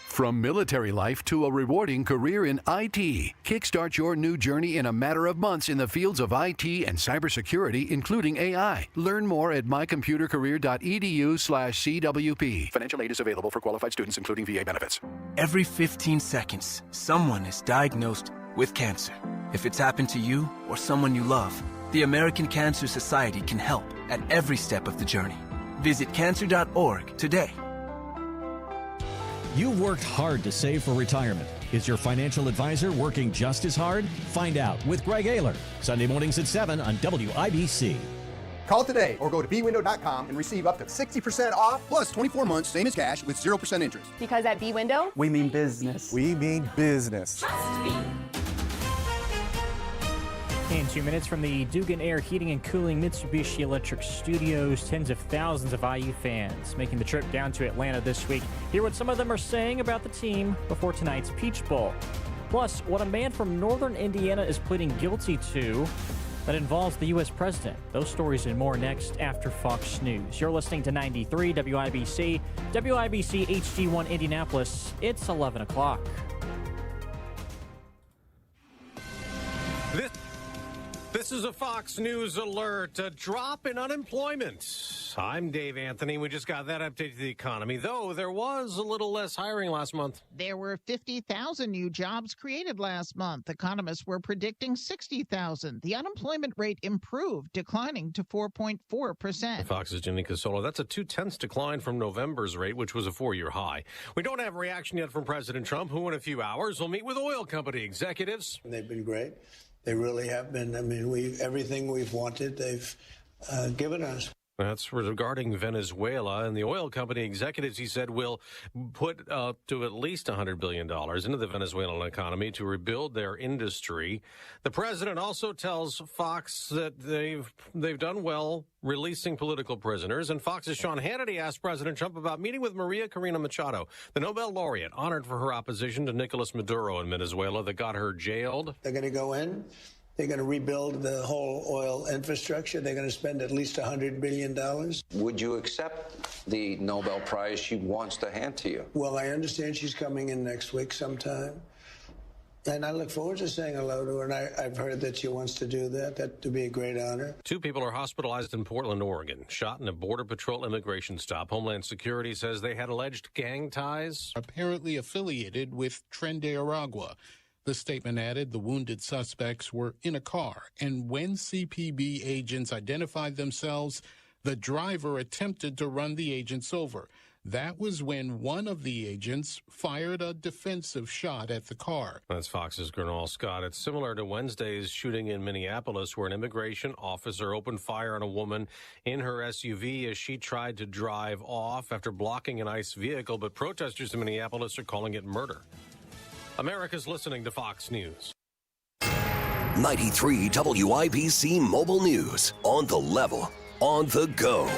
From military life to a rewarding career in IT, kickstart your new journey in a matter of months in the fields of IT and cybersecurity, including AI. Learn more at mycomputercareer.edu/CWP. Financial aid is available for qualified students, including VA benefits. Every 15 seconds, someone is diagnosed with cancer. If it's happened to you or someone you love, the American Cancer Society can help at every step of the journey. Visit cancer.org today. You've worked hard to save for retirement. Is your financial advisor working just as hard? Find out with Greg Ayler, Sunday mornings at 7 on WIBC. Call today or go to bwindow.com and receive up to 60% off plus 24 months, same as cash, with 0% interest. Because at B-Window, we mean business. We mean business. Trust me. In 2 minutes from the Dugan Air Heating and Cooling Mitsubishi Electric Studios, tens of thousands of IU fans making the trip down to Atlanta this week. Hear what some of them are saying about the team before tonight's Peach Bowl. Plus, what a man from northern Indiana is pleading guilty to that involves the U.S. president. Those stories and more next after Fox News. You're listening to 93 WIBC, WIBC HD1 Indianapolis. It's 11 o'clock. This is a Fox News alert. A drop in unemployment. I'm Dave Anthony. We just got that update to the economy, though there was a little less hiring last month. There were 50,000 new jobs created last month. Economists were predicting 60,000. The unemployment rate improved, declining to 4.4%. Fox's Jenny Casola. That's a 0.2 decline from November's rate, which was a 4-year high. We don't have a reaction yet from President Trump, who in a few hours will meet with oil company executives. They've been great. They really have been. I mean, everything we've wanted, they've given us. That's regarding Venezuela, and the oil company executives, he said, will put up to at least $100 billion into the Venezuelan economy to rebuild their industry. The president also tells Fox that they've done well releasing political prisoners. And Fox's Sean Hannity asked President Trump about meeting with Maria Corina Machado, the Nobel laureate, honored for her opposition to Nicolas Maduro in Venezuela that got her jailed. They're going to go in. They're going to rebuild the whole oil infrastructure. They're going to spend at least $100 billion. Would you accept the Nobel Prize she wants to hand to you? Well, I understand she's coming in next week sometime. And I look forward to saying hello to her, and I've heard that she wants to do that. That would be a great honor. 2 people are hospitalized in Portland, Oregon, shot in a Border Patrol immigration stop. Homeland Security says they had alleged gang ties. Apparently affiliated with Tren de Aragua. The statement added the wounded suspects were in a car, and when CPB agents identified themselves, the driver attempted to run the agents over. That was when one of the agents fired a defensive shot at the car. That's Fox's Gernal Scott. It's similar to Wednesday's shooting in Minneapolis, where an immigration officer opened fire on a woman in her SUV as she tried to drive off after blocking an ICE vehicle. But protesters in Minneapolis are calling it murder. America's listening to Fox News. 93 WIBC Mobile News. On the level, on the go.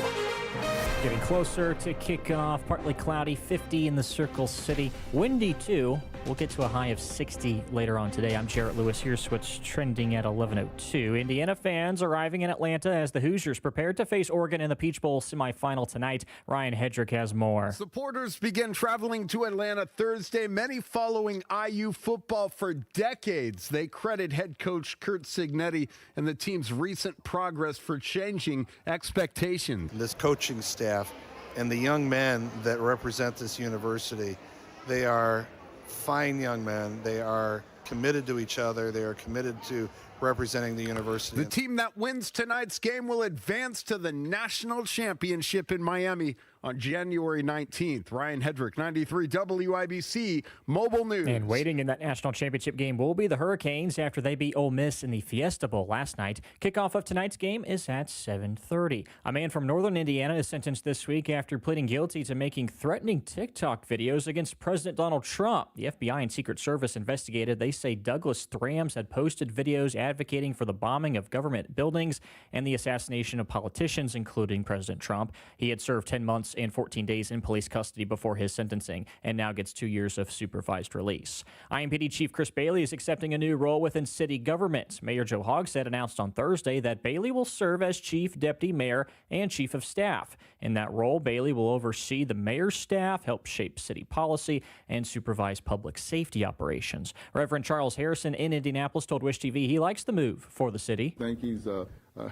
Getting closer to kickoff. Partly cloudy, 50 in the Circle City. Windy, too. We'll get to a high of 60 later on today. I'm Jarrett Lewis. Here's what's trending at 11:02. Indiana fans arriving in Atlanta as the Hoosiers prepare to face Oregon in the Peach Bowl semifinal tonight. Ryan Hedrick has more. Supporters begin traveling to Atlanta Thursday, many following IU football for decades. They credit head coach Curt Cignetti and the team's recent progress for changing expectations. This coaching staff and the young men that represent this university, they are fine young men. They are committed to each other. They are committed to representing the university. The team that wins tonight's game will advance to the national championship in Miami on January 19th. Ryan Hedrick, 93 WIBC Mobile News. And waiting in that national championship game will be the Hurricanes after they beat Ole Miss in the Fiesta Bowl last night. Kickoff of tonight's game is at 7:30. A man from northern Indiana is sentenced this week after pleading guilty to making threatening TikTok videos against President Donald Trump. The FBI and Secret Service investigated. They say Douglas Thrams had posted videos advocating for the bombing of government buildings and the assassination of politicians, including President Trump. He had served 10 months and 14 days in police custody before his sentencing and now gets 2 years of supervised release. IMPD Chief Chris Bailey is accepting a new role within city government. Mayor Joe Hogsett announced on Thursday that Bailey will serve as Chief Deputy Mayor and Chief of Staff. In that role, Bailey will oversee the mayor's staff, help shape city policy, and supervise public safety operations. Reverend Charles Harrison in Indianapolis told Wish TV he likes the move for the city. I think he's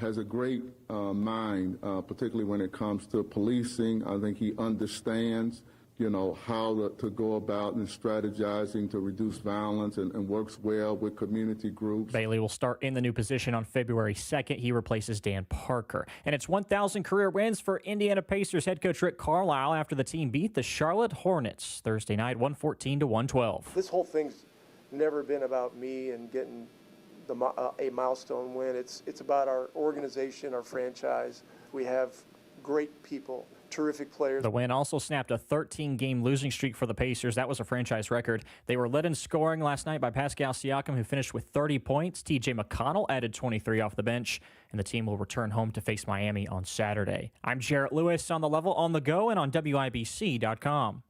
has a great mind, particularly when it comes to policing. I think he understands, how to go about and strategizing to reduce violence and works well with community groups. Bailey will start in the new position on February 2nd. He replaces Dan Parker. And it's 1,000 career wins for Indiana Pacers head coach Rick Carlisle after the team beat the Charlotte Hornets Thursday night, 114-112. This whole thing's never been about me and getting a milestone win. It's about our organization, our franchise. We have great people, terrific players. The win also snapped a 13-game losing streak for the Pacers. That was a franchise record. They were led in scoring last night by Pascal Siakam, who finished with 30 points. TJ McConnell added 23 off the bench, and the team will return home to face Miami on Saturday. I'm Jarrett Lewis on the level, on the go, and on WIBC.com.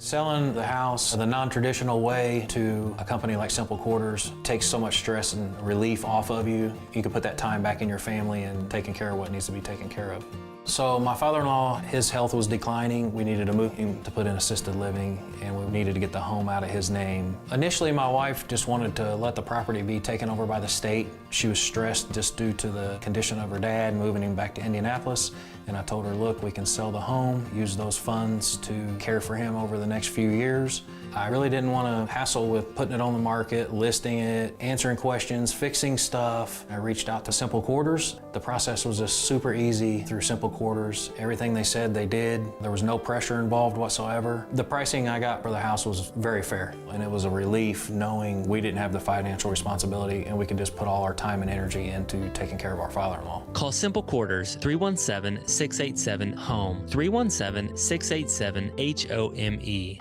Selling the house the non-traditional way to a company like Simple Quarters takes so much stress and relief off of you. You can put that time back in your family and taking care of what needs to be taken care of. So my father-in-law, his health was declining. We needed to move him to put in assisted living, and we needed to get the home out of his name. Initially, my wife just wanted to let the property be taken over by the state. She was stressed just due to the condition of her dad, moving him back to Indianapolis. And I told her, look, we can sell the home, use those funds to care for him over the next few years. I really didn't want to hassle with putting it on the market, listing it, answering questions, fixing stuff. I reached out to Simple Quarters. The process was just super easy through Simple Quarters. Everything they said they did. There was no pressure involved whatsoever. The pricing I got for the house was very fair, and it was a relief knowing we didn't have the financial responsibility and we could just put all our time and energy into taking care of our father-in-law. Call Simple Quarters 317-687-HOME, 317-687-HOME.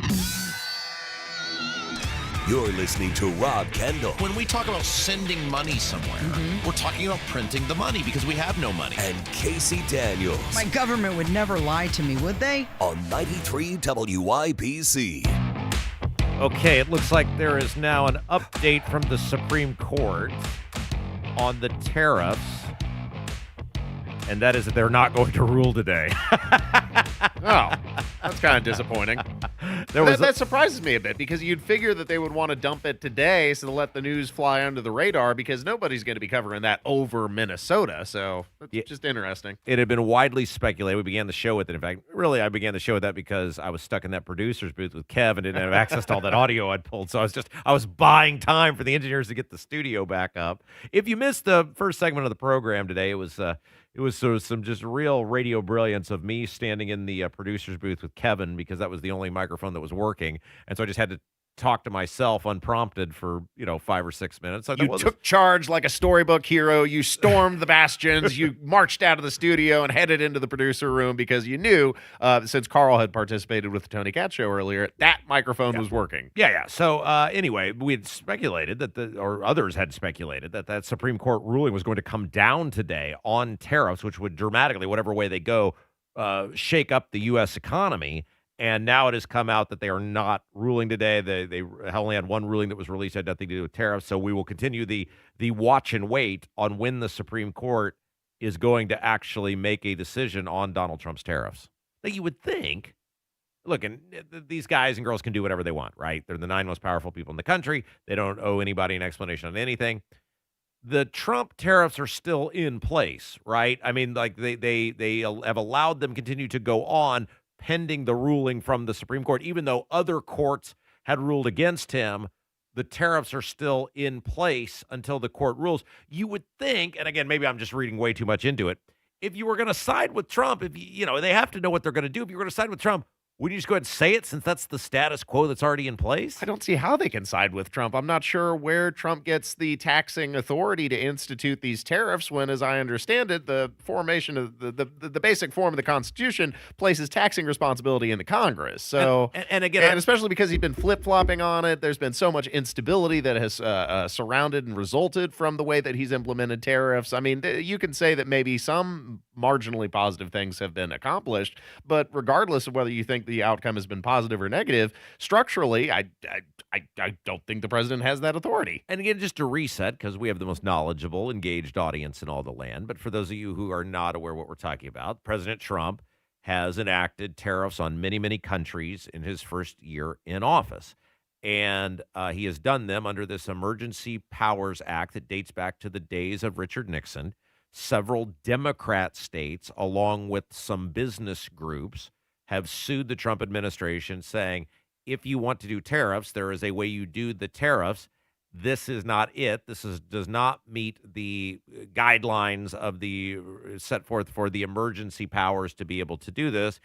You're listening to Rob Kendall. When we talk about sending money somewhere, we're talking about printing the money because we have no money. And Casey Daniels. My government would never lie to me, would they? On 93 WIBC. Okay, it looks like there is now an update from the Supreme Court on the tariffs, and that is that they're not going to rule today. Oh, that's kind of disappointing. That surprises me a bit because you'd figure that they would want to dump it today so to let the news fly under the radar because nobody's going to be covering that over Minnesota. So that's just interesting. It had been widely speculated. We began the show with it. In fact, really, I began the show with that because I was stuck in that producer's booth with Kev and didn't have access to all that audio I'd pulled. So I was buying time for the engineers to get the studio back up. If you missed the first segment of the program today, it was sort of some just real radio brilliance of me standing in the producer's booth with Kevin because that was the only microphone that was working. And so I just had to talk to myself unprompted for 5 or 6 minutes. You took charge like a storybook hero. You stormed the bastions. You marched out of the studio and headed into the producer room because you knew, since Carl had participated with the Tony Katz show earlier, that microphone was working. Yeah. So anyway, we had speculated or others had speculated that Supreme Court ruling was going to come down today on tariffs, which would dramatically, whatever way they go, shake up the U.S. economy. And now it has come out that they are not ruling today. They only had one ruling that was released, had nothing to do with tariffs. So we will continue the watch and wait on when the Supreme Court is going to actually make a decision on Donald Trump's tariffs. That you would think, look, and these guys and girls can do whatever they want, right? They're the 9 most powerful people in the country. They don't owe anybody an explanation on anything. The Trump tariffs are still in place, right? I mean, like they have allowed them continue to go on pending the ruling from the Supreme Court. Even though other courts had ruled against him, the tariffs are still in place until the court rules. You would think, and again, maybe I'm just reading way too much into it, if you were going to side with Trump, they have to know what they're going to do. If you were going to side with Trump, would you just go ahead and say it since that's the status quo that's already in place? I don't see how they can side with Trump. I'm not sure where Trump gets the taxing authority to institute these tariffs when, as I understand it, the formation of the basic form of the Constitution places taxing responsibility in the Congress. So, and again, especially because he's been flip-flopping on it, there's been so much instability that has surrounded and resulted from the way that he's implemented tariffs. I mean, you can say that maybe some marginally positive things have been accomplished, but regardless of whether you think the outcome has been positive or negative, structurally, I don't think the president has that authority. And again, just to reset, because we have the most knowledgeable, engaged audience in all the land, but for those of you who are not aware what we're talking about, President Trump has enacted tariffs on many, many countries in his first year in office. And he has done them under this Emergency Powers Act that dates back to the days of Richard Nixon. Several Democrat states, along with some business groups, have sued the Trump administration saying, if you want to do tariffs, there is a way you do the tariffs. This is not it. Does not meet the guidelines of the set forth for the emergency powers to be able to do this.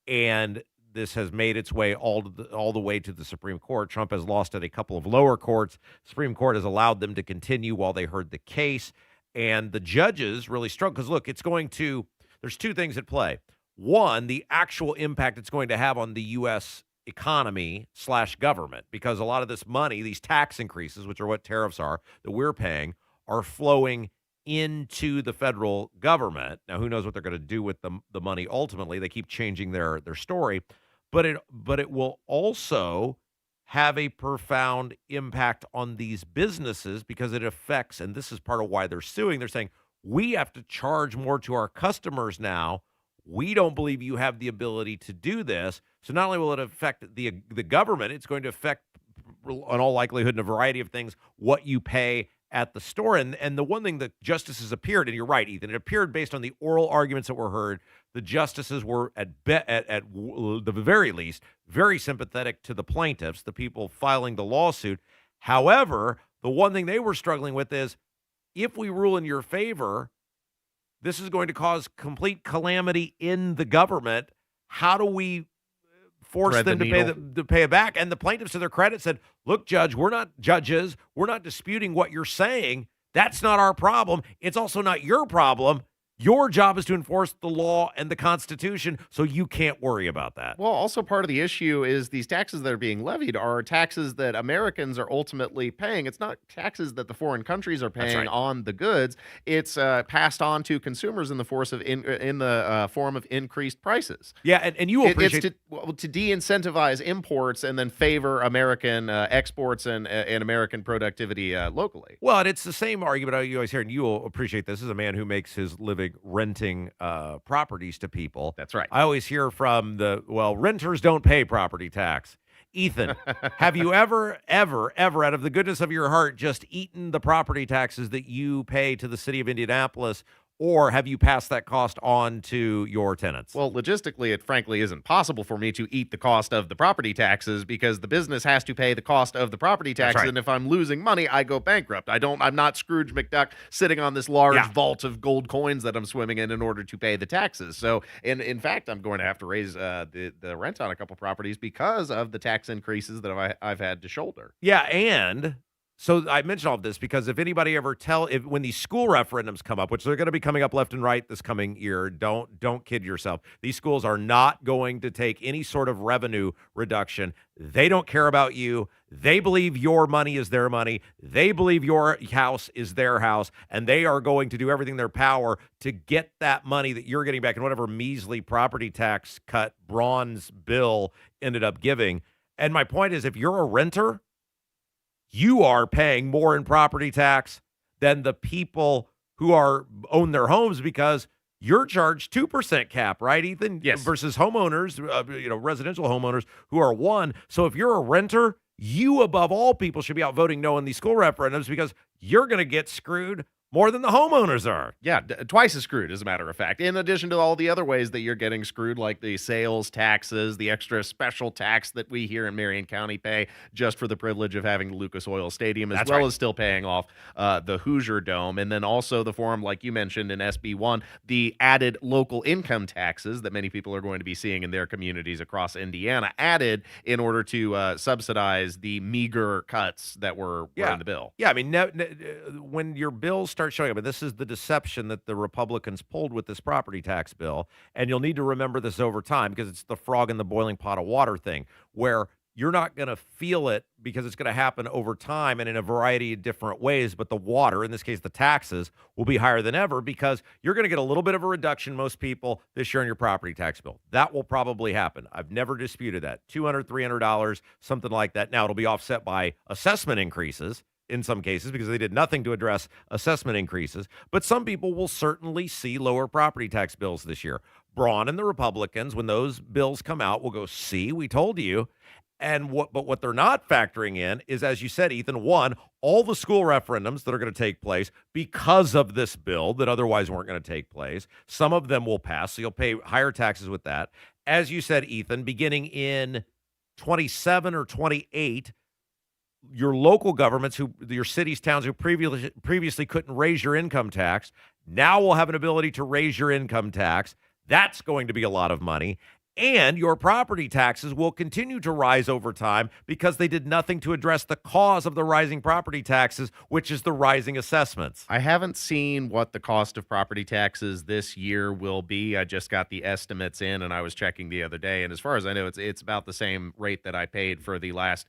And this has made its way all the way to the Supreme Court. Trump has lost at a couple of lower courts. Supreme Court has allowed them to continue while they heard the case. And the judges really struggle because, look, there's two things at play. One, the actual impact it's going to have on the U.S. economy / government, because a lot of this money, these tax increases, which are what tariffs are that we're paying, are flowing into the federal government. Now, who knows what they're going to do with the money ultimately? They keep changing their story, but it will also have a profound impact on these businesses because it affects, and this is part of why they're suing. They're saying, we have to charge more to our customers now. We don't believe you have the ability to do this. So not only will it affect the government, it's going to affect, in all likelihood, in a variety of things, what you pay at the store. And the one thing that justices appeared, and you're right, Ethan, it appeared based on the oral arguments that were heard, the justices were at the very least very sympathetic to the plaintiffs, the people filing the lawsuit. However, the one thing they were struggling with is, if we rule in your favor, this is going to cause complete calamity in the government. How do we force them to pay it back? And the plaintiffs, to their credit, said, look, Judge, we're not judges. We're not disputing what you're saying. That's not our problem. It's also not your problem. Your job is to enforce the law and the Constitution, so you can't worry about that. Well, also part of the issue is these taxes that are being levied are taxes that Americans are ultimately paying. It's not taxes that the foreign countries are paying on the goods. It's passed on to consumers in the form of increased prices. Yeah, and you will appreciate it's to de-incentivize imports and then favor American exports and American productivity locally. Well, and it's the same argument you always hear, and you will appreciate this as a man who makes his living renting properties to people. That's right. I always hear from renters don't pay property tax. Ethan, have you ever, out of the goodness of your heart, just eaten the property taxes that you pay to the city of Indianapolis, or have you passed that cost on to your tenants? Well, logistically, it frankly isn't possible for me to eat the cost of the property taxes because the business has to pay the cost of the property taxes. That's right. And if I'm losing money, I go bankrupt. I'm not Scrooge McDuck sitting on this large vault of gold coins that I'm swimming in order to pay the taxes. So, in fact, I'm going to have to raise the rent on a couple properties because of the tax increases that I've had to shoulder. Yeah, and so I mentioned all of this because if anybody ever when these school referendums come up, which they're going to be coming up left and right this coming year, don't kid yourself. These schools are not going to take any sort of revenue reduction. They don't care about you. They believe your money is their money. They believe your house is their house, and they are going to do everything in their power to get that money that you're getting back in whatever measly property tax cut Braun's bill ended up giving. And my point is, if you're a renter, you are paying more in property tax than the people who own their homes because you're charged 2% cap, right, Ethan? Yes. Versus homeowners, residential homeowners who are 1%. So if you're a renter, you above all people should be out voting no in these school referendums because you're going to get screwed more than the homeowners are. Yeah, twice as screwed, as a matter of fact. In addition to all the other ways that you're getting screwed, like the sales taxes, the extra special tax that we here in Marion County pay just for the privilege of having the Lucas Oil Stadium, as well as still paying off the Hoosier Dome. And then also the form, like you mentioned in SB 1, the added local income taxes that many people are going to be seeing in their communities across Indiana, added in order to subsidize the meager cuts that were in the bill. Yeah, I mean, when your bills start showing up, and this is the deception that the Republicans pulled with this property tax bill, and you'll need to remember this over time because it's the frog in the boiling pot of water thing, where you're not going to feel it because it's going to happen over time and in a variety of different ways, but the water, in this case the taxes, will be higher than ever because you're going to get a little bit of a reduction, most people, this year on your property tax bill. That will probably happen. I've never disputed that. $200, $300, something like that. Now, it'll be offset by assessment increases in some cases because they did nothing to address assessment increases. But some people will certainly see lower property tax bills this year. Braun and the Republicans, when those bills come out, will go, see, we told you. But what they're not factoring in is, as you said, Ethan, one, all the school referendums that are going to take place because of this bill that otherwise weren't going to take place. Some of them will pass, so you'll pay higher taxes with that. As you said, Ethan, beginning in 27 or 28, your local governments, your cities, towns who previously couldn't raise your income tax, now will have an ability to raise your income tax. That's going to be a lot of money. And your property taxes will continue to rise over time because they did nothing to address the cause of the rising property taxes, which is the rising assessments. I haven't seen what the cost of property taxes this year will be. I just got the estimates in, and I was checking the other day. And as far as I know, it's about the same rate that I paid for the last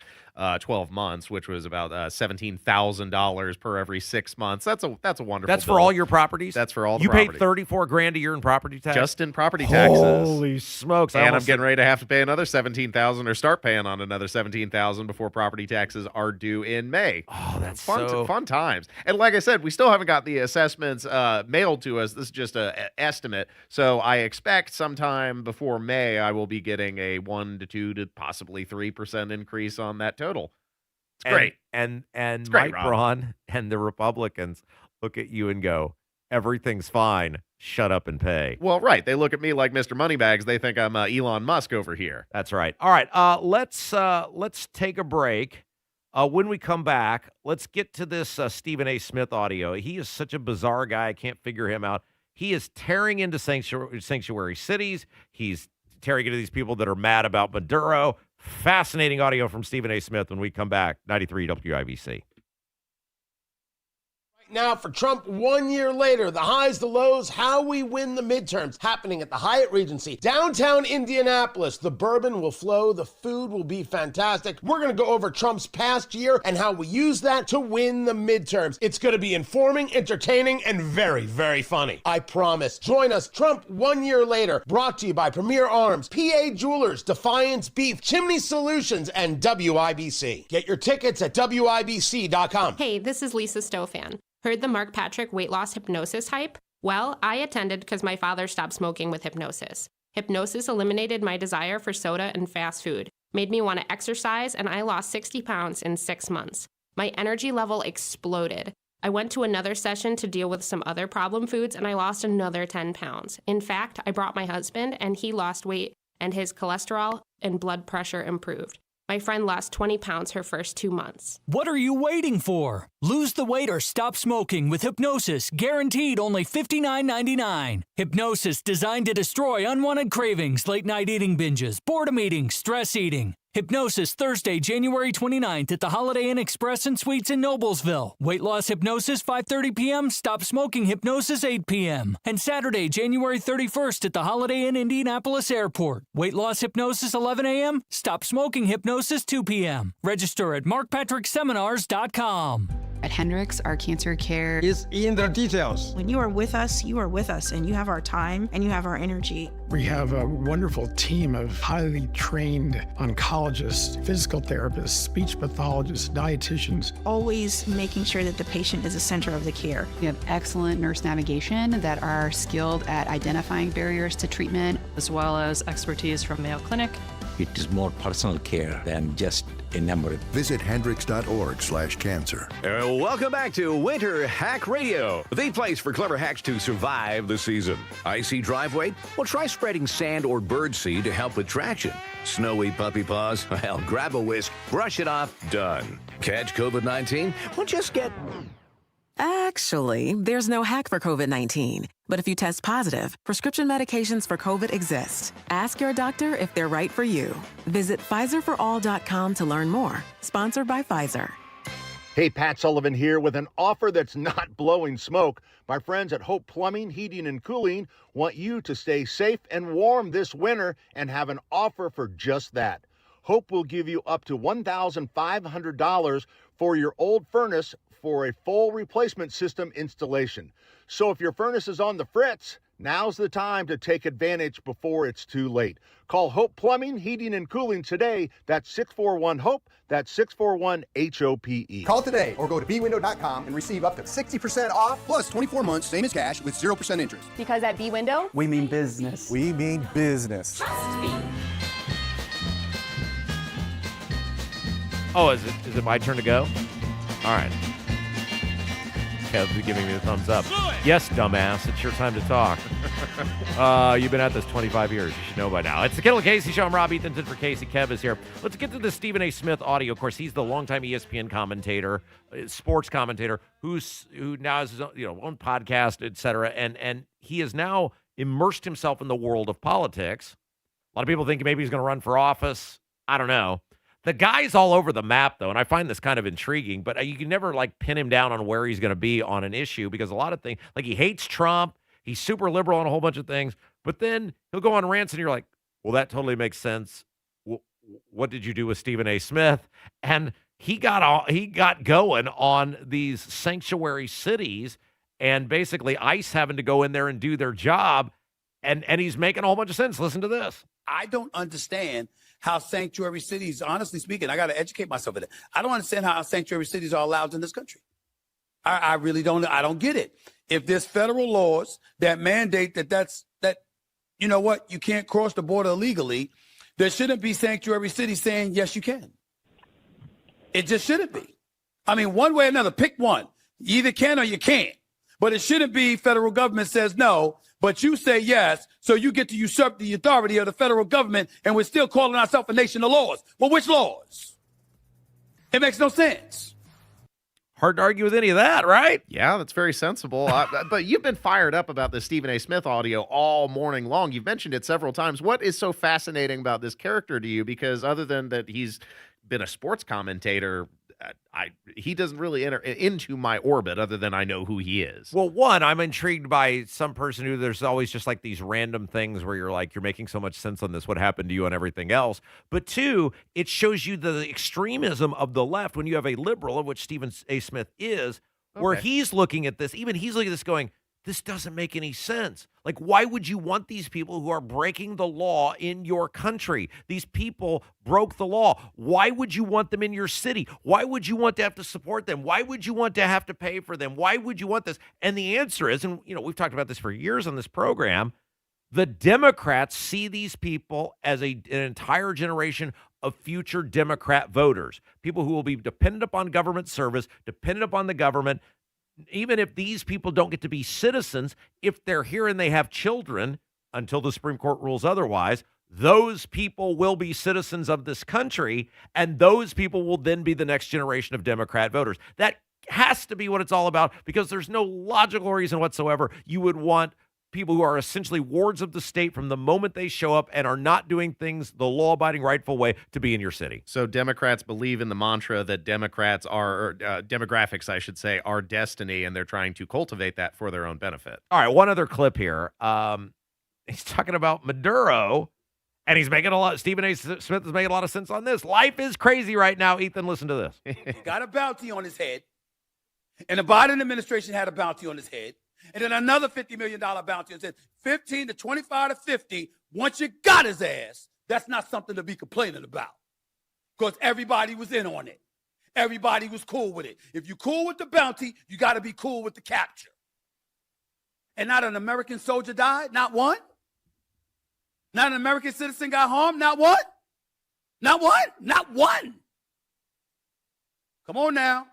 12 months, which was about $17,000 per every 6 months. That's a wonderful. That's bill. For all your properties. That's for all the you properties. paid $34,000 a year in property tax, just in property taxes. Holy smokes! And I'm getting ready to have to pay another $17,000 or start paying on another $17,000 before property taxes are due in May. Oh, that's fun times. And like I said, we still haven't got the assessments mailed to us. This is just an estimate. So I expect sometime before May, I will be getting a 1 to 2 to possibly 3% increase on that total. It's great. And it's Mike great, Braun and the Republicans look at you and go, everything's fine. Shut up and pay. Well, right. They look at me like Mr. Moneybags. They think I'm Elon Musk over here. That's right. All right. Let's take a break. When we come back, let's get to this Stephen A. Smith audio. He is such a bizarre guy. I can't figure him out. He is tearing into sanctuary cities. He's tearing into these people that are mad about Maduro. Fascinating audio from Stephen A. Smith when we come back. 93 WIBC. Now for Trump 1 year later, the highs, the lows, how we win the midterms, happening at the Hyatt Regency, downtown Indianapolis. The bourbon will flow, the food will be fantastic. We're going to go over Trump's past year and how we use that to win the midterms. It's going to be informing, entertaining, and very, very funny. I promise. Join us, Trump 1 year later, brought to you by Premier Arms, PA Jewelers, Defiance Beef, Chimney Solutions, and WIBC. Get your tickets at WIBC.com. Hey, this is Lisa Stofan. Heard the Mark Patrick weight loss hypnosis hype? Well, I attended because my father stopped smoking with hypnosis. Hypnosis eliminated my desire for soda and fast food. made me want to exercise, and I lost 60 pounds in 6 months. My energy level exploded. I went to another session to deal with some other problem foods, and I lost another 10 pounds. In fact, I brought my husband, and he lost weight, and his cholesterol and blood pressure improved. My friend lost 20 pounds her first 2 months. What are you waiting for? Lose the weight or stop smoking with Hypnosis, guaranteed only $59.99. Hypnosis designed to destroy unwanted cravings, late-night eating binges, boredom eating, stress eating. Hypnosis Thursday, January 29th at the Holiday Inn Express and Suites in Noblesville. Weight loss hypnosis 5:30 p.m. Stop smoking hypnosis 8 p.m. And Saturday, January 31st at the Holiday Inn Indianapolis Airport. Weight loss hypnosis 11 a.m. Stop smoking hypnosis 2 p.m. Register at markpatrickseminars.com. At Hendricks, our cancer care is in the details. When you are with us, and you have our time and you have our energy. We have a wonderful team of highly trained oncologists, physical therapists, speech pathologists, dietitians. Always making sure that the patient is the center of the care. We have excellent nurse navigation that are skilled at identifying barriers to treatment, as well as expertise from Mayo Clinic. It is more personal care than just a number. Visit hendricks.org/cancer. Welcome back to Winter Hack Radio, the place for clever hacks to survive the season. Icy driveway? Well, try spreading sand or birdseed to help with traction. Snowy puppy paws? Well, grab a whisk, brush it off, done. Catch COVID-19? Well, just get... Actually, there's no hack for COVID-19. But if you test positive, prescription medications for COVID exist. Ask your doctor if they're right for you. Visit PfizerForAll.com to learn more. Sponsored by Pfizer. Hey, Pat Sullivan here with an offer that's not blowing smoke. My friends at Hope Plumbing, Heating, and Cooling want you to stay safe and warm this winter and have an offer for just that. Hope will give you up to $1,500 for your old furnace for a full replacement system installation. So if your furnace is on the fritz, now's the time to take advantage before it's too late. Call Hope Plumbing, Heating, and Cooling today. That's 641-HOPE. That's 641-HOPE. Call today or go to bwindow.com and receive up to 60% off plus 24 months, same as cash, with 0% interest. Because at B-Window, we mean business. We mean business. Trust me. Oh, is it my turn to go? All right. Kev's giving me the thumbs up. Yes, dumbass. It's your time to talk. You've been at this 25 years. You should know by now. It's the Kendall Casey Show. I'm Rob Ethanton for Casey. Kev is here. Let's get to the Stephen A. Smith audio. Of course, he's the longtime ESPN commentator, sports commentator, who now has his own podcast, et cetera. And he has now immersed himself in the world of politics. A lot of people think maybe he's going to run for office. I don't know. The guy's all over the map, though, and I find this kind of intriguing, but you can never, pin him down on where he's going to be on an issue because a lot of things, he hates Trump, he's super liberal on a whole bunch of things, but then he'll go on rants and you're like, well, that totally makes sense. What did you do with Stephen A. Smith? And he got going on these sanctuary cities and basically ICE having to go in there and do their job, and he's making a whole bunch of sense. Listen to this. I don't understand how sanctuary cities, honestly speaking, I got to educate myself in it. I don't understand how sanctuary cities are allowed in this country. I really don't. I don't get it. If there's federal laws that mandate that, you know what, you can't cross the border illegally, there shouldn't be sanctuary cities saying, yes, you can. It just shouldn't be. I mean, one way or another, pick one. You either can or you can't. But it shouldn't be federal government says no, but you say yes, so you get to usurp the authority of the federal government, and we're still calling ourselves a nation of laws. Well, which laws? It makes no sense. Hard to argue with any of that, right? Yeah, that's very sensible. But you've been fired up about the Stephen A. Smith audio all morning long. You've mentioned it several times. What is so fascinating about this character to you? Because other than that he's been a sports commentator, he doesn't really enter into my orbit other than I know who he is. Well, one, I'm intrigued by some person who there's always just these random things where you're you're making so much sense on this, what happened to you and everything else. But two, it shows you the extremism of the left when you have a liberal, of which Stephen A. Smith is, where he's looking at this, even he's looking at this going, this doesn't make any sense. Why would you want these people who are breaking the law in your country? These people broke the law. Why would you want them in your city? Why would you want to have to support them? Why would you want to have to pay for them? Why would you want this? And the answer is, and we've talked about this for years on this program, the Democrats see these people as an entire generation of future Democrat voters, people who will be dependent upon government service, dependent upon the government. Even if these people don't get to be citizens, if they're here and they have children until the Supreme Court rules otherwise, those people will be citizens of this country, and those people will then be the next generation of Democrat voters. That has to be what it's all about, because there's no logical reason whatsoever you would want people who are essentially wards of the state from the moment they show up and are not doing things the law-abiding, rightful way to be in your city. So Democrats believe in the mantra that Democrats are, demographics, I should say, are destiny, and they're trying to cultivate that for their own benefit. All right, one other clip here. He's talking about Maduro, and he's making a lot. Stephen A. Smith is making a lot of sense on this. Life is crazy right now. Ethan, listen to this. He got a bounty on his head, and the Biden administration had a bounty on his head, and then another $50 million bounty on his head. 15 to 25 to 50. Once you got his ass, that's not something to be complaining about, because everybody was in on it. Everybody was cool with it. If you're cool with the bounty, you got to be cool with the capture. And not an American soldier died, not one. Not an American citizen got harmed, not one. Not one, not one. Come on now.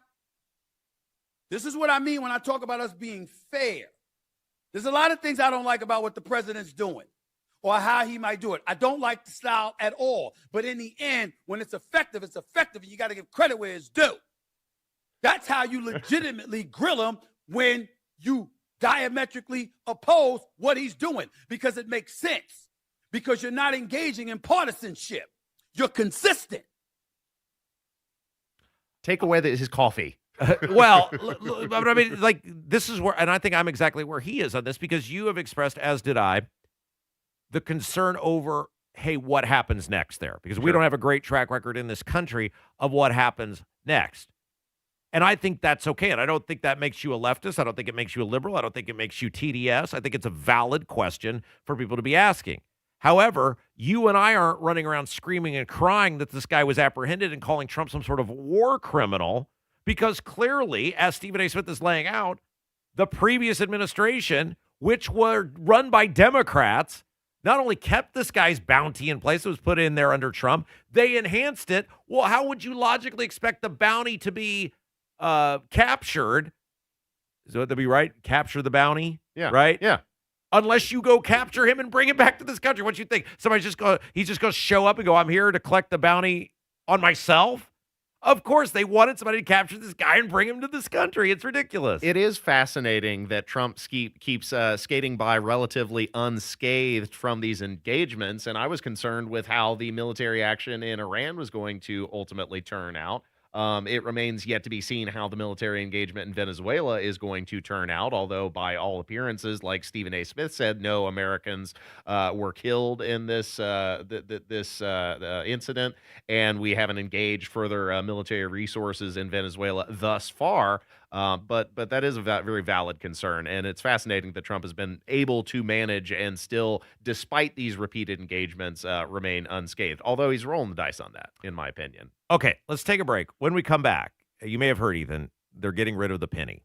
This is what I mean when I talk about us being fair. There's a lot of things I don't like about what the president's doing or how he might do it. I don't like the style at all. But in the end, when it's effective, and you got to give credit where it's due. That's how you legitimately grill him when you diametrically oppose what he's doing, because it makes sense, because you're not engaging in partisanship. You're consistent. Take away his coffee. Well, I mean, like, this is where, and I think I'm exactly where he is on this, because you have expressed, as did I, the concern over, hey, what happens next there? Because we don't have a great track record in this country of what happens next. And I think that's okay. And I don't think that makes you a leftist. I don't think it makes you a liberal. I don't think it makes you TDS. I think it's a valid question for people to be asking. However, you and I aren't running around screaming and crying that this guy was apprehended and calling Trump some sort of war criminal, because clearly, as Stephen A. Smith is laying out, the previous administration, which were run by Democrats, not only kept this guy's bounty in place that was put in there under Trump, they enhanced it. Well, how would you logically expect the bounty to be captured? So that'd be right? Capture the bounty? Yeah. Right? Yeah. Unless you go capture him and bring him back to this country. What you think? He's just going to show up and go, I'm here to collect the bounty on myself? Of course, they wanted somebody to capture this guy and bring him to this country. It's ridiculous. It is fascinating that Trump keeps skating by relatively unscathed from these engagements, and I was concerned with how the military action in Iran was going to ultimately turn out. It remains yet to be seen how the military engagement in Venezuela is going to turn out, although by all appearances, like Stephen A. Smith said, no Americans were killed in this incident, and we haven't engaged further military resources in Venezuela thus far. But that is a very valid concern, and it's fascinating that Trump has been able to manage and still, despite these repeated engagements, remain unscathed, although he's rolling the dice on that, in my opinion. Okay, let's take a break. When we come back, you may have heard, Ethan, they're getting rid of the penny.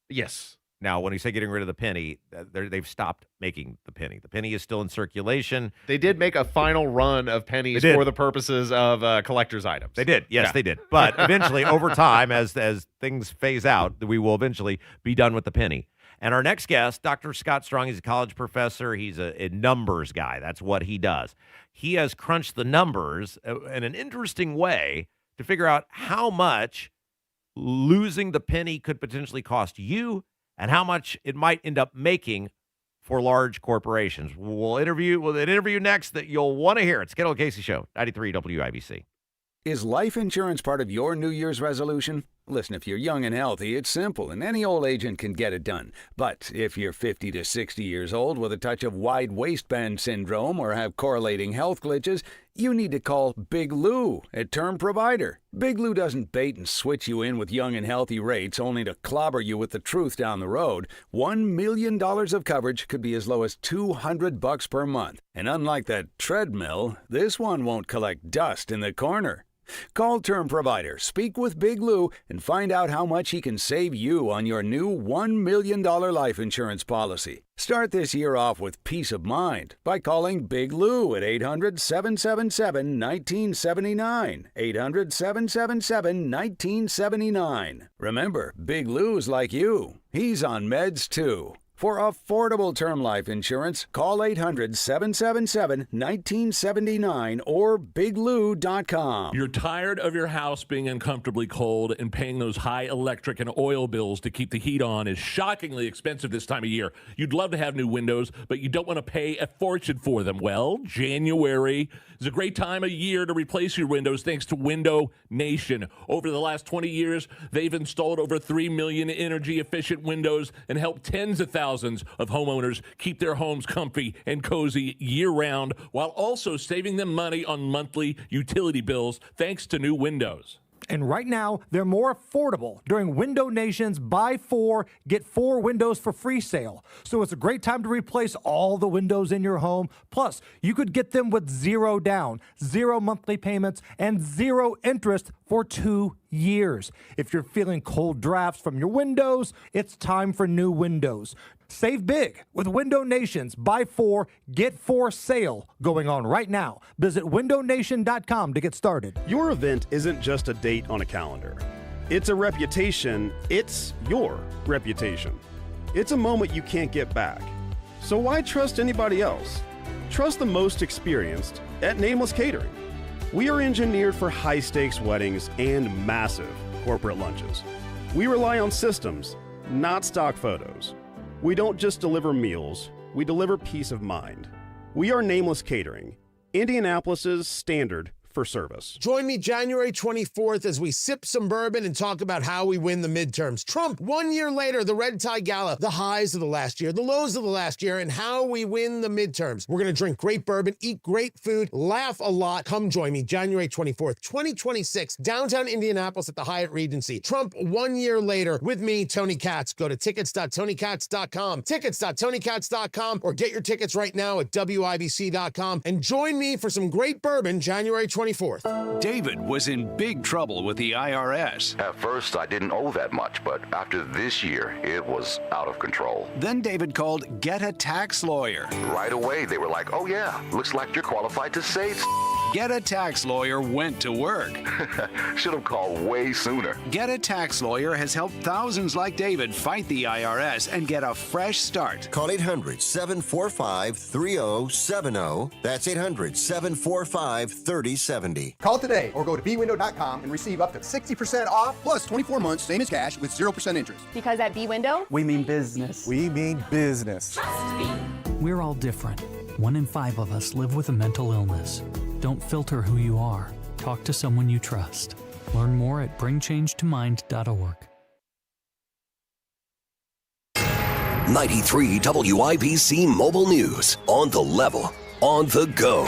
Yes. Now, when you say getting rid of the penny, they've stopped making the penny. The penny is still in circulation. They did make a final run of pennies for the purposes of collector's items. They did. Yes, they did. But eventually, over time, as things phase out, we will eventually be done with the penny. And our next guest, Dr. Scott Strong, he's a college professor. He's a numbers guy. That's what he does. He has crunched the numbers in an interesting way to figure out how much losing the penny could potentially cost you and how much it might end up making for large corporations. We'll interview next that you'll want to hear. It's Kendall Casey Show, 93 WIBC. Is life insurance part of your New Year's resolution? Listen, if you're young and healthy, it's simple, and any old agent can get it done. But if you're 50 to 60 years old with a touch of wide waistband syndrome or have correlating health glitches, you need to call Big Lou at Term Provider. Big Lou doesn't bait and switch you in with young and healthy rates only to clobber you with the truth down the road. $1 million of coverage could be as low as $200 per month. And unlike that treadmill, this one won't collect dust in the corner. Call Term Provider, speak with Big Lou, and find out how much he can save you on your new $1 million life insurance policy. Start this year off with peace of mind by calling Big Lou at 800-777-1979. 800-777-1979. Remember, Big Lou's like you. He's on meds too. For affordable term life insurance, call 800-777-1979 or biglou.com. You're tired of your house being uncomfortably cold, and paying those high electric and oil bills to keep the heat on is shockingly expensive this time of year. You'd love to have new windows, but you don't want to pay a fortune for them. Well, January is a great time of year to replace your windows thanks to Window Nation. Over the last 20 years, they've installed over 3 million energy-efficient windows and helped tens of thousands of homeowners keep their homes comfy and cozy year-round, while also saving them money on monthly utility bills thanks to new windows. And right now, they're more affordable during Window Nation's Buy 4, Get 4 Windows for Free sale. So it's a great time to replace all the windows in your home. Plus, you could get them with zero down, zero monthly payments, and zero interest for 2 years. If you're feeling cold drafts from your windows, it's time for new windows. Save big with Window Nation's Buy 4, Get 4 sale going on right now. Visit windownation.com to get started. Your event isn't just a date on a calendar. It's a reputation. It's your reputation. It's a moment you can't get back. So why trust anybody else? Trust the most experienced at Nameless Catering. We are engineered for high-stakes weddings and massive corporate lunches. We rely on systems, not stock photos. We don't just deliver meals, we deliver peace of mind. We are Nameless Catering, Indianapolis's standard for service. Join me January 24th as we sip some bourbon and talk about how we win the midterms. Trump, 1 year later, the Red Tie Gala, the highs of the last year, the lows of the last year, and how we win the midterms. We're going to drink great bourbon, eat great food, laugh a lot. Come join me January 24th, 2026, downtown Indianapolis at the Hyatt Regency. Trump, 1 year later, with me, Tony Katz. Go to tickets.tonykatz.com, tickets.tonykatz.com, or get your tickets right now at WIBC.com, and join me for some great bourbon January 24th. David was in big trouble with the IRS. At first, I didn't owe that much, but after this year, it was out of control. Then David called Get a Tax Lawyer. Right away, they were like, oh yeah, looks like you're qualified to save. Get a Tax Lawyer went to work. Should have called way sooner. Get a Tax Lawyer has helped thousands like David fight the IRS and get a fresh start. Call 800-745-3070. That's 800-745-3070. Call today or go to bwindow.com and receive up to 60% off plus 24 months same as cash with 0% interest. Because at B-Window, we mean business. We mean business. We're all different. 1 in 5 of us live with a mental illness. Don't filter who you are. Talk to someone you trust. Learn more at bringchangetimind.org. 93 WIBC Mobile News. On the level, on the go.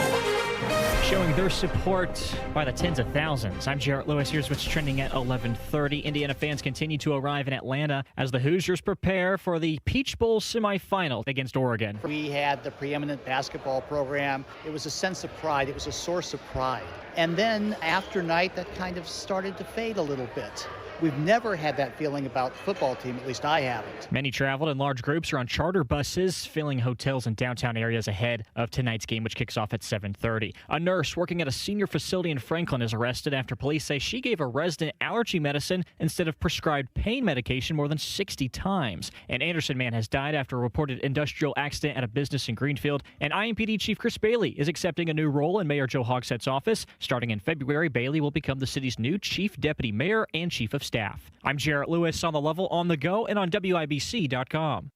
Showing their support by the tens of thousands. I'm Jarrett Lewis. Here's what's trending at 11:30. Indiana fans continue to arrive in Atlanta as the Hoosiers prepare for the Peach Bowl semifinal against Oregon. We had the preeminent basketball program. It was a sense of pride. It was a source of pride. And then after night, that kind of started to fade a little bit. We've never had that feeling about the football team, at least I haven't. Many traveled in large groups or on charter buses, filling hotels in downtown areas ahead of tonight's game, which kicks off at 7:30. A nurse working at a senior facility in Franklin is arrested after police say she gave a resident allergy medicine instead of prescribed pain medication more than 60 times. An Anderson man has died after a reported industrial accident at a business in Greenfield. And IMPD Chief Chris Bailey is accepting a new role in Mayor Joe Hogsett's office. Starting in February, Bailey will become the city's new Chief Deputy Mayor and Chief of Staff. I'm Jarrett Lewis on the level, on the go, and on WIBC.com.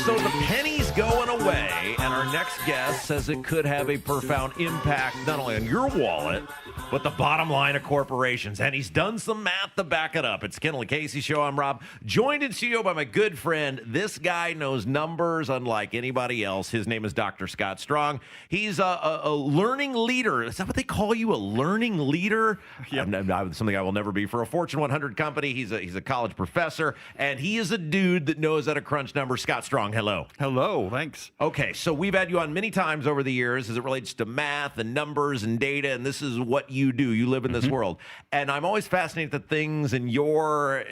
So the pennies going away, and our next guest says it could have a profound impact not only on your wallet, but the bottom line of corporations. And he's done some math to back it up. It's Kendall Casey Show. I'm Rob, joined in studio by my good friend. This guy knows numbers unlike anybody else. His name is Dr. Scott Strong. He's a learning leader. Is that what they call you, a learning leader? Yep. Something I will never be. For a Fortune 100 company, he's a college professor, and he is a dude that knows how to crunch numbers. Scott Strong, hello. Hello, thanks. Okay, so we've had you on many times over the years as it relates to math and numbers and data, and this is what you do. You live in this world. And I'm always fascinated at the things in your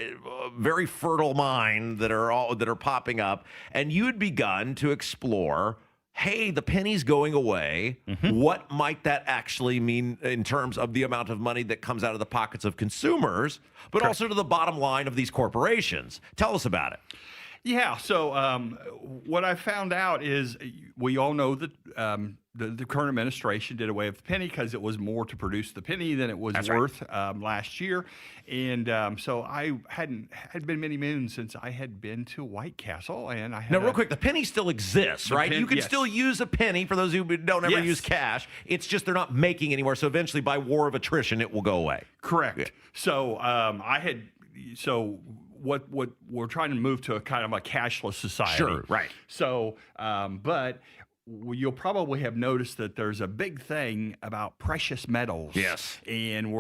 very fertile mind that are popping up. And you had begun to explore, hey, the penny's going away. What might that actually mean in terms of the amount of money that comes out of the pockets of consumers, but also to the bottom line of these corporations? Tell us about it. Yeah, so what I found out is we all know that the current administration did away with the penny because it was more to produce the penny than it was worth last year. And so I had been many moons since I had been to White Castle. And I had now, real quick, the penny still exists, right? You can still use a penny for those who don't ever use cash. It's just they're not making anymore. So eventually, by war of attrition, it will go away. Correct. Yeah. So what we're trying to move to a kind of a cashless society. Sure, right. So, but you'll probably have noticed that there's a big thing about precious metals. Yes. And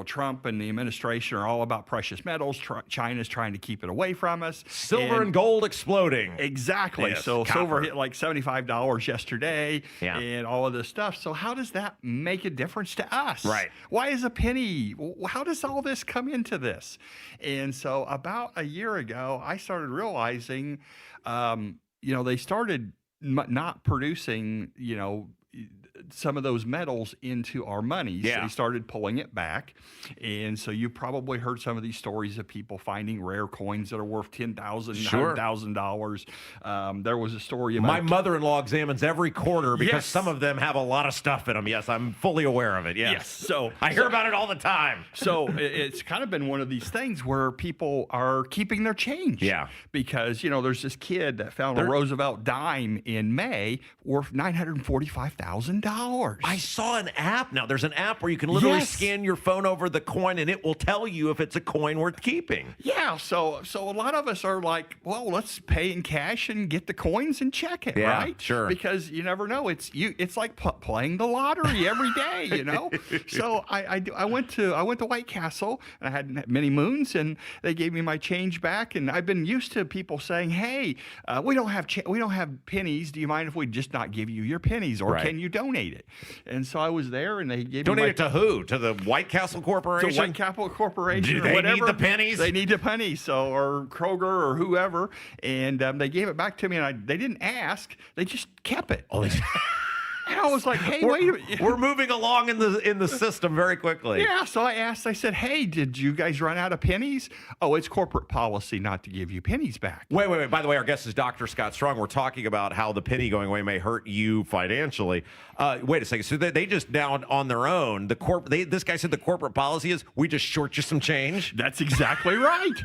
Trump and the administration are all about precious metals. China's trying to keep it away from us. Silver and gold exploding. Exactly. Yes, so copper. silver hit like $75 yesterday and all of this stuff. So how does that make a difference to us? Right. Why is a penny? How does all this come into this? And so about a year ago, I started realizing, they started not producing, some of those metals into our monies. Yeah. They started pulling it back. And so you probably heard some of these stories of people finding rare coins that are worth $10,000, $100,000. There was a story about... My mother-in-law examines every quarter because some of them have a lot of stuff in them. Yes, I'm fully aware of it. Yes. So I hear about it all the time. So it's kind of been one of these things where people are keeping their change. Yeah. Because, there's this kid that found a Roosevelt dime in May worth $945,000. I saw an app now. There's an app where you can literally scan your phone over the coin and it will tell you if it's a coin worth keeping. Yeah, so a lot of us are like, well, let's pay in cash and get the coins and check it, right? Sure. Because you never know. It's like playing the lottery every day, So I went to White Castle and I had many moons and they gave me my change back. And I've been used to people saying, hey, we don't have pennies. Do you mind if we just not give you your pennies, or can you donate it? And so I was there, and they gave donate me it to who? To the White Castle Corporation? To White Castle Corporation. Do they need the pennies? They need the pennies, or Kroger or whoever. And they gave it back to me, and they didn't ask; they just kept it. Oh, And I was like, hey, wait a minute. We're moving along in the system very quickly. Yeah, so I said, hey, did you guys run out of pennies? Oh, it's corporate policy not to give you pennies back. Wait. By the way, our guest is Dr. Scott Strong. We're talking about how the penny going away may hurt you financially. Wait a second. So they just now on their own, this guy said the corporate policy is we just short you some change? That's exactly right.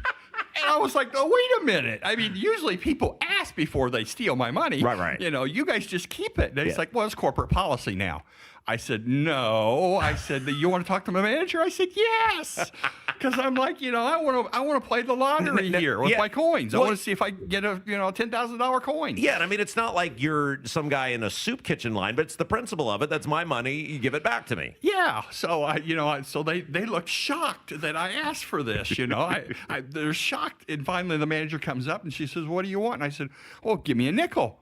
And I was like, oh, wait a minute. I mean, usually people ask before they steal my money. Right. You guys just keep it. And it's like, well, it's corporate policy now. I said, no. I said, you want to talk to my manager? I said, yes. Because I'm like, I want to play the lottery here with my coins. I want to see if I get a $10,000 coin. Yeah, and I mean, it's not like you're some guy in a soup kitchen line, but it's the principle of it. That's my money. You give it back to me. Yeah. So so they looked shocked that I asked for this. They're shocked. And finally, the manager comes up and she says, "What do you want?" And I said, "Well, give me a nickel."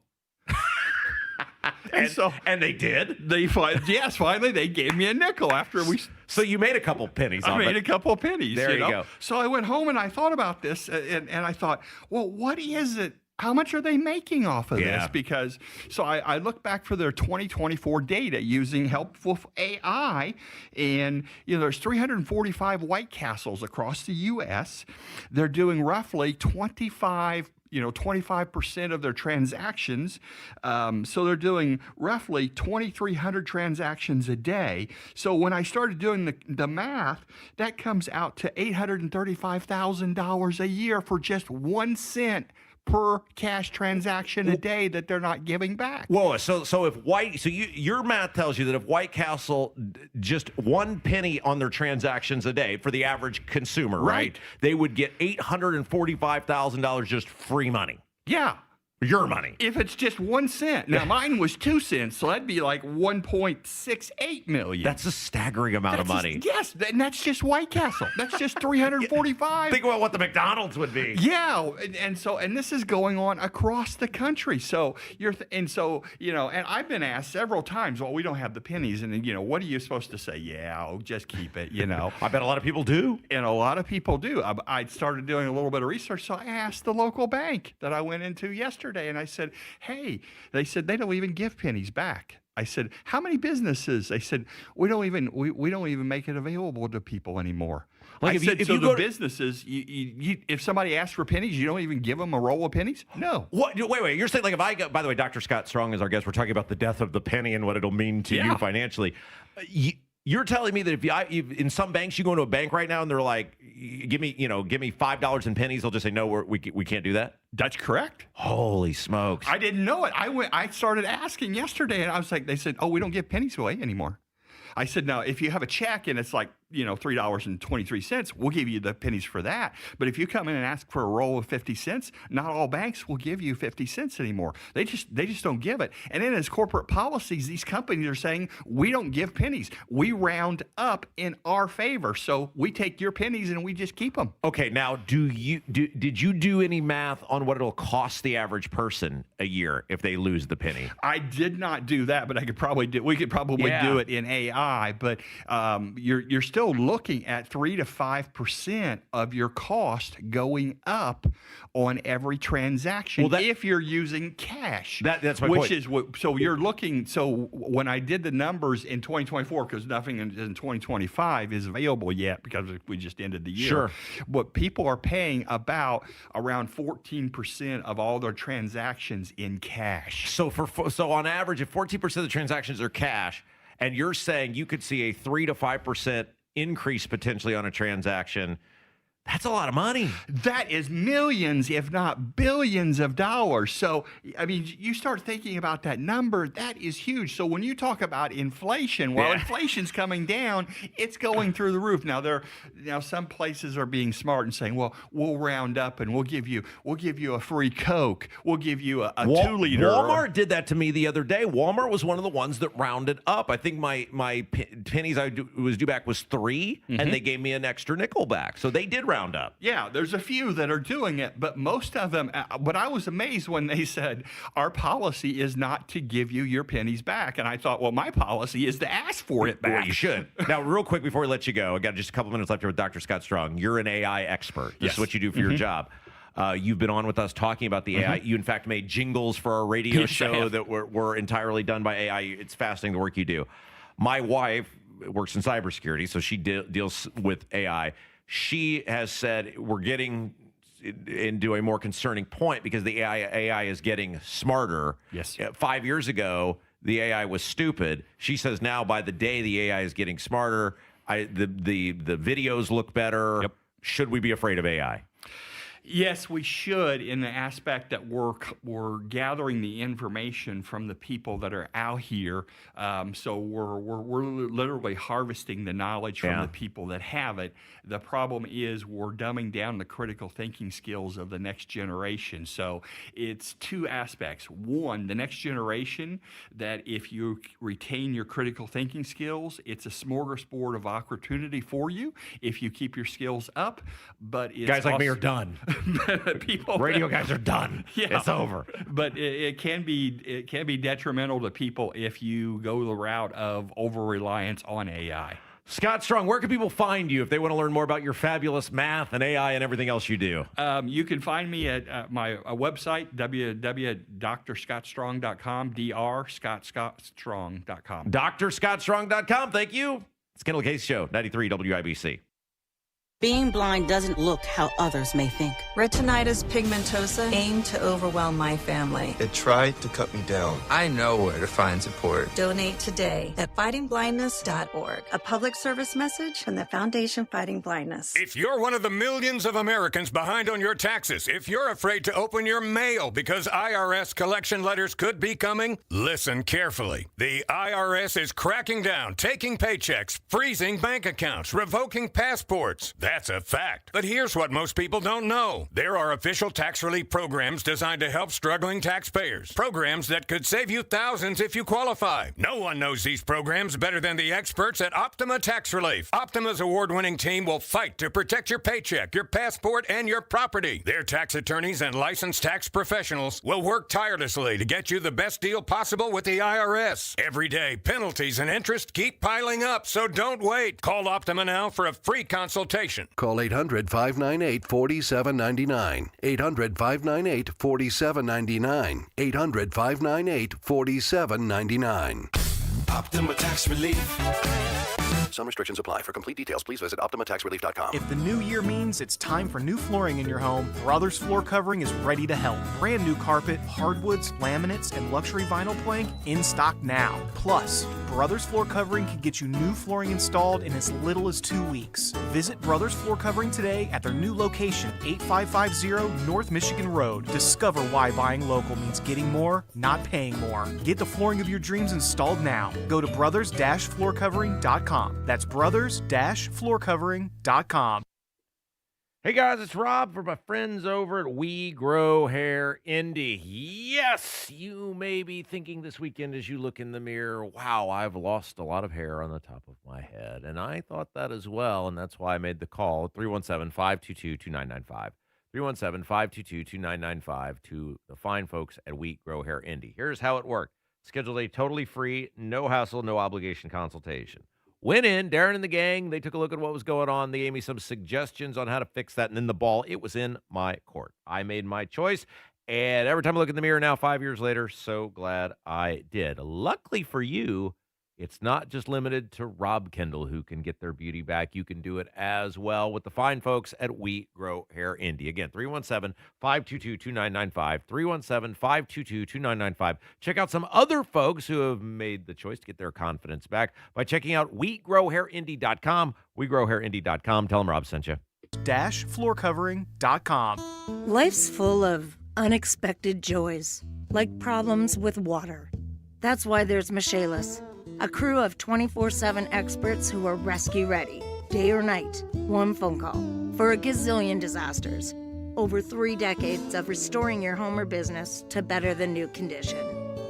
And they did? Finally they gave me a nickel after we... So you made a couple pennies. I made a couple of pennies. There you go. So I went home and I thought about this and I thought, well, what is it? How much are they making off of this? Because, so I looked back for their 2024 data using helpful AI, and there's 345 White Castles across the U.S. They're doing roughly 25% of their transactions. So they're doing roughly 2,300 transactions a day. So when I started doing the math, that comes out to $835,000 a year for just 1 cent per cash transaction a day that they're not giving back. Whoa, so if your math tells you that if White Castle just 1 penny on their transactions a day for the average consumer, right? They would get $845,000 just free money. Yeah. Your money. If it's just 1 cent. Now, mine was 2 cents, so that'd be like $1.68 million. That's a staggering amount of money. Yes, and that's just White Castle. That's just 345. Think about what the McDonald's would be. Yeah, and this is going on across the country. So and I've been asked several times, well, we don't have the pennies, and what are you supposed to say? Yeah, just keep it. I bet a lot of people do. And a lot of people do. I started doing a little bit of research, so I asked the local bank that I went into yesterday. And I said, hey, they said they don't even give pennies back. I said, how many businesses? They said, we don't even make it available to people anymore. Like the businesses, if somebody asks for pennies, you don't even give them a roll of pennies? No. What? Wait. You're saying, like, if I go, by the way, Dr. Scott Strong is our guest. We're talking about the death of the penny and what it'll mean to you financially. You're telling me that if in some banks, you go into a bank right now and they're like, give me $5 in pennies, they'll just say, no, we can't do that? That's correct. Holy smokes. I didn't know it. I started asking yesterday, and I was like, they said, oh, we don't give pennies away anymore. I said, now, if you have a check and it's like, $3.23, we'll give you the pennies for that. But if you come in and ask for a roll of 50 cents, not all banks will give you 50 cents anymore. They just don't give it. And then as corporate policies, these companies are saying, we don't give pennies. We round up in our favor. So we take your pennies and we just keep them. Okay, now did you do any math on what it'll cost the average person a year if they lose the penny? I did not do that, but we could probably do it in AI. But you're still looking at 3 to 5% of your cost going up on every transaction if you're using cash. That's my point. So you're looking. So when I did the numbers in 2024, because nothing in 2025 is available yet because we just ended the year. Sure. But people are paying around 14% of all their transactions in cash. So on average, if 14% of the transactions are cash, and you're saying you could see a 3 to 5% increase potentially on a transaction, that's a lot of money. That is millions, if not billions of dollars. So, I mean, you start thinking about that number, that is huge. So when you talk about inflation, inflation's coming down, it's going through the roof. Now some places are being smart and saying, well, we'll round up and we'll give you a free Coke. We'll give you a 2-liter. Walmart did that to me the other day. Walmart was one of the ones that rounded up. I think my pennies was due back was 3, and they gave me an extra nickel back. So they did round up. Yeah, there's a few that are doing it, but most of them, but I was amazed when they said, our policy is not to give you your pennies back. And I thought, well, my policy is to ask for it back. Well, you should. Now, real quick before we let you go, I got just a couple minutes left here with Dr. Scott Strong. You're an AI expert. This is what you do for your job. You've been on with us talking about the AI. You, in fact, made jingles for our radio show that were entirely done by AI. It's fascinating the work you do. My wife works in cybersecurity, so she deals with AI. She has said we're getting into a more concerning point because the AI is getting smarter. Yes. 5 years ago, the AI was stupid. She says now by the day the AI is getting smarter, the videos look better. Yep. Should we be afraid of AI? Yes, we should, in the aspect that we're gathering the information from the people that are out here. So we're literally harvesting the knowledge from the people that have it. The problem is we're dumbing down the critical thinking skills of the next generation. So it's 2 aspects. One, the next generation, that if you retain your critical thinking skills, it's a smorgasbord of opportunity for you if you keep your skills up. But it's guys like me are done. Radio guys are done. Yeah. It's over. But it can be detrimental to people if you go the route of over-reliance on AI. Scott Strong, where can people find you if they want to learn more about your fabulous math and AI and everything else you do? You can find me at my website, www.drscottstrong.com, drscottstrong.com. drscottstrong.com. Thank you. It's Kendall Casey Show, 93 WIBC. Being blind doesn't look how others may think. Retinitis pigmentosa aimed to overwhelm my family. It tried to cut me down. I know where to find support. Donate today at fightingblindness.org. A public service message from the Foundation Fighting Blindness. If you're one of the millions of Americans behind on your taxes, if you're afraid to open your mail because IRS collection letters could be coming, listen carefully. The IRS is cracking down, taking paychecks, freezing bank accounts, revoking passports. That's a fact. But here's what most people don't know. There are official tax relief programs designed to help struggling taxpayers. Programs that could save you thousands if you qualify. No one knows these programs better than the experts at Optima Tax Relief. Optima's award-winning team will fight to protect your paycheck, your passport, and your property. Their tax attorneys and licensed tax professionals will work tirelessly to get you the best deal possible with the IRS. Every day, penalties and interest keep piling up, so don't wait. Call Optima now for a free consultation. Call 800-598-4799. 800-598-4799. 800-598-4799. Optima Tax Relief. Some restrictions apply. For complete details, please visit OptimaTaxRelief.com. If the new year means it's time for new flooring in your home, Brothers Floor Covering is ready to help. Brand new carpet, hardwoods, laminates, and luxury vinyl plank in stock now. Plus, Brothers Floor Covering can get you new flooring installed in as little as 2 weeks. Visit Brothers Floor Covering today at their new location, 8550 North Michigan Road. Discover why buying local means getting more, not paying more. Get the flooring of your dreams installed now. Go to brothers-floorcovering.com. That's brothers-floorcovering.com. Hey guys, it's Rob for my friends over at We Grow Hair Indie. Yes, you may be thinking this weekend as you look in the mirror, wow, I've lost a lot of hair on the top of my head. And I thought that as well, and that's why I made the call at 317-522-2995. 317-522-2995 to the fine folks at We Grow Hair Indie. Here's how it worked. Scheduled a totally free, no hassle, no obligation consultation. Went in, Darren and the gang, they took a look at what was going on. They gave me some suggestions on how to fix that, and then the ball, it was in my court. I made my choice, and every time I look in the mirror now, 5 years later, so glad I did. Luckily for you, it's not just limited to Rob Kendall who can get their beauty back. You can do it as well with the fine folks at We Grow Hair Indie. Again, 317-522-2995, 317-522-2995. Check out some other folks who have made the choice to get their confidence back by checking out WeGrowHairIndie.com, WeGrowHairIndie.com. Tell them Rob sent you. -floorcovering.com. Life's full of unexpected joys, like problems with water. That's why there's Michaelis, a crew of 24/7 experts who are rescue ready, day or night, one phone call, for a gazillion disasters. Over 3 decades of restoring your home or business to better than new condition.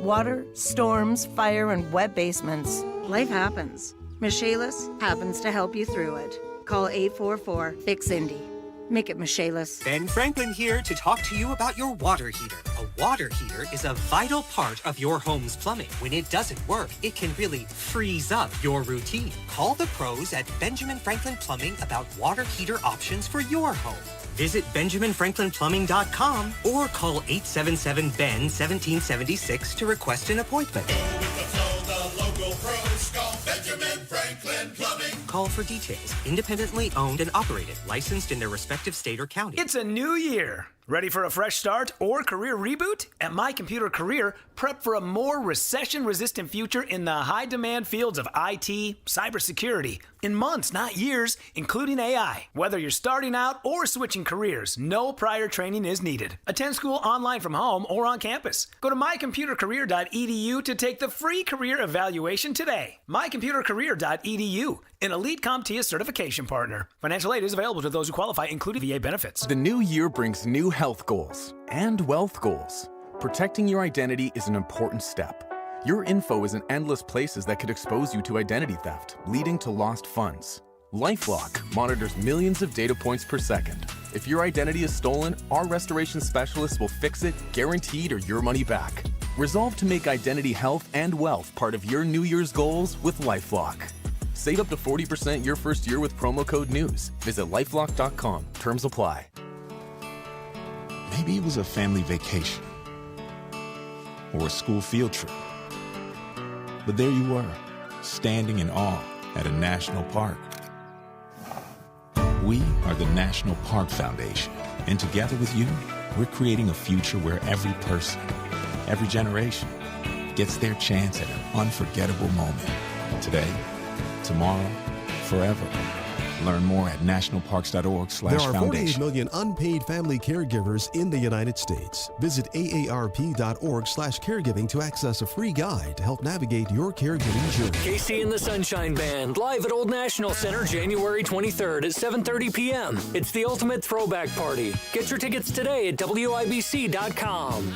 Water, storms, fire, and wet basements. Life happens. Michaelis happens to help you through it. Call 844-FIX-INDY. Make it Michaelis. Ben Franklin here to talk to you about your water heater. A water heater is a vital part of your home's plumbing. When it doesn't work, it can really freeze up your routine. Call the pros at Benjamin Franklin Plumbing about water heater options for your home. Visit BenjaminFranklinPlumbing.com or call 877-BEN-1776 to request an appointment. Call for details. Independently owned and operated. Licensed in their respective state or county. It's a new year. Ready for a fresh start or career reboot? At My Computer Career, prep for a more recession-resistant future in the high-demand fields of IT, cybersecurity, in months, not years, including AI. Whether you're starting out or switching careers, no prior training is needed. Attend school online from home or on campus. Go to mycomputercareer.edu to take the free career evaluation today. mycomputercareer.edu, an elite CompTIA certification partner. Financial aid is available to those who qualify, including VA benefits. The new year brings new health goals and wealth goals. Protecting your identity is an important step. Your info is in endless places that could expose you to identity theft, leading to lost funds. LifeLock monitors millions of data points per second. If your identity is stolen, our restoration specialists will fix it, guaranteed, or your money back. Resolve to make identity health and wealth part of your New Year's goals with LifeLock. Save up to 40% your first year with promo code NEWS. Visit lifelock.com. Terms apply. Maybe it was a family vacation or a school field trip. But there you were, standing in awe at a national park. We are the National Park Foundation, and together with you, we're creating a future where every person, every generation, gets their chance at an unforgettable moment. Today, tomorrow, forever. Learn more at nationalparks.org/foundation. There are 48 million unpaid family caregivers in the United States. Visit aarp.org/caregiving to access a free guide to help navigate your caregiving journey. Casey and the Sunshine Band, live at Old National Center, January 23rd at 7:30 p.m. It's the ultimate throwback party. Get your tickets today at WIBC.com.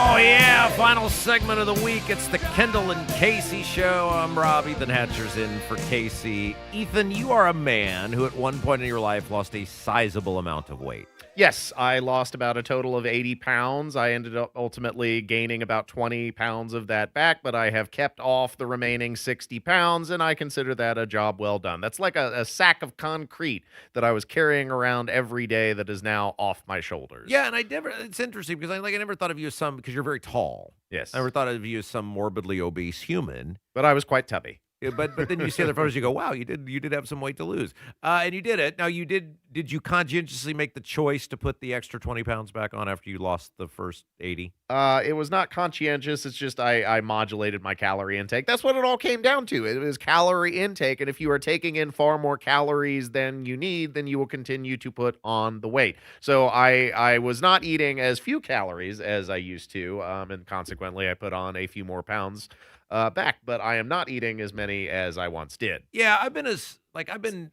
Oh, yeah, final segment of the week. It's the Kendall and Casey show. I'm Rob. Ethan Hatcher's in for Casey. Ethan, you are a man who at one point in your life lost a sizable amount of weight. Yes, I lost about a total of 80 pounds. I ended up ultimately gaining about 20 pounds of that back, but I have kept off the remaining 60 pounds, and I consider that a job well done. That's like a sack of concrete that I was carrying around every day that is now off my shoulders. Yeah, and it's interesting because I never thought of you as because you're very tall. Yes. I never thought of you as some morbidly obese human. But I was quite tubby. Yeah, but then you see other photos, you go, wow, you did have some weight to lose. And you did it. Now, did you conscientiously make the choice to put the extra 20 pounds back on after you lost the first 80? It was not conscientious. It's just I modulated my calorie intake. That's what it all came down to. It was calorie intake. And if you are taking in far more calories than you need, then you will continue to put on the weight. So I was not eating as few calories as I used to. And consequently, I put on a few more pounds back, but I am not eating as many as I once did. Yeah, I've been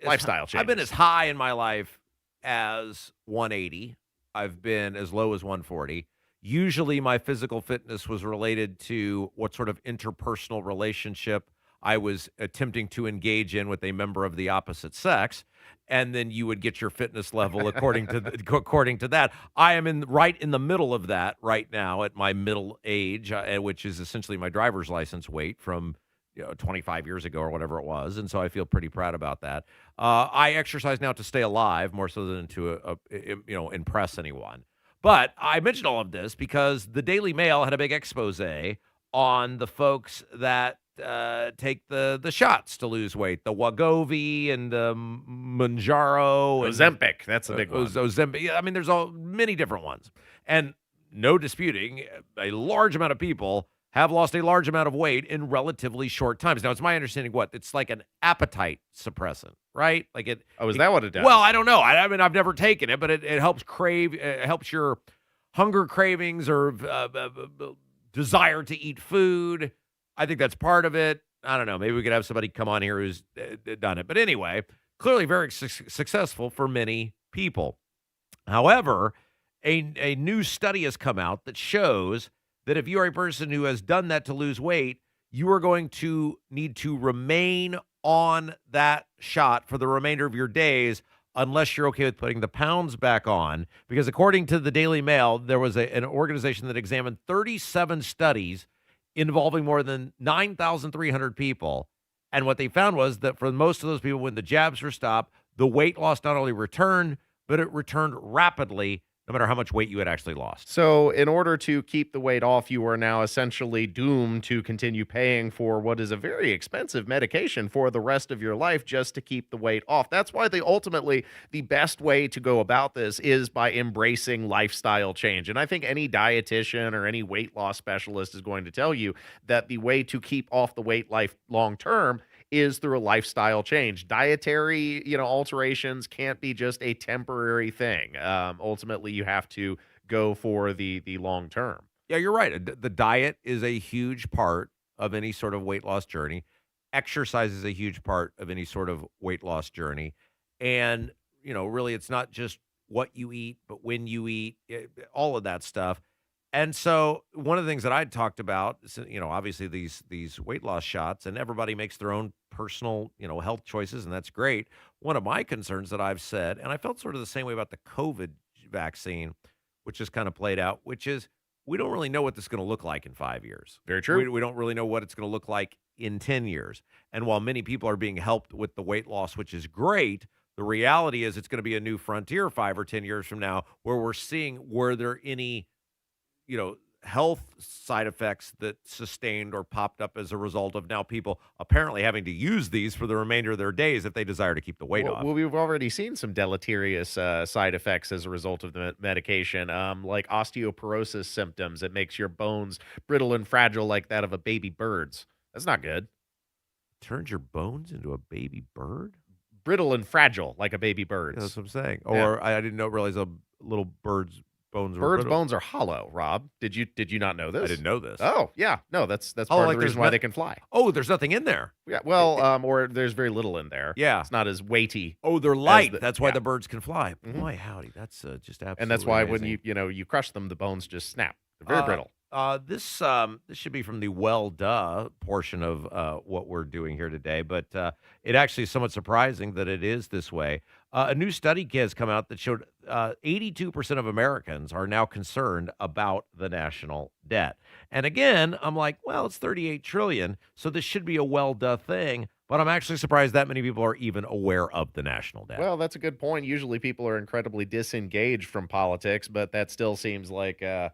lifestyle changes. I've been as high in my life as 180. I've been as low as 140. Usually my physical fitness was related to what sort of interpersonal relationship I was attempting to engage in with a member of the opposite sex. And then you would get your fitness level according to that. I am right in the middle of that right now at my middle age, which is essentially my driver's license weight from 25 years ago or whatever it was. And so I feel pretty proud about that. I exercise now to stay alive more so than to impress anyone. But I mentioned all of this because the Daily Mail had a big expose on the folks that take the shots to lose weight, the Wegovy and the Mounjaro, and Ozempic. That's a big one. Ozempic. Yeah, I mean, there's many different ones, and no disputing, a large amount of people have lost a large amount of weight in relatively short times. Now, it's my understanding it's like an appetite suppressant, right? Like it. Oh, is that what it does? Well, I don't know. I mean, I've never taken it, but it helps it helps your hunger cravings or desire to eat food. I think that's part of it. I don't know. Maybe we could have somebody come on here who's done it. But anyway, clearly very successful for many people. However, a new study has come out that shows that if you are a person who has done that to lose weight, you are going to need to remain on that shot for the remainder of your days unless you're okay with putting the pounds back on. Because according to the Daily Mail, there was an organization that examined 37 studies involving more than 9,300 people. And what they found was that for most of those people, when the jabs were stopped, the weight loss not only returned, but it returned rapidly, no matter how much weight you had actually lost. So in order to keep the weight off, you are now essentially doomed to continue paying for what is a very expensive medication for the rest of your life just to keep the weight off. That's why ultimately the best way to go about this is by embracing lifestyle change. And I think any dietitian or any weight loss specialist is going to tell you that the way to keep off the weight long term is through a lifestyle change. Dietary, alterations can't be just a temporary thing. Ultimately, you have to go for the long term. Yeah, you're right. The diet is a huge part of any sort of weight loss journey. Exercise is a huge part of any sort of weight loss journey. And, really, it's not just what you eat, but when you eat, all of that stuff. And so one of the things that I talked about, obviously these weight loss shots, and everybody makes their own personal, health choices, and that's great. One of my concerns that I've said, and I felt sort of the same way about the COVID vaccine, which is kind of played out, which is we don't really know what this is going to look like in 5 years. Very true. We don't really know what it's going to look like in 10 years. And while many people are being helped with the weight loss, which is great, The reality is it's going to be a new frontier 5 or 10 years from now where we're seeing were there any, health side effects that sustained or popped up as a result of now people apparently having to use these for the remainder of their days if they desire to keep the weight off. Well, we've already seen some deleterious side effects as a result of the medication, like osteoporosis symptoms. It makes your bones brittle and fragile like that of a baby bird's. That's not good. Turns your bones into a baby bird? Brittle and fragile like a baby bird's. Yeah, that's what I'm saying. Yeah. Or I didn't realize a little bird's bones were Birds' brittle. bones are hollow, Rob. Did you not know this? I didn't know this. Oh, yeah. No, that's part of the reason why they can fly. Oh, there's nothing in there. Yeah, well, or there's very little in there. Yeah. It's not as weighty. Oh, they're light. That's why yeah. the birds can fly. Mhm. Boy, howdy. That's just absolutely And that's why amazing. when you crush them, the bones just snap. They're very brittle. This should be from the well duh portion of what we're doing here today, but it actually is somewhat surprising that it is this way. A new study has come out that showed 82% of Americans are now concerned about the national debt. And again, I'm like, well, it's 38 trillion, so this should be a well duh thing. But I'm actually surprised that many people are even aware of the national debt. Well, that's a good point. Usually people are incredibly disengaged from politics, but that still seems like a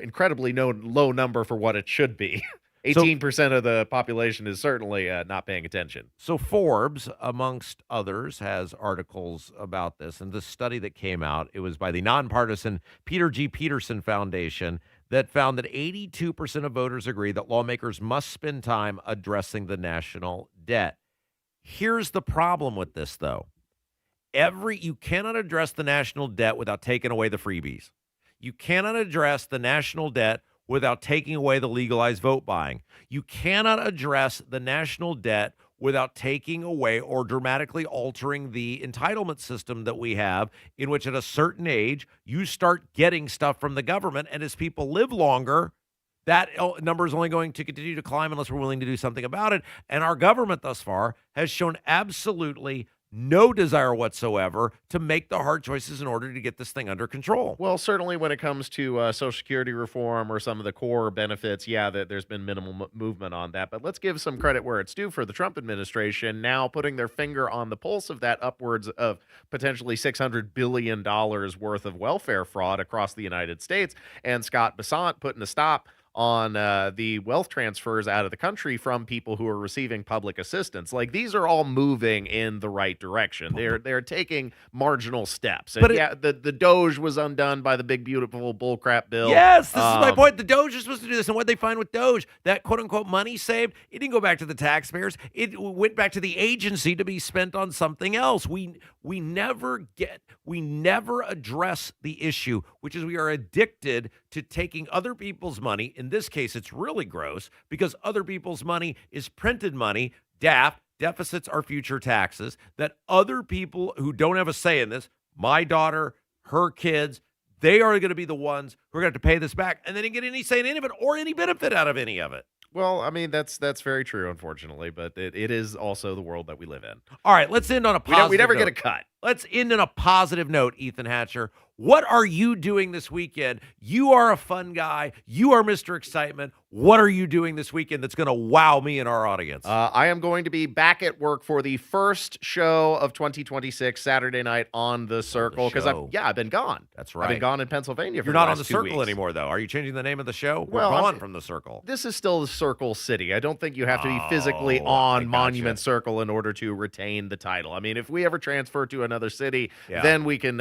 incredibly low number for what it should be. 18% of the population is certainly not paying attention. So Forbes, amongst others, has articles about this. And this study that came out, it was by the nonpartisan Peter G. Peterson Foundation that found that 82% of voters agree that lawmakers must spend time addressing the national debt. Here's the problem with this, though. You cannot address the national debt without taking away the freebies. You cannot address the national debt without taking away the legalized vote buying. You cannot address the national debt without taking away or dramatically altering the entitlement system that we have, in which at a certain age, you start getting stuff from the government. And as people live longer, that number is only going to continue to climb unless we're willing to do something about it. And our government thus far has shown absolutely no desire whatsoever to make the hard choices in order to get this thing under control. Well, certainly when it comes to Social Security reform or some of the core benefits, there's been minimal movement on that. But let's give some credit where it's due for the Trump administration now putting their finger on the pulse of that upwards of potentially $600 billion worth of welfare fraud across the United States. And Scott Bessent putting a stop on the wealth transfers out of the country from people who are receiving public assistance. Like, these are all moving in the right direction. They're taking marginal steps. And the Doge was undone by the big, beautiful bullcrap bill. Yes, this is my point. The Doge is supposed to do this. And what they find with Doge, that quote-unquote money saved, it didn't go back to the taxpayers. It went back to the agency to be spent on something else. We never address the issue, which is we are addicted to taking other people's money. In this case, it's really gross because other people's money is printed money. Deficits are future taxes that other people who don't have a say in this, my daughter, her kids, they are going to be the ones who are going to have to pay this back, and they didn't get any say in any of it or any benefit out of any of it. Well, I mean, that's very true, unfortunately, but it is also the world that we live in. All right, let's end on a positive We never note. get a cut. Let's end on a positive note, Ethan Hatcher. What are you doing this weekend? You are a fun guy. You are Mr. Excitement. What are you doing this weekend that's going to wow me and our audience? I am going to be back at work for the first show of 2026, Saturday night on The Circle, because I've been gone. That's right. I've been gone in Pennsylvania for You're the not last on The 2 Circle weeks. anymore, though. Are you changing the name of the show? We're Well, gone from The Circle. This is still the Circle City. I don't think you have to be physically I on gotcha. Monument Circle in order to retain the title. I mean, if we ever transfer to another city, Yeah. then we can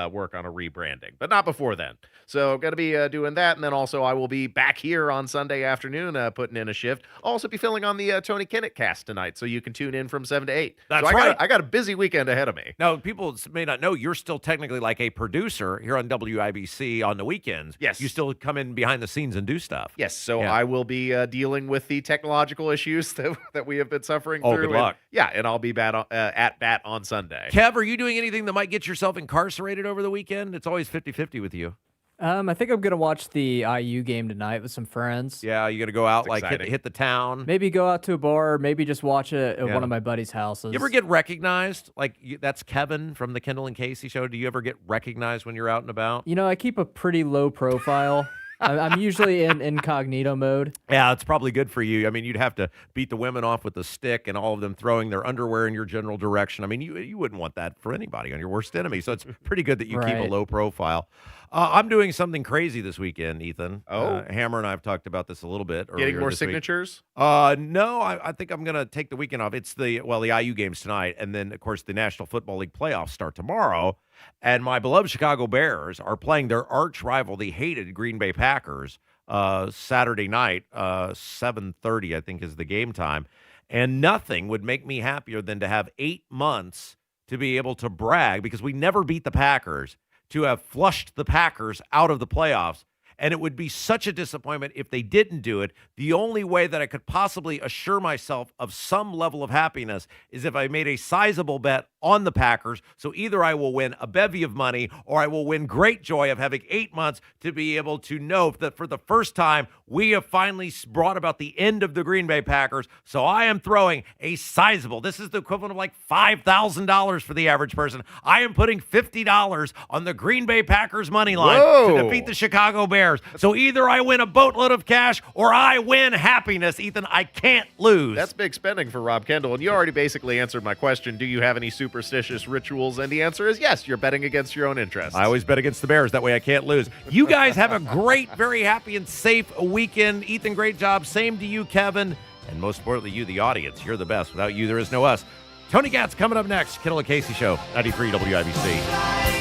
work on a rebranding, but not before then. So I'm going to be doing that, and then also I will be back here on Sunday afternoon putting in a shift. I'll also be filling on the Tony Kinnett cast tonight, so you can tune in from 7 to 8. That's so right. I got a busy weekend ahead of me. Now, people may not know you're still technically like a producer here on WIBC on the weekends. Yes. You still come in behind the scenes and do stuff. Yes, so Yeah. I will be dealing with the technological issues that we have been suffering Oh, through. good luck. And I'll be at bat on Sunday. Kev, are you doing anything that might get yourself incarcerated over the weekend? It's always 50-50 with you. I think I'm going to watch the IU game tonight with some friends. Yeah, you got to go out, That's like exciting. hit the town. Maybe go out to a bar, or maybe just watch it at Yeah. one of my buddies' houses. You ever get recognized? Like, that's Kevin from the Kendall and Casey show. Do you ever get recognized when you're out and about? You know, I keep a pretty low profile. I'm usually in incognito mode. Yeah, it's probably good for you. I mean, you'd have to beat the women off with a stick and all of them throwing their underwear in your general direction. I mean, you wouldn't want that for anybody on your worst enemy. So it's pretty good that you keep a low profile. I'm doing something crazy this weekend, Ethan. Hammer and I have talked about this a little bit. Getting more signatures? No, I think I'm going to take the weekend off. It's the IU games tonight, and then, of course, the National Football League playoffs start tomorrow. And my beloved Chicago Bears are playing their arch rival, the hated Green Bay Packers, Saturday night, 7:30, I think, is the game time. And nothing would make me happier than to have 8 months to be able to brag, because we never beat the Packers, to have flushed the Packers out of the playoffs. And it would be such a disappointment if they didn't do it. The only way that I could possibly assure myself of some level of happiness is if I made a sizable bet on the Packers. So either I will win a bevy of money, or I will win great joy of having 8 months to be able to know that for the first time, we have finally brought about the end of the Green Bay Packers. So I am throwing a sizable, this is the equivalent of like $5,000 for the average person. I am putting $50 on the Green Bay Packers money line to defeat the Chicago Bears. So either I win a boatload of cash or I win happiness, Ethan. I can't lose. That's big spending for Rob Kendall. And you already basically answered my question. Do you have any superstitious rituals? And the answer is yes. You're betting against your own interests. I always bet against the Bears. That way I can't lose. You guys have a great, very happy and safe weekend. Ethan, great job. Same to you, Kevin. And most importantly, you, the audience. You're the best. Without you, there is no us. Tony Gatz coming up next. Kendall Casey Show, 93 WIBC.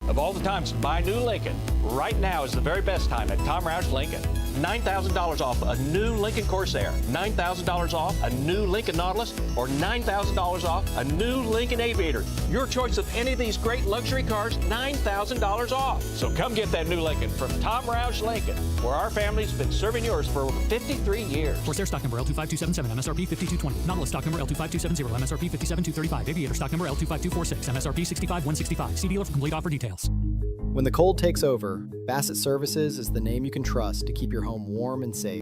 Of all the times to buy a new Lincoln, right now is the very best time at Tom Roush Lincoln. $9,000 off a new Lincoln Corsair, $9,000 off a new Lincoln Nautilus, or $9,000 off a new Lincoln Aviator. Your choice of any of these great luxury cars, $9,000 off. So come get that new Lincoln from Tom Roush Lincoln, where our family's been serving yours for over 53 years. Corsair stock number L25277, MSRP 5220. Nautilus stock number L25270, MSRP 57235. Aviator stock number L25246, MSRP 65165. See dealer for complete offer details. When the cold takes over, Bassett Services is the name you can trust to keep your home warm and safe.